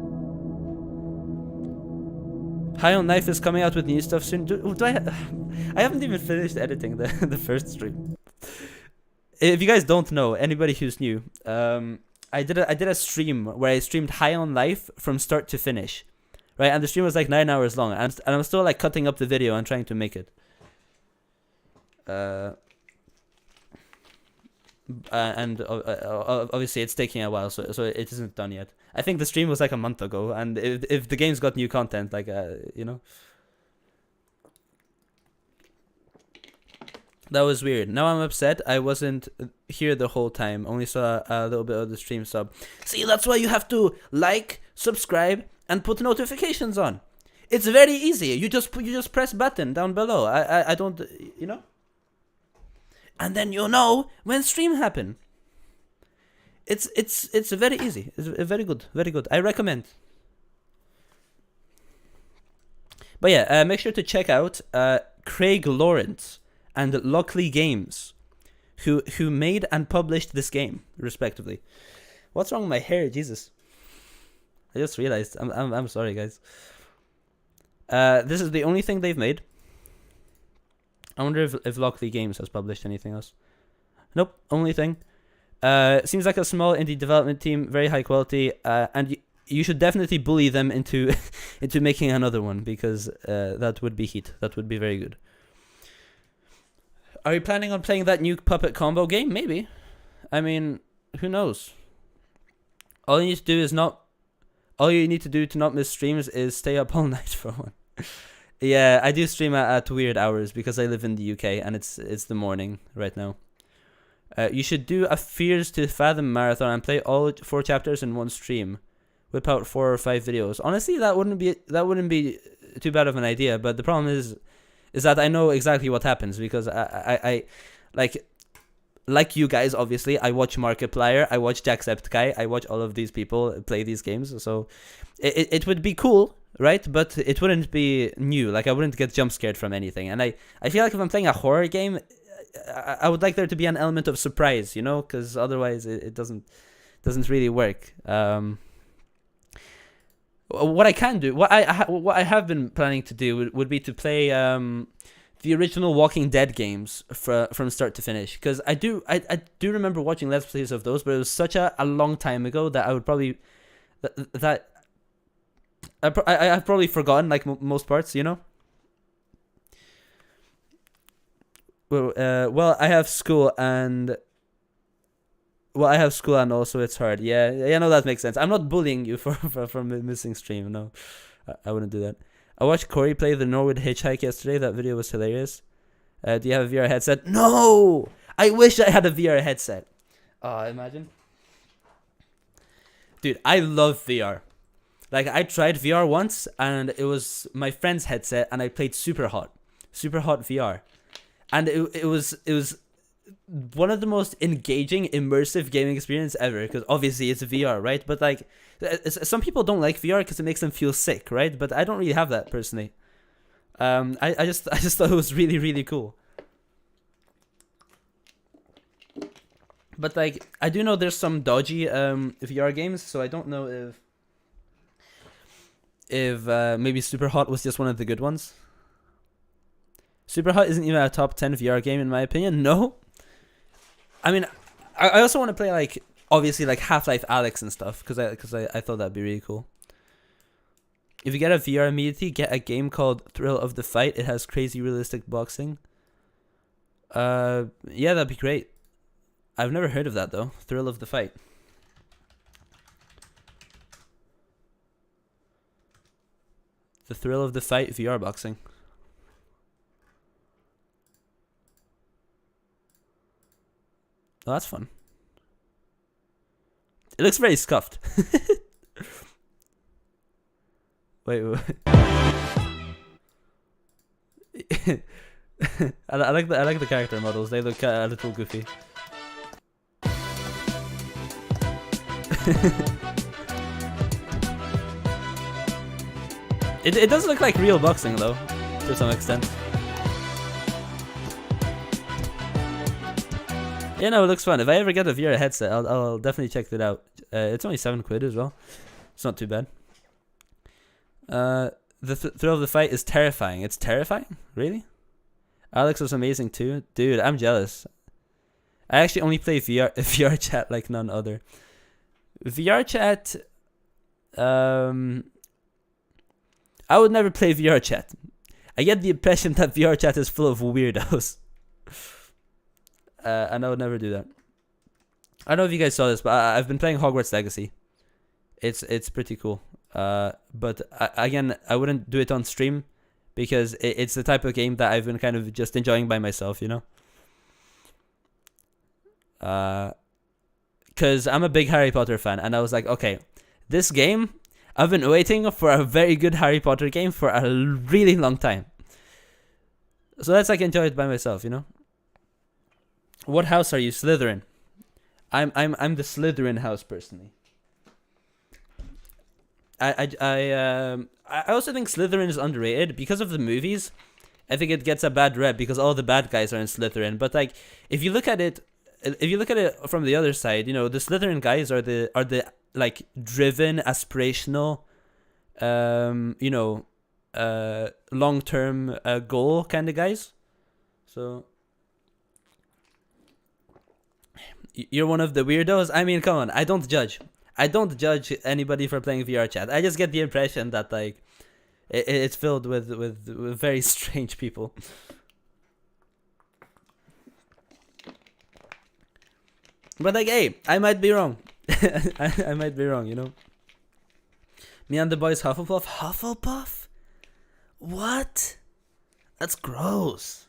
High on Life is coming out with new stuff soon. I haven't even finished editing the first stream. If you guys don't know, anybody who's new, I did a stream where I streamed High on Life from start to finish, right? And the stream was like 9 hours long, and I'm still like cutting up the video and trying to make it. And obviously it's taking a while, so it isn't done yet. I think the stream was like a month ago, and if the game's got new content, like you know. That was weird. Now I'm upset. I wasn't here the whole time. Only saw a little bit of the stream sub. See, that's why you have to like, subscribe, and put notifications on. It's very easy. You just press button down below. I don't, you know. And then you'll know when stream happen. It's very easy. It's very good. Very good. I recommend. But yeah, make sure to check out Craig Lawrence and Lockley Games, who made and published this game, respectively. What's wrong with my hair? Jesus. I just realized. I'm sorry, guys. This is the only thing they've made. I wonder if Lockley Games has published anything else. Nope, only thing. Seems like a small indie development team, very high quality, and you should definitely bully them into into making another one, because that would be heat. That would be very good. Are you planning on playing that new Puppet Combo game? Maybe. I mean, who knows? All you need to do is all you need to do to not miss streams is stay up all night for one. Yeah, I do stream at weird hours because I live in the UK and it's the morning right now. You should do a Fears to Fathom marathon and play all 4 chapters in one stream. Whip out 4 or 5 videos. Honestly, that wouldn't be too bad of an idea, but the problem is that I know exactly what happens, because I like you guys, obviously, I watch Markiplier, I watch Jacksepticeye, I watch all of these people play these games, so it would be cool, right? But it wouldn't be new. Like, I wouldn't get jump scared from anything. And I feel like if I'm playing a horror game, I would like there to be an element of surprise, you know, because otherwise it doesn't really work. What I can do, what I have been planning to do would be to play the original Walking Dead games from start to finish, because I do remember watching Let's Plays of those, but it was such a long time ago that I would probably I've probably forgotten, like, most parts, you know. Well, I have school and also it's hard. Yeah, no, that makes sense. I'm not bullying you for missing stream. No, I wouldn't do that. I watched Corey play the Norwood Hitchhike yesterday. That video was hilarious. Do you have a VR headset? No! I wish I had a VR headset. Oh, imagine. Dude, I love VR. Like, I tried VR once, and it was my friend's headset, and I played Superhot VR. And it was one of the most engaging, immersive gaming experience ever, because obviously it's VR, right? But like, some people don't like VR because it makes them feel sick, right? But I don't really have that personally. I just thought it was really, really cool. But like, I do know there's some dodgy VR games, so I don't know if maybe Superhot was just one of the good ones. Superhot isn't even a top 10 VR game in my opinion. No. I mean, I also want to play, like, obviously, like, Half-Life Alyx and stuff, because I thought that'd be really cool. If you get a VR immediately, get a game called Thrill of the Fight. It has crazy realistic boxing. Yeah, that'd be great. I've never heard of that, though. Thrill of the Fight. The Thrill of the Fight VR boxing. Oh, that's fun. It looks very scuffed. Wait. I like the character models. They look a little goofy. It does look like real boxing though, to some extent. Yeah, no, it looks fun. If I ever get a VR headset, I'll definitely check it out. It's only £7 as well. It's not too bad. The thrill of the fight is terrifying. It's terrifying? Really? Alex was amazing too. Dude, I'm jealous. I actually only play VR chat like none other. VR chat, I would never play VR chat. I get the impression that VR chat is full of weirdos. And I would never do that. I don't know if you guys saw this, but I've been playing Hogwarts Legacy. It's pretty cool. But again, I wouldn't do it on stream because it's the type of game that I've been kind of just enjoying by myself, you know? Because I'm a big Harry Potter fan, and I was like, okay, this game, I've been waiting for a very good Harry Potter game for a really long time. So let's like enjoy it by myself, you know? What house are you? Slytherin. I'm the Slytherin house personally. I also think Slytherin is underrated because of the movies. I think it gets a bad rep because all the bad guys are in Slytherin. But like, if you look at it from the other side, you know, the Slytherin guys are the like driven, aspirational, you know, long-term goal kind of guys. So you're one of the weirdos. I mean, come on, I don't judge anybody for playing VR chat. I just get the impression that like it's filled with very strange people. But like, hey, I might be wrong. I might be wrong, you know. Me and the boys Hufflepuff. Hufflepuff? What? That's gross.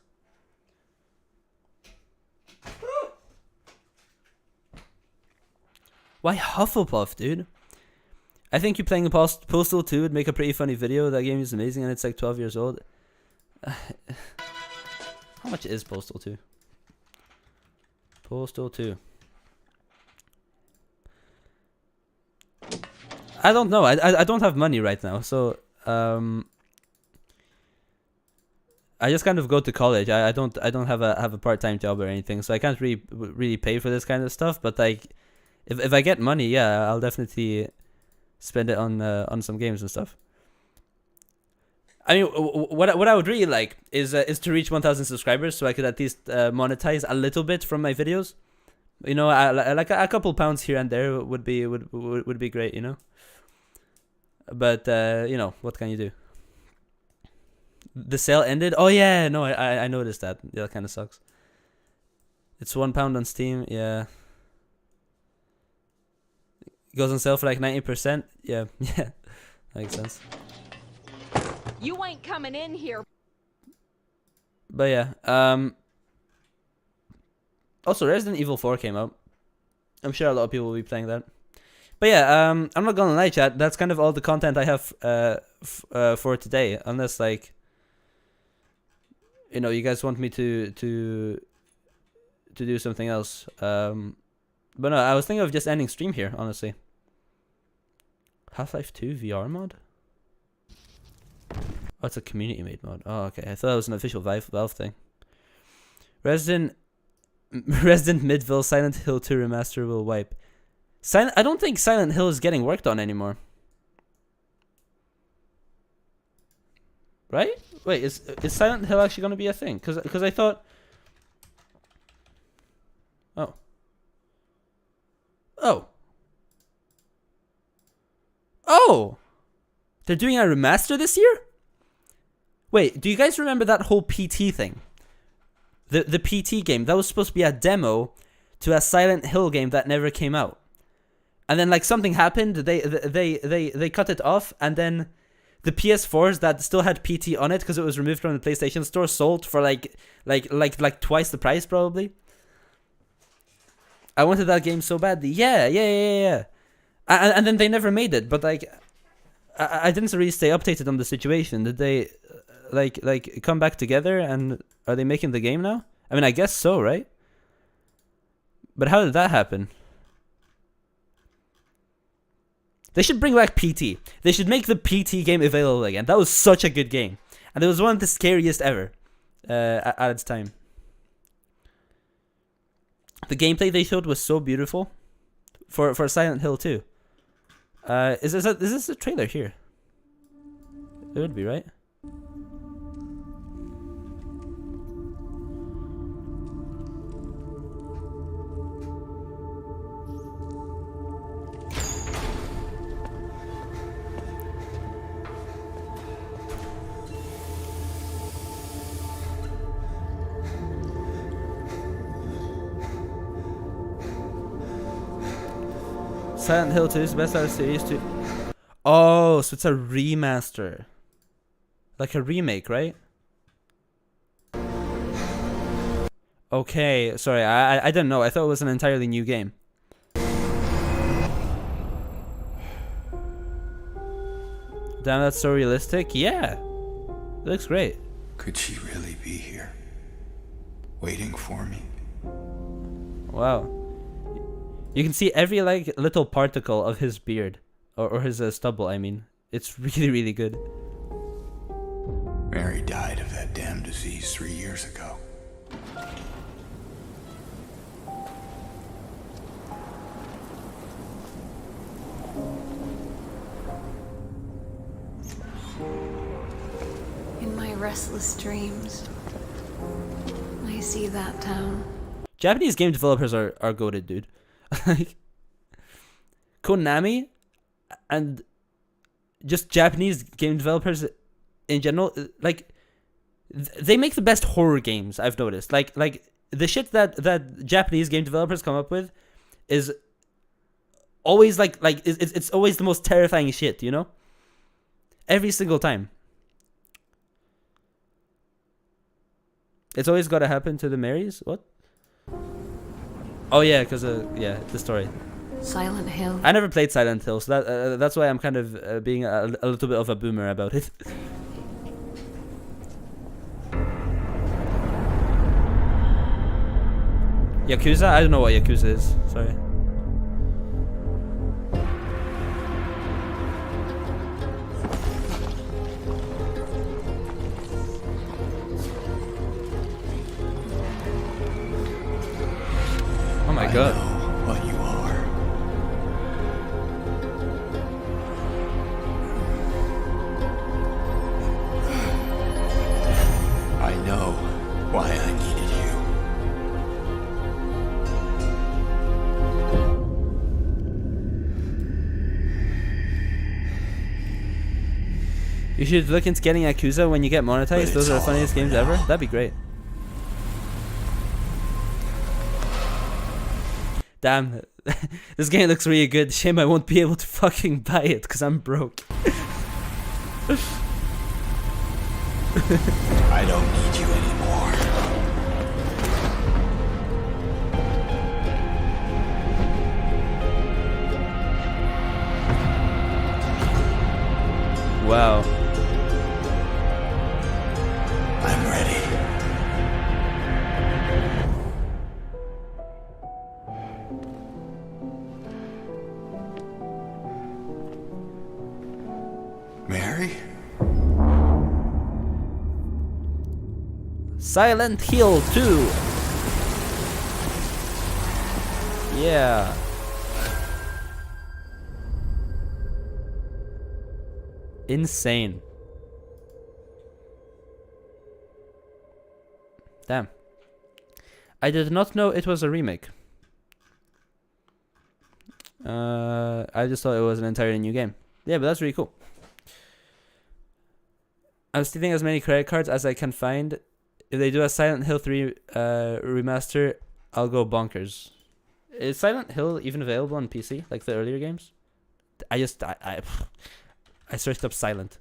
Why Hufflepuff, dude? I think you playing Postal 2 would make a pretty funny video. That game is amazing and it's like 12 years old. How much is Postal 2? Postal 2. I don't know. I don't have money right now, so I just kind of go to college. I don't have a part-time job or anything, so I can't really pay for this kind of stuff. But like, if I get money, yeah, I'll definitely spend it on some games and stuff. I mean, what I would really like is to reach 1,000 subscribers, so I could at least monetize a little bit from my videos. You know, like a couple pounds here and there would be great. You know. But you know, what can you do? The sale ended. Oh yeah, no, I noticed that. Yeah, that kind of sucks. It's £1 on Steam. Yeah. It goes on sale for like 90%. Yeah, yeah, that makes sense. You ain't coming in here. But yeah, also Resident Evil 4 came out. I'm sure a lot of people will be playing that. But yeah, I'm not gonna lie, chat. That's kind of all the content I have for today, unless like, you know, you guys want me to do something else. But no, I was thinking of just ending stream here, honestly. Half-Life 2 VR mod? Oh, it's a community made mod. Oh, okay. I thought it was an official Valve thing. Resident Midville Silent Hill 2 remaster will wipe. I don't think Silent Hill is getting worked on anymore. Right? Wait, is Silent Hill actually going to be a thing? Because I thought... Oh. Oh. Oh! They're doing a remaster this year? Wait, do you guys remember that whole PT thing? The PT game, that was supposed to be a demo to a Silent Hill game that never came out. And then like something happened, they cut it off, and then the PS4s that still had PT on it because it was removed from the PlayStation Store sold for like twice the price probably. I wanted that game so badly. Yeah. And then they never made it, but like I didn't really stay updated on the situation. Did they like come back together, and are they making the game now? I mean, I guess so, right? But how did that happen? They should bring back PT. They should make the PT game available again. That was such a good game. And it was one of the scariest ever at its time. The gameplay they showed was so beautiful for Silent Hill 2. Is this a trailer here? It would be, right? Silent Hill 2 is the best out of series 2. Oh, so it's a remaster. Like a remake, right? Okay, sorry, I didn't know. I thought it was an entirely new game. Damn, that's so realistic. Yeah. It looks great. Could she really be here? Waiting for me? Wow. You can see every like little particle of his beard. Or his stubble, I mean. It's really, really good. Mary died of that damn disease 3 years ago. In my restless dreams, I see that town. Japanese game developers are goated, dude. Like Konami and just Japanese game developers in general, like they make the best horror games I've noticed. Like the shit that Japanese game developers come up with is always like it's always the most terrifying shit, you know? Every single time. It's always got to happen to the Marys? What? Oh yeah, because yeah, the story. Silent Hill. I never played Silent Hill, so that's why I'm kind of being a little bit of a boomer about it. Yakuza? I don't know what Yakuza is. Sorry. Oh my god. I know what you are. I know why I needed you. You should look into getting Yakuza when you get monetized. Those are the funniest games ever. That'd be great. Damn, this game looks really good. Shame I won't be able to fucking buy it because I'm broke. I don't need you anymore. Wow. I'm ready. Mary? Silent Hill 2. Yeah. Insane. Damn. I did not know it was a remake. I just thought it was an entirely new game. Yeah, but that's really cool. I'm stealing as many credit cards as I can find. If they do a Silent Hill 3 remaster, I'll go bonkers. Is Silent Hill even available on PC, like the earlier games? I searched up Silent.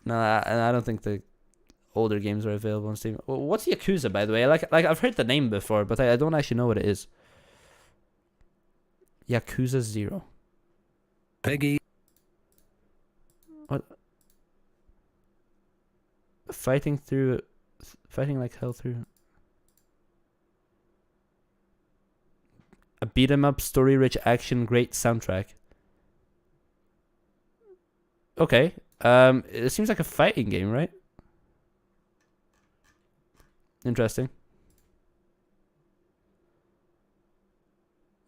No, I don't think the older games are available on Steam. What's Yakuza, by the way? Like I've heard the name before, but I don't actually know what it is. Yakuza 0. Peggy. What? Fighting like hell through a beat 'em up, story rich action, great soundtrack. Okay. It seems like a fighting game, right? Interesting.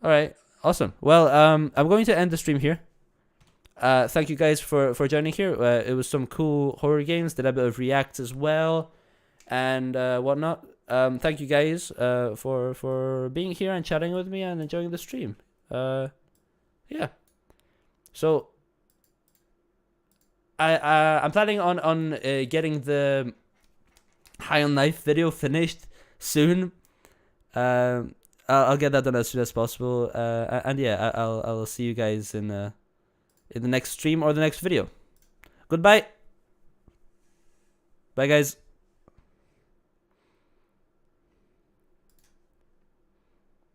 All right, awesome. Well, I'm going to end the stream here. Thank you guys for joining here. It was some cool horror games. Did a bit of reacts as well, and whatnot. Thank you guys for being here and chatting with me and enjoying the stream. Yeah. So I'm planning on getting the High on Knife video finished soon. I'll get that done as soon as possible. And yeah, I'll see you guys in the next stream or the next video. Goodbye. Bye, guys.